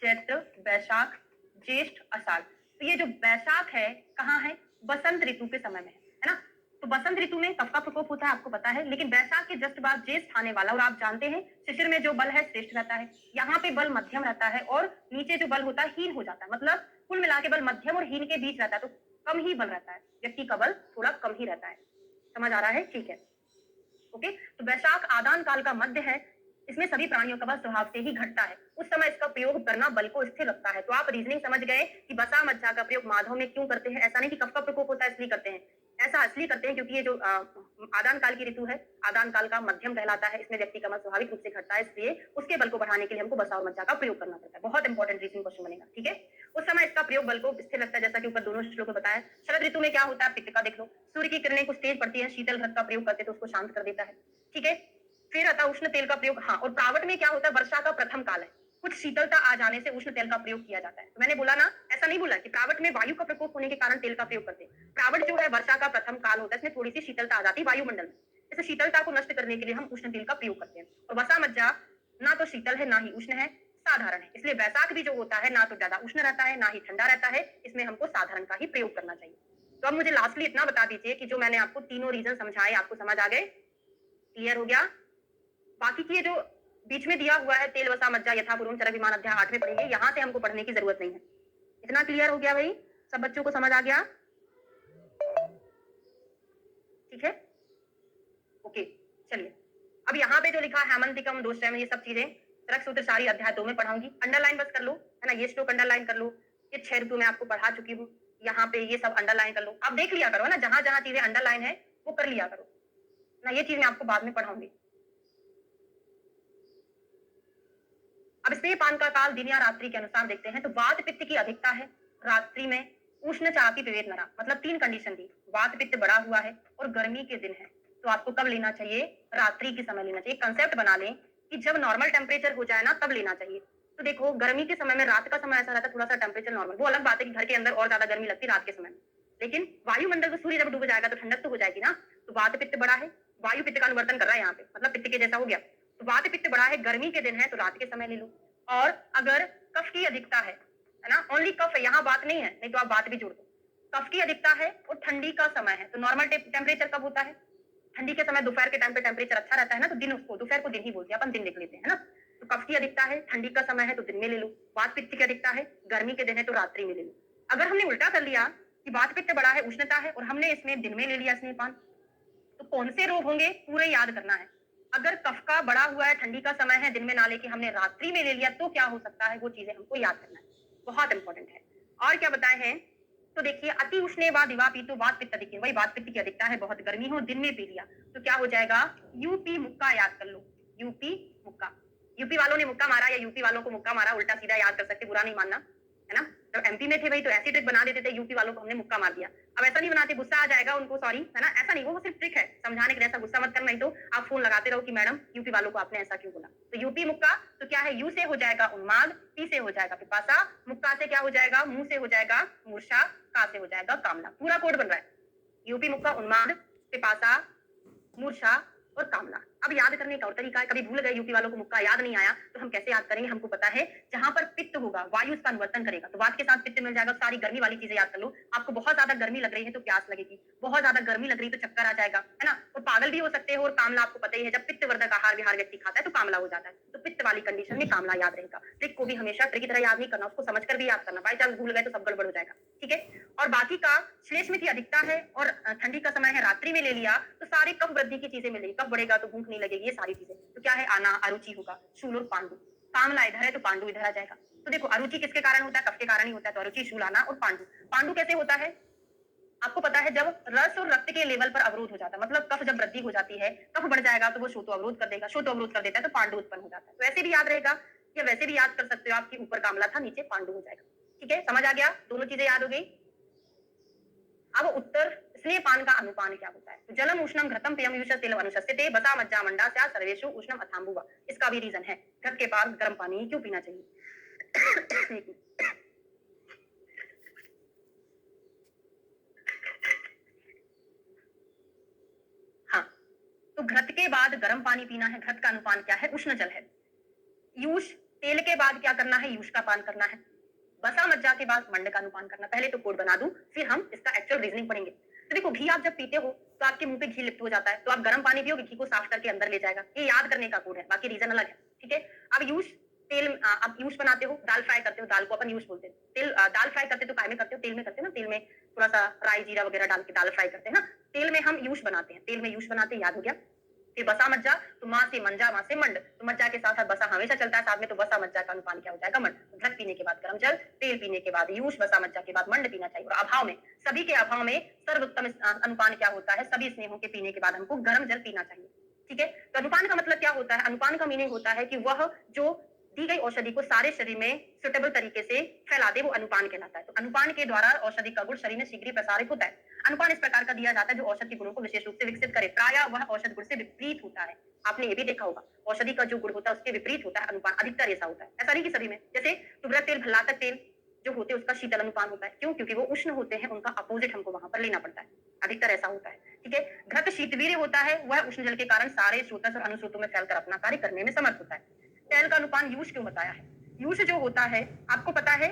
चैत्र, वैशाख, ज्येष्ठ, आषाढ़। तो ये जो वैशाख है कहाँ है? बसंत ऋतु के समय में है ना। तो बसंत ऋतु में कफ का प्रकोप होता है, आपको पता है। लेकिन वैशाख के जस्ट बाद ज्येष्ठ आने वाला, और आप जानते हैं शिशिर में जो बल है श्रेष्ठ रहता है। यहाँ पे बल मध्यम रहता है और नीचे जो बल होता है हीन हो जाता है। मतलब कुल मिला के बल मध्यम और हीन के बीच रहता है। तो कम ही बल रहता है, व्यक्ति का बल थोड़ा कम ही रहता है। समझ आ रहा है? ठीक है, ओके। तो वैशाख आदान काल का मध्य है। इसमें सभी प्राणियों का बल स्वभाव से ही घटता है। उस समय इसका प्रयोग करना बल को स्थिर रखता है। तो आप रीजनिंग समझ गए कि वसा मज्जा का प्रयोग माधव में क्यों करते हैं। ऐसा नहीं कि कफ का प्रकोप होता है इसलिए करते हैं। ऐसा इसलिए करते हैं क्योंकि ये जो आदान काल की ऋतु है, आदान काल का मध्यम कहलाता है। इसमें व्यक्ति का बल स्वाभाविक रूप से घटता है, इसलिए उसके बल को बढ़ाने के लिए हमको वसा और मज्जा का प्रयोग करना पड़ता है। बहुत इंपॉर्टेंट रीजनिंग क्वेश्चन बनेगा। ठीक है, उस समय इसका प्रयोग बल को स्थिर रखता है, जैसा कि ऊपर दोनों श्लोक में बताया। शरद ऋतु में क्या होता है? पित्त का देख लो। सूर्य की किरणें कुछ तेज पड़ती है, शीतल घृत का प्रयोग करते तो उसको शांत कर देता है। ठीक है, फिर आता उष्ण तेल का प्रयोग। हाँ, और प्रावट में क्या होता है? वर्षा का प्रथम काल है। कुछ शीतलता आ जाने से उष्ण तेल का प्रयोग किया जाता है। तो मैंने बोला ना, ऐसा नहीं बोला कि प्रावट में वायु का प्रकोप होने के कारण तेल का प्रयोग करते हैं। प्रावट जो है वर्षा का प्रथम काल होता है, इसमें थोड़ी सी शीतलता आ जाती है वायुमंडल में। इस शीतलता को नष्ट करने के लिए हम उष्ण तेल का प्रयोग करते हैं। और वसा मज्जा ना तो शीतल है ना ही उष्ण है, साधारण है। इसलिए वैशाख भी जो होता है ना तो ज्यादा उष्ण रहता है ना ही ठंडा रहता है। इसमें हमको साधारण का ही प्रयोग करना चाहिए। तो अब मुझे लास्टली इतना बता दीजिए कि जो मैंने आपको तीनों रीजन समझाए, आपको समझ आ गए? क्लियर हो गया? बाकी की ये जो बीच में दिया हुआ है तेल, वसा, मज्जा, यथापूर्वम, चरक, विमान अध्याय 8 में पढ़ेंगे। यहाँ से हमको पढ़ने की जरूरत नहीं है। इतना क्लियर हो गया भाई? सब बच्चों को समझ आ गया? ठीक है, ओके। चलिए, अब यहाँ पे जो लिखा है हेमंतिकम, दोषम, ये सब चीजें चरक सूत्र सारी अध्याय 2 में पढ़ाऊंगी। अंडरलाइन बस कर लो, है ना। ये श्लोक अंडरलाइन कर लो। ये 6 ऋतु में आपको पढ़ा चुकी हूँ। यहाँ पे ये सब अंडरलाइन कर लो। आप देख लिया करो ना, जहां जहां चीजें अंडरलाइन है वो कर लिया करो ना। ये चीज मैं आपको बाद में पढ़ाऊंगी। अब स्तनपान का काल दिन या रात्रि के अनुसार देखते हैं। तो वात पित्त की अधिकता है रात्रि में, उष्ण चापी पिबेत नरा। मतलब 3 कंडीशन थी। वात पित्त बढ़ा हुआ है और गर्मी के दिन है, तो आपको कब लेना चाहिए? रात्रि के समय लेना चाहिए। कंसेप्ट बना लें कि जब नॉर्मल टेम्परेचर हो जाए ना तब लेना चाहिए। तो देखो, गर्मी के समय में रात का समय ऐसा रहता है थोड़ा सा टेम्परेचर नॉर्मल। वो अलग बात है कि घर के अंदर और ज्यादा गर्मी लगती है रात के समय में, लेकिन वायुमंडल को सूर्य जब डूब जाएगा तो ठंडक तो हो जाएगी ना। तो वात पित्त बढ़ा है, वायु पित्त का अनुवर्तन कर रहा है यहाँ पे, मतलब पित्त के जैसा हो गया। तो वात पित्त बड़ा है, गर्मी के दिन है तो रात के समय ले लो। और अगर कफ की अधिकता है ना, ओनली कफ है, यहाँ बात नहीं है, नहीं तो आप बात भी जोड़ दो। कफ की अधिकता है और ठंडी का समय है, तो नॉर्मल टेम्परेचर कब होता है? ठंडी के समय दोपहर के टाइम पे टेम्परेचर अच्छा रहता है ना, तो दिन उसको दोपहर को दिन ही बोलते हैं, अपन दिन लिख लेते हैं ना। तो कफ की अधिकता है, ठंडी का समय है तो दिन में ले लो। वात पित्त की अधिकता है, गर्मी के दिन है तो रात्रि में ले लो। अगर हमने उल्टा कर लिया कि वात पित्त बड़ा है, उष्णता है, और हमने इसमें दिन में ले लिया स्नेहपान, तो कौन से रोग होंगे पूरे याद करना है। अगर कफ का बड़ा हुआ है, ठंडी का समय है, दिन में ना लेके हमने रात्रि में ले लिया, तो क्या हो सकता है, वो चीजें हमको याद करना है, बहुत इंपॉर्टेंट है। और क्या बताए हैं, तो देखिए अति उष्णे व दिवा पीतो वात पित्त अधिक, वही वात पित्त की अधिकता है, बहुत गर्मी हो दिन में पी लिया तो क्या हो जाएगा, यूपी मुक्का याद कर लो, यूपी मुक्का। यूपी वालों ने मुक्का मारा या यूपी वालों को मुक्का मारा, उल्टा सीधा याद कर सकते, बुरा नहीं मानना, है ना। जब एमपी में थे भाई तो ऐसी ट्रिक बना देते थे, यूपी वालों को हमने मुक्का मार दिया। अब ऐसा नहीं बनाते, गुस्सा आ जाएगा उनको, सॉरी, है ना, ऐसा नहीं, वो सिर्फ ट्रिक है समझाने के लिए, ऐसा गुस्सा मत करना, नहीं तो आप फोन लगाते रहो कि मैडम यूपी वालों को आपने ऐसा क्यों बोला। तो यूपी मुक्का, तो क्या है, यू से हो जाएगा उन्माद, पी से हो जाएगा पिपासा, मुक्का से क्या हो जाएगा, मुंह से हो जाएगा मूर्छा, का से हो जाएगा कामना। पूरा कोड बन रहा है, यूपी मुक्का, उन्माद, पिपासा, मूर्छा और कामना। अब याद करने का और तरीका है, कभी भूल गए यूपी वालों को मुक्का याद नहीं आया तो हम कैसे याद करेंगे, हमको पता है जहां पर पित्त होगा वायु उसका अनुवर्तन करेगा, तो वात के साथ पित्त मिल जाएगा, सारी गर्मी वाली चीजें याद कर लो। आपको बहुत ज्यादा गर्मी लग रही है तो प्यास लगेगी, बहुत ज्यादा गर्मी लग रही है तो चक्कर आ जाएगा, है ना, और पागल भी हो सकते हो। और कामला आपको पता ही है, जब पित्त वर्धक आहार विहार व्यक्ति खाता है तो कामला हो जाता है, तो पित्त वाली कंडीशन में कामला याद रहेगा। ट्रिक को भी हमेशा ट्रिक की तरह याद नहीं करना, उसको समझकर भी याद करना, बाई चांस भूल गए तो सब गड़बड़ हो जाएगा, ठीक है। और बाकी का श्लेष में की अधिकता है और ठंडी का समय है, रात्रि में ले लिया तो सारे कफ वृद्धि की चीजें मिलेगी, कफ बढ़ेगा तो भूख नहीं लगेगी, ये सारी चीजें। तो क्या है, आना, अरुचि होगा, शूल और पांडु। कामला इधर है तो पांडु इधर आ जाएगा। तो देखो अरुचि किसके कारण होता है, कफ के कारण ही होता है, तो अरुचि, शूल, आना और पांडु। पांडु कैसे होता है, आपको पता है, जब रस और रक्त के लेवल पर अवरोध हो जाता है, मतलब कफ जब वृद्धि हो जाती है, कफ बढ़ जाएगा तो वो शोतो अवरोध कर देगा, शोतो अवरोध कर देता है तो पांडु उत्पन्न हो जाता है। तो ऐसे भी याद रहेगा या वैसे भी याद कर सकते हो, आपकी ऊपर कामला था, नीचे पांडु हो जाएगा, ठीक है, समझ आ गया, दोनों चीजें याद हो गई। अब उत्तर स्नेहपान का अनुपान क्या होता है, तो जलम उष्णम घृतम पेयम युष तेल अनुशस्यते बसा मज्जा मंडा स्या सर्वेषु उष्णम अथाम्बुवा। इसका भी रीजन है, घृत के बाद गर्म पानी क्यों पीना चाहिए। हाँ, तो घृत के बाद गर्म पानी पीना है, घृत का अनुपान क्या है, उष्ण जल है। यूष, तेल के बाद क्या करना है, यूष का पान करना है। बसा मज्जा के बाद मंड का अनुपान करना। पहले तो कोड बना दूं, फिर हम इसका एक्चुअल रीजनिंग पढ़ेंगे। तो देखो घी आप जब पीते हो तो आपके मुंह पे घी लिप्त हो जाता है, तो आप गर्म पानी पियोगे, घी को साफ करके अंदर ले जाएगा, ये याद करने का कोड है, बाकी रीजन अलग है, ठीक है। अब यूष, तेल, आप यूष बनाते हो, दाल फ्राई करते हो, दाल को अपन यूष बोलते हैं। तेल, दाल फ्राई करते तो काय में करते हो, तेल में करते हो ना, तेल में थोड़ा सा राई जीरा वगैरह डाल के दाल फ्राई करते हैं ना, तेल में हम यूष बनाते हैं, तेल में यूष बनाते हैं, याद हो गया। फिर बसा मज्जा, तो माँ से मंजा, माँ से मंड, तो मज्जा के साथ साथ बसा हमेशा चलता है साथ में, तो बसा मज्जा का अनुपान क्या हो जाएगा, मंड। घृत पीने के बाद गर्म जल, तेल पीने के बाद यूष, बसा मज्जा के बाद मंड पीना चाहिए। और अभाव में, सभी के अभाव में सर्वोत्तम अनुपान क्या होता है, सभी स्नेहों के पीने के बाद हमको गर्म जल पीना चाहिए, ठीक है। तो अनुपान का मतलब क्या होता है, अनुपान का मीनिंग होता है कि वह जो दी गई औषधि को सारे शरीर में सुटेबल तरीके से फैला दे, वो अनुपान कहलाता है। तो अनुपान के द्वारा औषधि का गुण शरीर में शीघ्र प्रसारित होता है। अनुपान इस प्रकार का दिया जाता है जो औषधि के गुणों को विशेष रूप से विकसित करे, प्रायः वह औषध गुण से विपरीत होता है। आपने ये भी देखा होगा, औषधि का जो गुण होता है उसके विपरीत होता है अनुपान, अधिकतर ऐसा होता है, ऐसा नहीं कि सभी में। जैसे टुगरक तेल, भल्लातक तेल जो होते हैं उसका शीतल अनुपान होता है, क्यों, क्योंकि वो उष्ण होते हैं, उनका अपोजिट हमको वहां पर लेना पड़ता है, अधिकतर ऐसा होता है, ठीक है। घृत शीतवीर्य होता है, वह उष्ण जल के कारण सारे स्रोतस और अनुस्रोतों में फैलकर अपना कार्य करने में समर्थ होता है। तेल का अनुपान यूष क्यों बताया है, यूष जो होता है आपको पता है,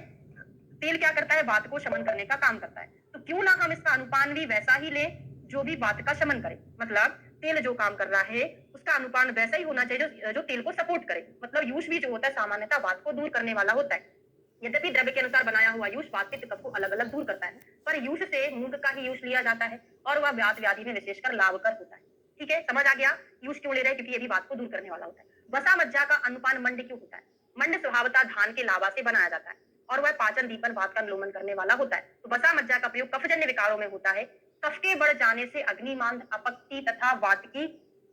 तेल क्या करता है, वात को शमन करने का काम करता है, तो क्यों ना हम इसका अनुपान भी वैसा ही ले जो भी वात का शमन करे, मतलब तेल जो काम कर रहा है उसका अनुपान वैसा ही होना चाहिए जो तेल को सपोर्ट करे। मतलब यूष भी जो होता है सामान्यतः वात को दूर करने वाला होता है, यद्यपि द्रव्य के अनुसार बनाया हुआ यूष वात के कफ को अलग अलग दूर करता है, पर यूष से मूंग का ही यूष लिया जाता है और वह व्याध व्याधि में विशेषकर लाभकर होता है, ठीक है, समझ आ गया। यूष क्यों ले रहे हैं, क्योंकि ये भी वात को दूर करने वाला होता है। वसा मज्जा का अनुपान मंड क्यों होता है, मंड स्वभावतः धान के लावा से बनाया जाता है और वह पाचन दीपन वात का अनुलोमन करने वाला होता है। तो वसा मज्जा का प्रयोग कफजन्य विकारों में होता है। कफ के बढ़ जाने से अग्निमांद, अपक्ति तथा वात की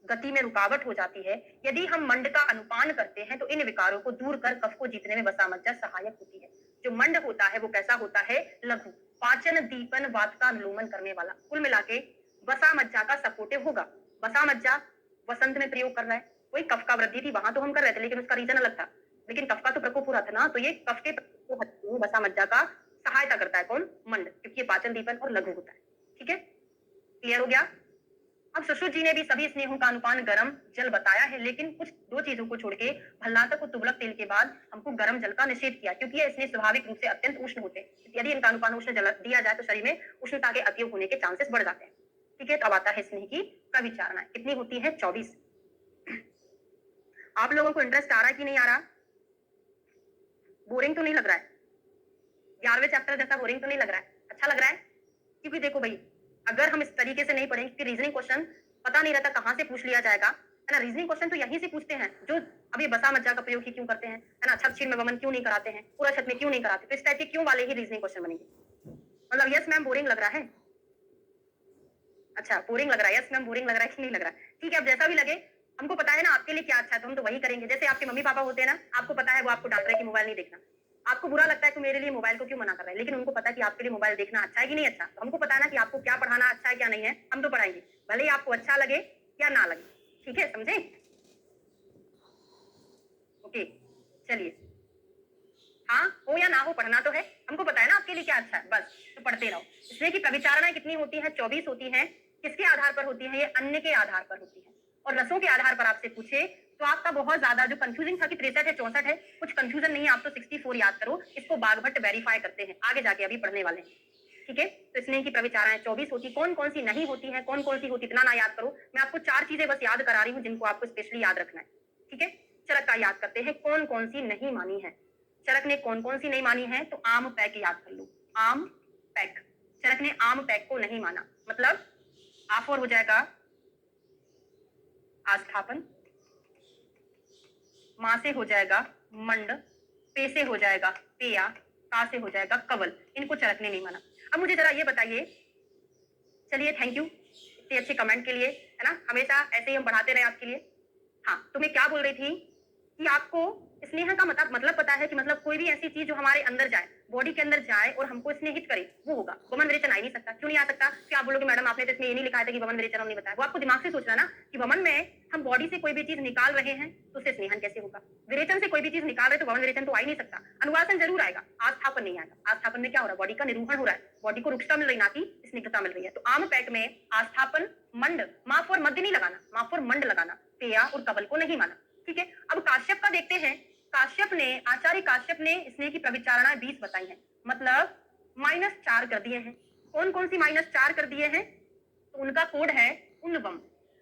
गति में रुकावट हो जाती है। यदि हम मंड का अनुपान करते हैं तो इन विकारों को दूर कर कफ को जीतने में वसा मज्जा सहायक होती है। जो मंड होता है वो कैसा होता है, लघु, पाचन दीपन वात का अनुलोमन करने वाला। कुल मिला के वसा मज्जा का सपोर्टिव होगा। वसा मज्जा वसंत में प्रयोग कर रहा है, कोई कफ का वृद्धि थी वहां तो हम कर रहे थे, लेकिन उसका रीजन अलग था, लेकिन कफ का तो प्रकोप हो रहा था ना, तो ये कफ के प्रकोप को हटाने में वसा मज्जा का सहायता करता है, कौन, मंड, क्योंकि ये पाचन दीपन और लघु होता है, ठीक है, क्लियर हो गया। अब सुश्रुत जी ने भी सभी स्नेहों का अनुपान गरम जल बताया है, लेकिन कुछ दो चीजों को छोड़ के भल्लातक और तुगलक तेल के बाद हमको गरम जल का निषेध किया, क्योंकि ये स्नेह स्वाभाविक रूप से अत्यंत उष्ण होते हैं। यदि इनका अनुपान उष्ण जल दिया जाए तो शरीर में उष्णता के अतियोग होने के चांसेस बढ़ जाते हैं। ठीक है, तो अब आता है स्नेह की प्रविचारणा। कितनी होती है? 24। आप लोगों को इंटरेस्ट आ रहा है कि नहीं आ रहा? बोरिंग तो नहीं लग रहा है? 11वें चैप्टर जैसा बोरिंग तो नहीं लग रहा है? अच्छा लग रहा है? क्योंकि देखो भाई, अगर हम इस तरीके से नहीं पढ़ेंगे कि रीजनिंग क्वेश्चन पता नहीं रहता कहाँ से पूछ लिया जाएगा, है ना। रीजनिंग क्वेश्चन तो यहीं से पूछते हैं, जो अभी बसा मज्जा का प्रयोग ही क्यों करते हैं, है ना, छत छीन में वमन क्यों नहीं कराते हैं, पूरा छत में क्यों नहीं कराते, तो इस टाइप के क्यों वाले ही रीजनिंग क्वेश्चन बनेंगे। मतलब यस मैम बोरिंग लग रहा है? अच्छा बोरिंग लग रहा है, यस मैम बोरिंग लग रहा है कि नहीं लग रहा है? ठीक है, अब जैसा भी लगे, हमको पता है ना आपके लिए क्या अच्छा है, तो हम तो वही करेंगे। जैसे आपके मम्मी पापा होते हैं ना, आपको पता है वो आपको डांट रहे हैं कि मोबाइल नहीं देखना, आपको बुरा लगता है कि मेरे लिए मोबाइल को क्यों मना कर रहे हैं, लेकिन उनको पता है कि आपके लिए मोबाइल देखना अच्छा है कि नहीं अच्छा। तो हमको पता है ना कि आपको क्या पढ़ाना अच्छा है क्या नहीं है, हम तो पढ़ाएंगे, भले ही आपको अच्छा लगे या ना लगे। ठीक है, समझे? ओके, चलिए। हाँ हो या ना हो, पढ़ना तो है, हमको पता है ना आपके लिए क्या अच्छा है, बस तो पढ़ते रहो। इसलिए कि प्रविचारणाएं कितनी होती है? 24 होती है। किसके आधार पर होती है? ये अन्न के आधार पर होती है। और रसों के आधार पर आपसे पूछे तो आपका बहुत ज्यादा जो कंफ्यूजिंग था कि 63 है 64 है, कुछ कंफ्यूजन नहीं है, आप तो 64 याद करो। इसको बागभट्ट वेरीफाई करते हैं, आगे जाके अभी पढ़ने वाले हैं। ठीक है, तो स्नेह की प्रविचाराएं 24 होती, कौन कौन सी नहीं होती है, कौन कौन सी होती, इतना ना याद करो। मैं आपको 4 चीजें बस याद करा रही हूँ जिनको आपको स्पेशली याद रखना है। ठीक है, चरक का याद करते हैं, कौन कौन सी नहीं मानी है। चरक ने कौन कौन सी नहीं मानी है? तो आम पैक याद कर लो, आम पैक। चरक ने आम पैक को नहीं माना, मतलब आफोर हो जाएगा आस्थापन, मां से हो जाएगा मंड, पे से हो जाएगा पेया, का से हो जाएगा कवल। इनको चरक ने नहीं माना। अब मुझे जरा ये बताइए, चलिए थैंक यू इतने अच्छे कमेंट के लिए, है ना, हमेशा ऐसे ही हम बढ़ाते रहे आपके लिए। हाँ, तो मैं क्या बोल रही थी कि आपको स्नेह का मतलब पता है कि मतलब कोई भी ऐसी चीज जो हमारे अंदर जाए, बॉडी के अंदर जाए और हमको स्नेहित करे, वो होगा। वमन विरेचन आ ही नहीं सकता। क्यों नहीं आ सकता? कि आप बोलोगे मैडम आपने तो इसमें ये नहीं लिखा था कि वमन विरेचन नहीं बताया। वो आपको दिमाग से सोचना ना कि वमन में हम बॉडी से कोई भी चीज निकाल रहे हैं तो उसे स्नेहन कैसे होगा। विरेचन से कोई भी चीज निकाल रहे तो वमन विरेचन तो आ ही नहीं सकता। अनुवासन जरूर आएगा, आस्थापन नहीं आएगा। आस्थापन में क्या हो रहा है? बॉडी का निरूपण हो रहा है, बॉडी को रुक्षता मिल रही, ना कि स्निग्धता मिल रही है। तो आम पैक में आस्थापन मंड, माफ और मध्य नहीं लगाना, माफ और मंड लगाना, पेया और कवल को नहीं माना। ठीक है, अब काश्यप का देखते हैं। काश्यप ने, आचार्य काश्यप ने स्नेह की प्रविचारणा 20 बताई है, मतलब -4 कर दिए हैं। कौन कौन सी -4 कर दिए हैं? तो उनका कोड है उन्वम।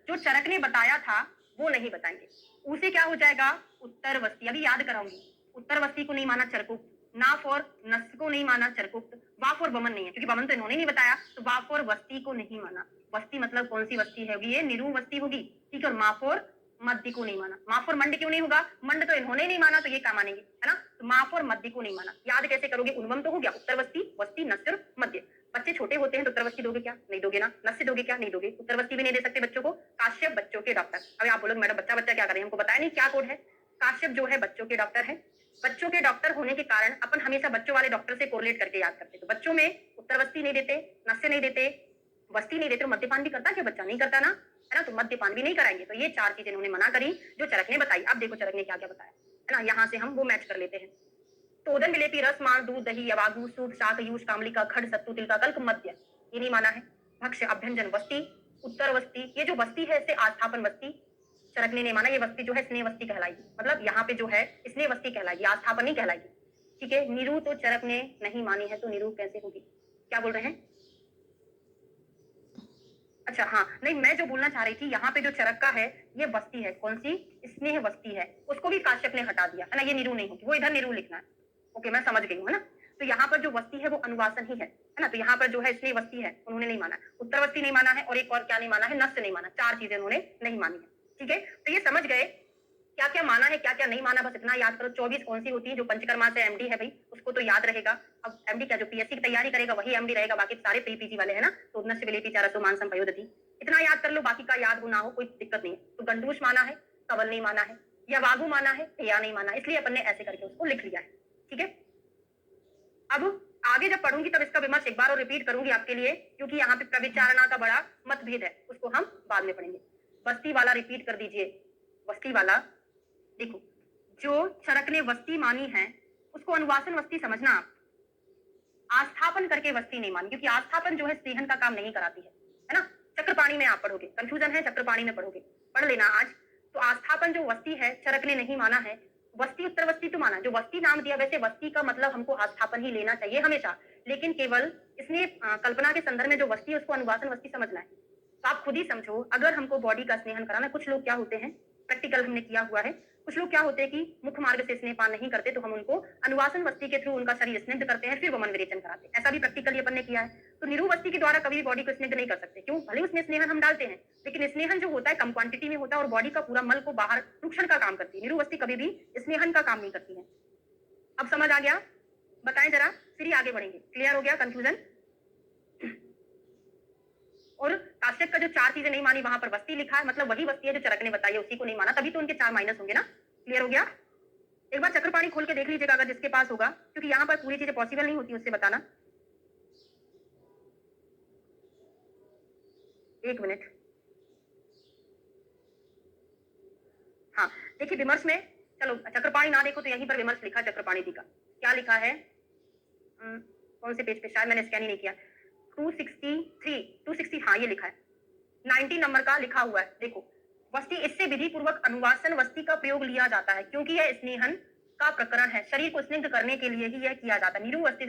जो चरक ने बताया था वो नहीं बताएंगे। उसे क्या हो जाएगा? उत्तर वस्ती। अभी याद कराऊंगी। उत्तर वस्ती को नहीं माना चरकुक्त, नाफ और नस को नहीं माना चरकुक्त, वाफ और वमन नहीं है क्योंकि वमन तो इन्होंने नहीं बताया, तो वाफ और वस्ती को नहीं माना। वस्ती मतलब कौन सी वस्ती होगी? ये निरू वस्ती होगी। ठीक है, और माफ और मध्य को नहीं माना। माफ और मंड क्यों नहीं होगा? मंड तो इन्होंने नहीं माना, तो ये क्या मानेंगे, है ना। तो माफ और मध्य को नहीं माना। याद कैसे करोगे? उन्वम तो हो गया, उत्तर वस्ती, वस्ती, नस्र, मध्य। बच्चे छोटे होते हैं तो उत्तरवस्ती दोगे क्या? नहीं दोगे ना। नस्य दोगे क्या? नहीं दोगे। उत्तरवस्ती भी नहीं दे सकते बच्चों को। काश्यप बच्चों के डॉक्टर। अभी आप बोलोगे मैडम बच्चा बच्चा क्या करें, हमको बताया नहीं क्या कोड है। काश्यप जो है बच्चों के डॉक्टर है। बच्चों के डॉक्टर होने के कारण अपन हमेशा बच्चों वाले डॉक्टर से कोरिलेट करके याद करते। तो बच्चों में उत्तरवस्ती नहीं देते, नस्य नहीं देते, वस्ती नहीं देते। तो मद्यपान भी करता क्या बच्चा? नहीं करता ना, है ना। तो मद्यपान भी नहीं कराएंगे। तो ये 4 चीजें इन्होंने मना करी जो चरक ने बताई। अब देखो चरक ने क्या क्या बताया, है ना। यहाँ से हम वो मैच कर लेते हैं। तोदन विलेपी रस मांस दूध दही यवागु सूप शाक यूष कामलिका खड़ सत्तू तिल का कल्प मध्य, ये नहीं माना है। भक्ष्य अभ्यंजन वस्ती, उत्तर वस्ती, ये जो वस्ती है इसे आस्थापन वस्ती चरक ने नहीं माना। ये वस्ती जो है स्नेह वस्ती कहलाएगी, मतलब यहाँ पे जो है स्नेह वस्ती कहलाएगी, आस्थापन नहीं कहलाएगी। ठीक है, निरू तो चरक ने नहीं मानी है, तो निरू कैसे होगी? क्या बोल रहे हैं? अच्छा हाँ, नहीं मैं जो बोलना चाह रही थी, यहाँ पे जो चरक का है ये वस्ती है, कौन सी? स्नेह वस्ती है। उसको भी काश्यप ने हटा दिया, है ना। ये निरू नहीं होगी, वो इधर निरू लिखना है। ओके मैं समझ गई हूँ, है ना। तो यहाँ पर जो वस्ती है वो अनुवासन ही है ना। तो यहाँ पर जो है स्नेह वस्ती है, उन्होंने नहीं माना। उत्तर वस्ती नहीं माना है, और एक और क्या नहीं माना है? नस्य नहीं माना। 4 चीजें उन्होंने नहीं मानी है। ठीक है, तो ये समझ गए क्या क्या माना है क्या क्या नहीं माना, बस इतना याद करो। 24 कौन सी होती है? जो पंचकर्मा से एमडी है भाई, उसको तो याद रहेगा। अब एमडी क्या, जो पीएससी की तैयारी करेगा वही एमडी रहेगा, बाकी सारे प्री पीजी वाले है ना। तो नस्य विलेपी चारसो मान संपयोदति, इतना याद कर लो, बाकी का याद हो ना हो कोई दिक्कत नहीं है। तो गंडूश माना है, कवल नहीं माना है, या वागु माना है, या नहीं माना, इसलिए अपन ने ऐसे करके उसको लिख लिया है। ठीक है, अब आगे जब पढ़ूंगी तब इसका विमर्श एक बार और रिपीट करूंगी आपके लिए, क्योंकि यहाँ पे प्रविचारणा का बड़ा मतभेद है, उसको हम बाद में पढ़ेंगे। वस्ती वाला रिपीट कर दीजिए। वस्ती वाला देखो, जो चरक ने वस्ती मानी है उसको अनुवासन वस्ती समझना आप, आस्थापन करके वस्ती नहीं मानी, क्योंकि आस्थापन जो है स्नेहन का काम नहीं कराती है ना। चक्रपाणी में आप पढ़ोगे, कंफ्यूजन है, चक्रपाणी में पढ़ोगे, पढ़ लेना आज। तो आस्थापन जो वस्ती है, चरक ने नहीं माना है, वस्ती उत्तर वस्ती तो माना, जो वस्ती नाम दिया, वैसे वस्ती का मतलब हमको आस्थापन ही लेना चाहिए हमेशा, लेकिन केवल इसने कल्पना के संदर्भ में जो वस्ती है उसको अनुवासन वस्ती समझना है। तो आप खुद ही समझो, अगर हमको बॉडी का स्नेहन कराना, कुछ लोग क्या होते हैं, प्रैक्टिकल हमने किया हुआ है, कुछ लोग क्या होते हैं कि मुख्य मार्ग से स्नेहपान नहीं करते, तो हम उनको अनुवासन वस्ती के थ्रू उनका शरीर स्निग्ध करते हैं, फिर वमन विरेचन कराते हैं। ऐसा भी प्रैक्टिकली अपन ने किया है। तो निरुवस्ती के द्वारा कभी भी बॉडी को स्निग्ध नहीं कर सकते, क्यों? भले उसमें स्नेहन हम डालते हैं, लेकिन स्नेहन जो होता है कम क्वांटिटी में होता है और बॉडी का पूरा मल को बाहर रूक्षण का काम करती है। निरुवस्ती कभी भी स्नेहन का काम नहीं करती है। अब समझ आ गया? बताएं जरा, फिर ही आगे बढ़ेंगे। क्लियर हो गया कंफ्यूजन? और काश्यप का जो 4 चीजें नहीं मानी, वहां पर वस्ती लिखा है, मतलब वही वस्ती है जो चरक ने बताई है, उसी को नहीं माना, तभी तो उनके 4 माइनस होंगे ना। क्लियर हो गया? एक बार चक्रपाणी खोल के देख लीजिएगा अगर जिसके पास होगा, क्योंकि यहाँ पर पूरी चीजें पॉसिबल नहीं होती, उससे बताना। एक मिनट। हाँ, देखिए विमर्श में, चलो चक्रपाणी ना देखो तो यहीं पर विमर्श लिखा चक्रपाणी जी का। क्या लिखा है? कौन से पेज पे? शायद मैंने स्कैन ही नहीं किया। 260, हाँ ये लिखा है, 19 नंबर का लिखा हुआ है। देखो, वस्ती, इससे विधि पूर्वक अनुवासन वस्ती का प्रयोग लिया जाता है, क्योंकि यह स्नेहन का प्रकरण है, शरीर को स्निग्ध करने के लिए ही यह किया जाता है। नीरू वस्ती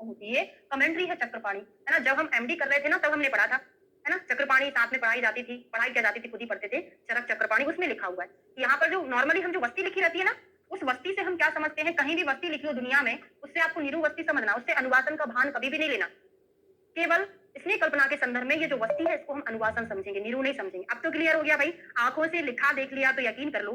होती है, कमेंट्री है चक्रपाणी, है ना। जब हम एमडी कर रहे थे ना, तब हमने पढ़ा था, है ना। चक्रपाणी साथ में पढ़ाई जाती थी, पढ़ाई क्या जाती थी, खुद ही पढ़ते थे। चरक चक्रपाणी, उसमें लिखा हुआ है। यहाँ पर जो नॉर्मली हम जो वस्ती लिखी रहती है ना, उस वस्ती से हम क्या समझते हैं, कहीं भी वस्ती लिखी हो दुनिया में, उससे आपको नीरू वस्ती समझना, उससे अनुवासन का भान कभी भी नहीं लेना। केवल इसलिए कल्पना के संदर्भ में ये जो वस्ती है, इसको हम अनुवासन समझेंगे, नीरू नहीं समझेंगे। अब तो क्लियर हो गया भाई? आंखों से लिखा देख लिया तो यकीन कर लो,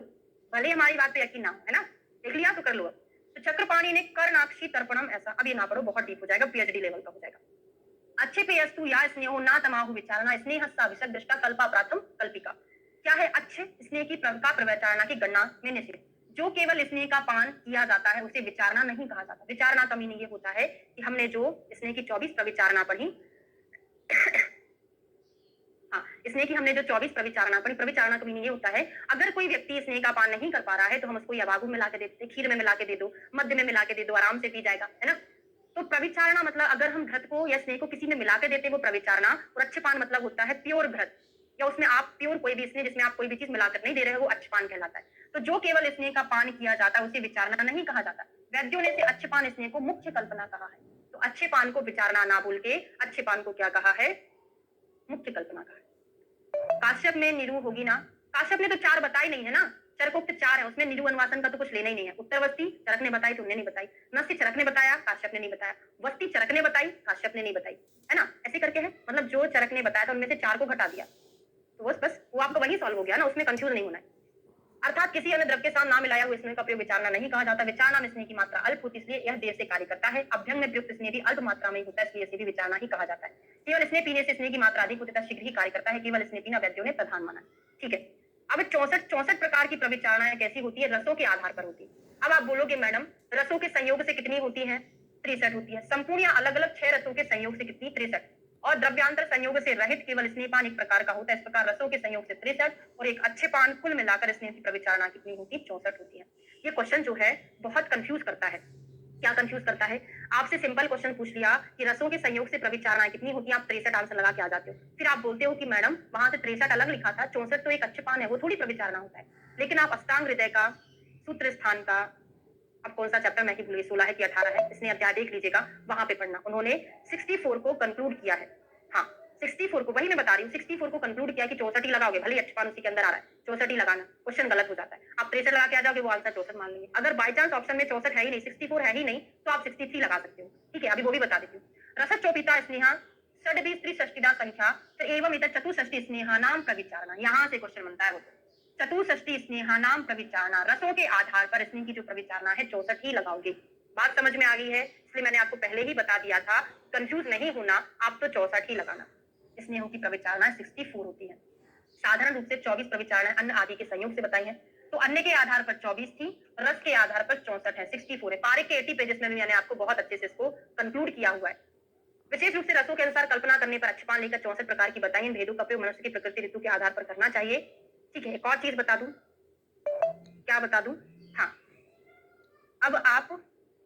भले हमारी बात पे यकीन ना हो, है ना। देख लिया तो कर लो। तो चक्रपाणी ने कर्णाक्षी तर्पणम, ऐसा अब ये ना पढ़ो, बहुत डीप हो जाएगा, पीएचडी लेवल का हो जाएगा। अच्छे पे अस्तु या स्नेहो ना तमाहु विचारना, स्नेह विषद दृष्टा कल्पा प्राथम कल्पिका। क्या है? अच्छे स्नेह की का प्रवचारणा की गणना में निषेध। जो केवल स्नेह का पान किया जाता है उसे विचारना नहीं कहा जाता। विचारना का मीनिंग ये होता है कि हमने जो स्नेह की 24 प्रविचारणा पढ़ी, हाँ, स्नेह की हमने जो 24 प्रविचारणा पढ़ी, प्रविचारणा का मीनिंग ये होता है, अगर कोई व्यक्ति स्नेह का पान नहीं कर पा रहा है तो हम उसको या बागु मिला के देते, खीर में मिला के दे दो, मध्य में मिला के दे दो, आराम से पी जाएगा, है ना। तो प्रविचारणा मतलब अगर हम घृत को या स्नेह को किसी में मिला के देते, वो प्रविचारणा। और अच्छे पान मतलब होता है प्योर घृत, या उसमें आप प्योर कोई भी स्नेह जिसमें आप कोई भी चीज मिलाकर नहीं दे रहे हो, वो अच्छे पान कहलाता है। तो जो केवल स्नेह का पान किया जाता है उसे विचारना नहीं कहा जाता। वैद्यों ने से अच्छे पान स्नेह को मुख्य कल्पना कहा है। तो अच्छे पान को विचारना ना बोल के अच्छे पान को क्या कहा है? मुख्य कल्पना कहा है। काश्यप में निरू होगी ना, काश्यप ने तो 4 बताई नहीं है ना, चरकोक्त 4 है, उसमें निरू अनुवासन का तो कुछ लेना ही नहीं है। उत्तरवस्ती चरक ने बताई, तुमने नहीं बताई। नस्य चरक ने बताया, काश्यप ने नहीं बताया। वस्ती चरक ने बताई, काश्यप ने नहीं बताई, है ना। ऐसे करके है, मतलब जो चरक ने बताया था उनमें से 4 को घटा दिया, तो बस वो आपका वही सॉल्व हो गया ना, उसमें कंफ्यूज नहीं होना है। अर्थात किसी अन्य द्रव्य के साथ ना मिलाया हुआ स्नेह का प्रयोग विचारना नहीं कहा जाता। विचारना में स्नेह की मात्रा अल्प होती, इसलिए यह देर से कार्य करता है। अभ्यंग में प्रयुक्त स्नेह भी अल्प मात्रा में होता है, इसलिए इसे भी विचारना ही कहा जाता है। केवल स्नेह पीने से स्नेह की मात्रा अधिक होती है, शीघ्र ही कार्य करता है। केवल स्नेह पीना वैद्यों ने प्रधान माना। ठीक है, अब 64 प्रकार की प्रविचारणाएं कैसी होती है? रसों के आधार पर होती है। अब आप बोलोगे मैडम रसों के संयोग से कितनी होती है? 63 होती है। संपूर्ण या अलग अलग 6 रसों के संयोग से कितनी? 63। और द्रव्यांतर संयोग से रहित केवल स्नेहपान एक प्रकार का होता है। इस प्रकार रसों के संयोग से 63 और एक अच्छे पान, कुल मिलाकर स्नेह की प्रविचारणा कितनी होती है? 64 होती है। ये क्वेश्चन जो है बहुत कंफ्यूज करता है। क्या कंफ्यूज करता है? आपसे सिंपल क्वेश्चन पूछ लिया कि रसों के संयोग से प्रविचारणाएं कितनी होती है, आप 63 आंसर लगा के आ जाते हो। फिर आप बोलते हो कि मैडम वहां से 63 अलग लिखा था, 64 तो एक अच्छे पान है, वो थोड़ी प्रविचारणा होता है। लेकिन आप अष्टांग हृदय का, सूत्र स्थान का, अब कौन सा चैप्टर मैं ही भूल गई, 16 है कि 18 है, इसने अध्याय देख लीजिएगा, वहां पे पढ़ना। उन्होंने 64 को कंक्लूड किया है। हाँ, 64 को, वही मैं बता रही हूँ, 64 को कंक्लूड किया कि 64 ही लगाओगे, भले अच्छे पान उसी के अंदर आ रहा है, 64 ही लगाना। क्वेश्चन गलत हो जाता है, आप 63 लगा के आ जाओगे, वो आंसर 64 मान लेंगे। अगर बाई चांस ऑप्शन में 64 है ही नहीं, 64 है ही नहीं, तो आप 63 लगा सकते हो। ठीक है, अभी वो भी बता देती हूँ। रस चोपिता स्नेहा षड्भी त्रिषष्टिदा संख्या एवं इत चतुष्षष्टि स्नेहा नाम प्रविचारणा, यहाँ से क्वेश्चन बनता है। वो चतुष्षष्टि स्नेहा नाम प्रविचारणा, रसों के आधार पर स्नेह की जो प्रविचारणा है 64 ही लगाओगे। बात समझ में आ गई है? इसलिए मैंने आपको पहले ही बता दिया था, कंफ्यूज नहीं होना, आप तो 64 ही लगाना। स्नेहों की प्रविचारणा 64 होती है। साधारण रूप से 24 प्रविचारणाएं अन्न आदि के संयोग से बताई हैं। तो अन्न के आधार पर 24 थी, रस के आधार पर 64 है, 64 है। पारिक के 80 पेजेस में भी मैंने आपको बहुत अच्छे से इसको कंक्लूड किया हुआ है। विशेष रूप से रसों के अनुसार कल्पना करने पर अच्छे पान लेकर 64 प्रकार की बताई। इन भेदों का प्रयोग मनुष्य की प्रकृति ऋतु के आधार पर करना चाहिए। ठीक है, एक और चीज बता दूं, क्या बता दूं? हाँ, अब आप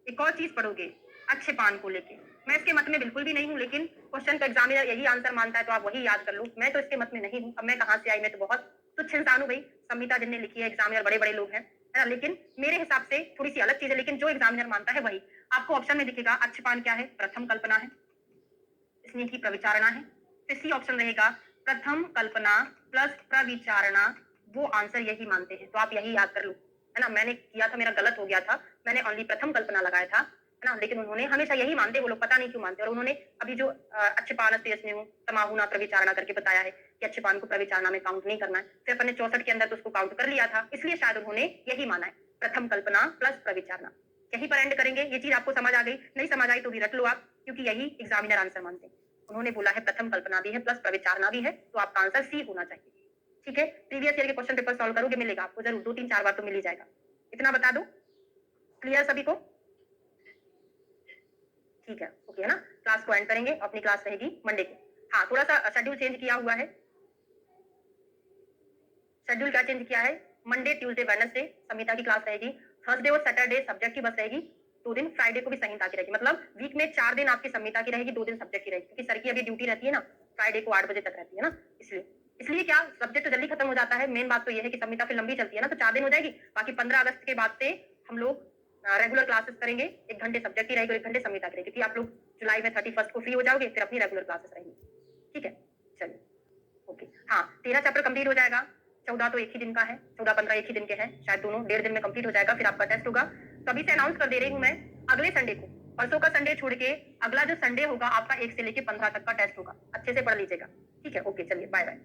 एक और चीज पढ़ोगे अच्छे पान को लेके। मैं इसके मत में बिल्कुल भी नहीं हूँ, लेकिन क्वेश्चन का एग्जामिनर यही आंसर मानता है तो आप वही याद कर लो। मैं तो इसके मत में नहीं हूँ। अब मैं कहाँ से आई, मैं तो बहुत तुच्छ इंसान हूँ भाई। संहिता जिनने लिखी है, एग्जामिनर बड़े-बड़े लोग हैं, है ना? लेकिन मेरे हिसाब से थोड़ी-सी अलग चीज़ है, लेकिन जो एग्जामिनर मानता है वही। आपको ऑप्शन में दिखेगा अच्छपान क्या है? प्रथम कल्पना है, इसमें की प्रविचारणा है। फिर सी ऑप्शन रहेगा प्रथम कल्पना प्लस प्रविचारणा, वो आंसर यही मानते हैं, तो आप यही याद कर लो, है ना? मैंने किया था, मेरा गलत हो गया था, मैंने ओनली प्रथम कल्पना लगाया था, है ना? लेकिन उन्होंने हमेशा यही मानते वो लोग, पता नहीं क्यों मानते। और उन्होंने अभी जो अच्छपान अस्तेयस्नेहु समाहुना प्रविचारणा करके बताया है कि अच्छपान को प्रविचारणा में काउंट नहीं करना है, फिर अपने 64 के अंदर तो उसको काउंट कर लिया था, इसलिए शायद उन्होंने यही माना है, प्रथम कल्पना प्लस प्रविचारणा। यहीं पर एंड करेंगे। ये चीज आपको समझ आ गई, नहीं समझ आई तो भी रट लो आप, क्योंकि यही एग्जामिनर आंसर मानते हैं। उन्होंने बोला है प्रथम कल्पना भी है प्लस प्रविचारणा भी है, तो आपका आंसर सी होना चाहिए। ठीक है, प्रीवियस ईयर के क्वेश्चन पेपर सॉल्व करोगे, मिलेगा आपको जरूर, 2 3 4 बार तो मिल ही जाएगा। इतना बता दो, क्लियर सभी को? ठीक है, ओके, है ना? क्लास को एंड करेंगे, अपनी क्लास रहेगी मंडे को। हाँ, थोड़ा सा शेड्यूल चेंज किया हुआ है। शेड्यूल क्या चेंज किया है? मंडे, ट्यूसडे, वेडनेसडे संहिता की क्लास रहेगी। थर्सडे और सैटरडे सब्जेक्ट की बस रहेगी। 2 दिन फ्राइडे को भी संहिता की रहेगी। मतलब वीक में 4 दिन आपकी संहिता की रहेगी, 2 दिन सब्जेक्ट की रहेगी, क्योंकि सर की अभी ड्यूटी रहती है ना, फ्राइडे को 8 बजे तक रहती है ना, इसलिए। इसलिए क्या सब्जेक्ट तो जल्दी खत्म हो जाता है। मेन बात तो ये है कि संहिता फिर लंबी चलती है ना, तो 4 दिन हो जाएगी। बाकी 15 अगस्त के बाद से हम लोग रेगुलर क्लासेस करेंगे। 1 घंटे सब्जेक्ट की रहेगी और 1 घंटे संहिता की रहेगी, क्योंकि आप लोग जुलाई में 31 को फ्री हो जाओगे, फिर अपनी रेगुलर क्लासेस रहेंगी। ठीक है, चलिए, ओके। हाँ, 13 चैप्टर कंप्लीट हो जाएगा। 14 तो एक ही दिन का है, 14 15 एक ही दिन के हैं, शायद दोनों 1.5 दिन में कंप्लीट हो जाएगा। फिर आपका टेस्ट होगा, तो अभी से अनाउंस कर दे रही हूँ मैं, अगले संडे को, परसों का संडे छोड़ के अगला जो संडे होगा आपका 1 से लेके 15 तक का टेस्ट होगा। अच्छे से पढ़ लीजिएगा। ठीक है, ओके, चलिए, बाय बाय।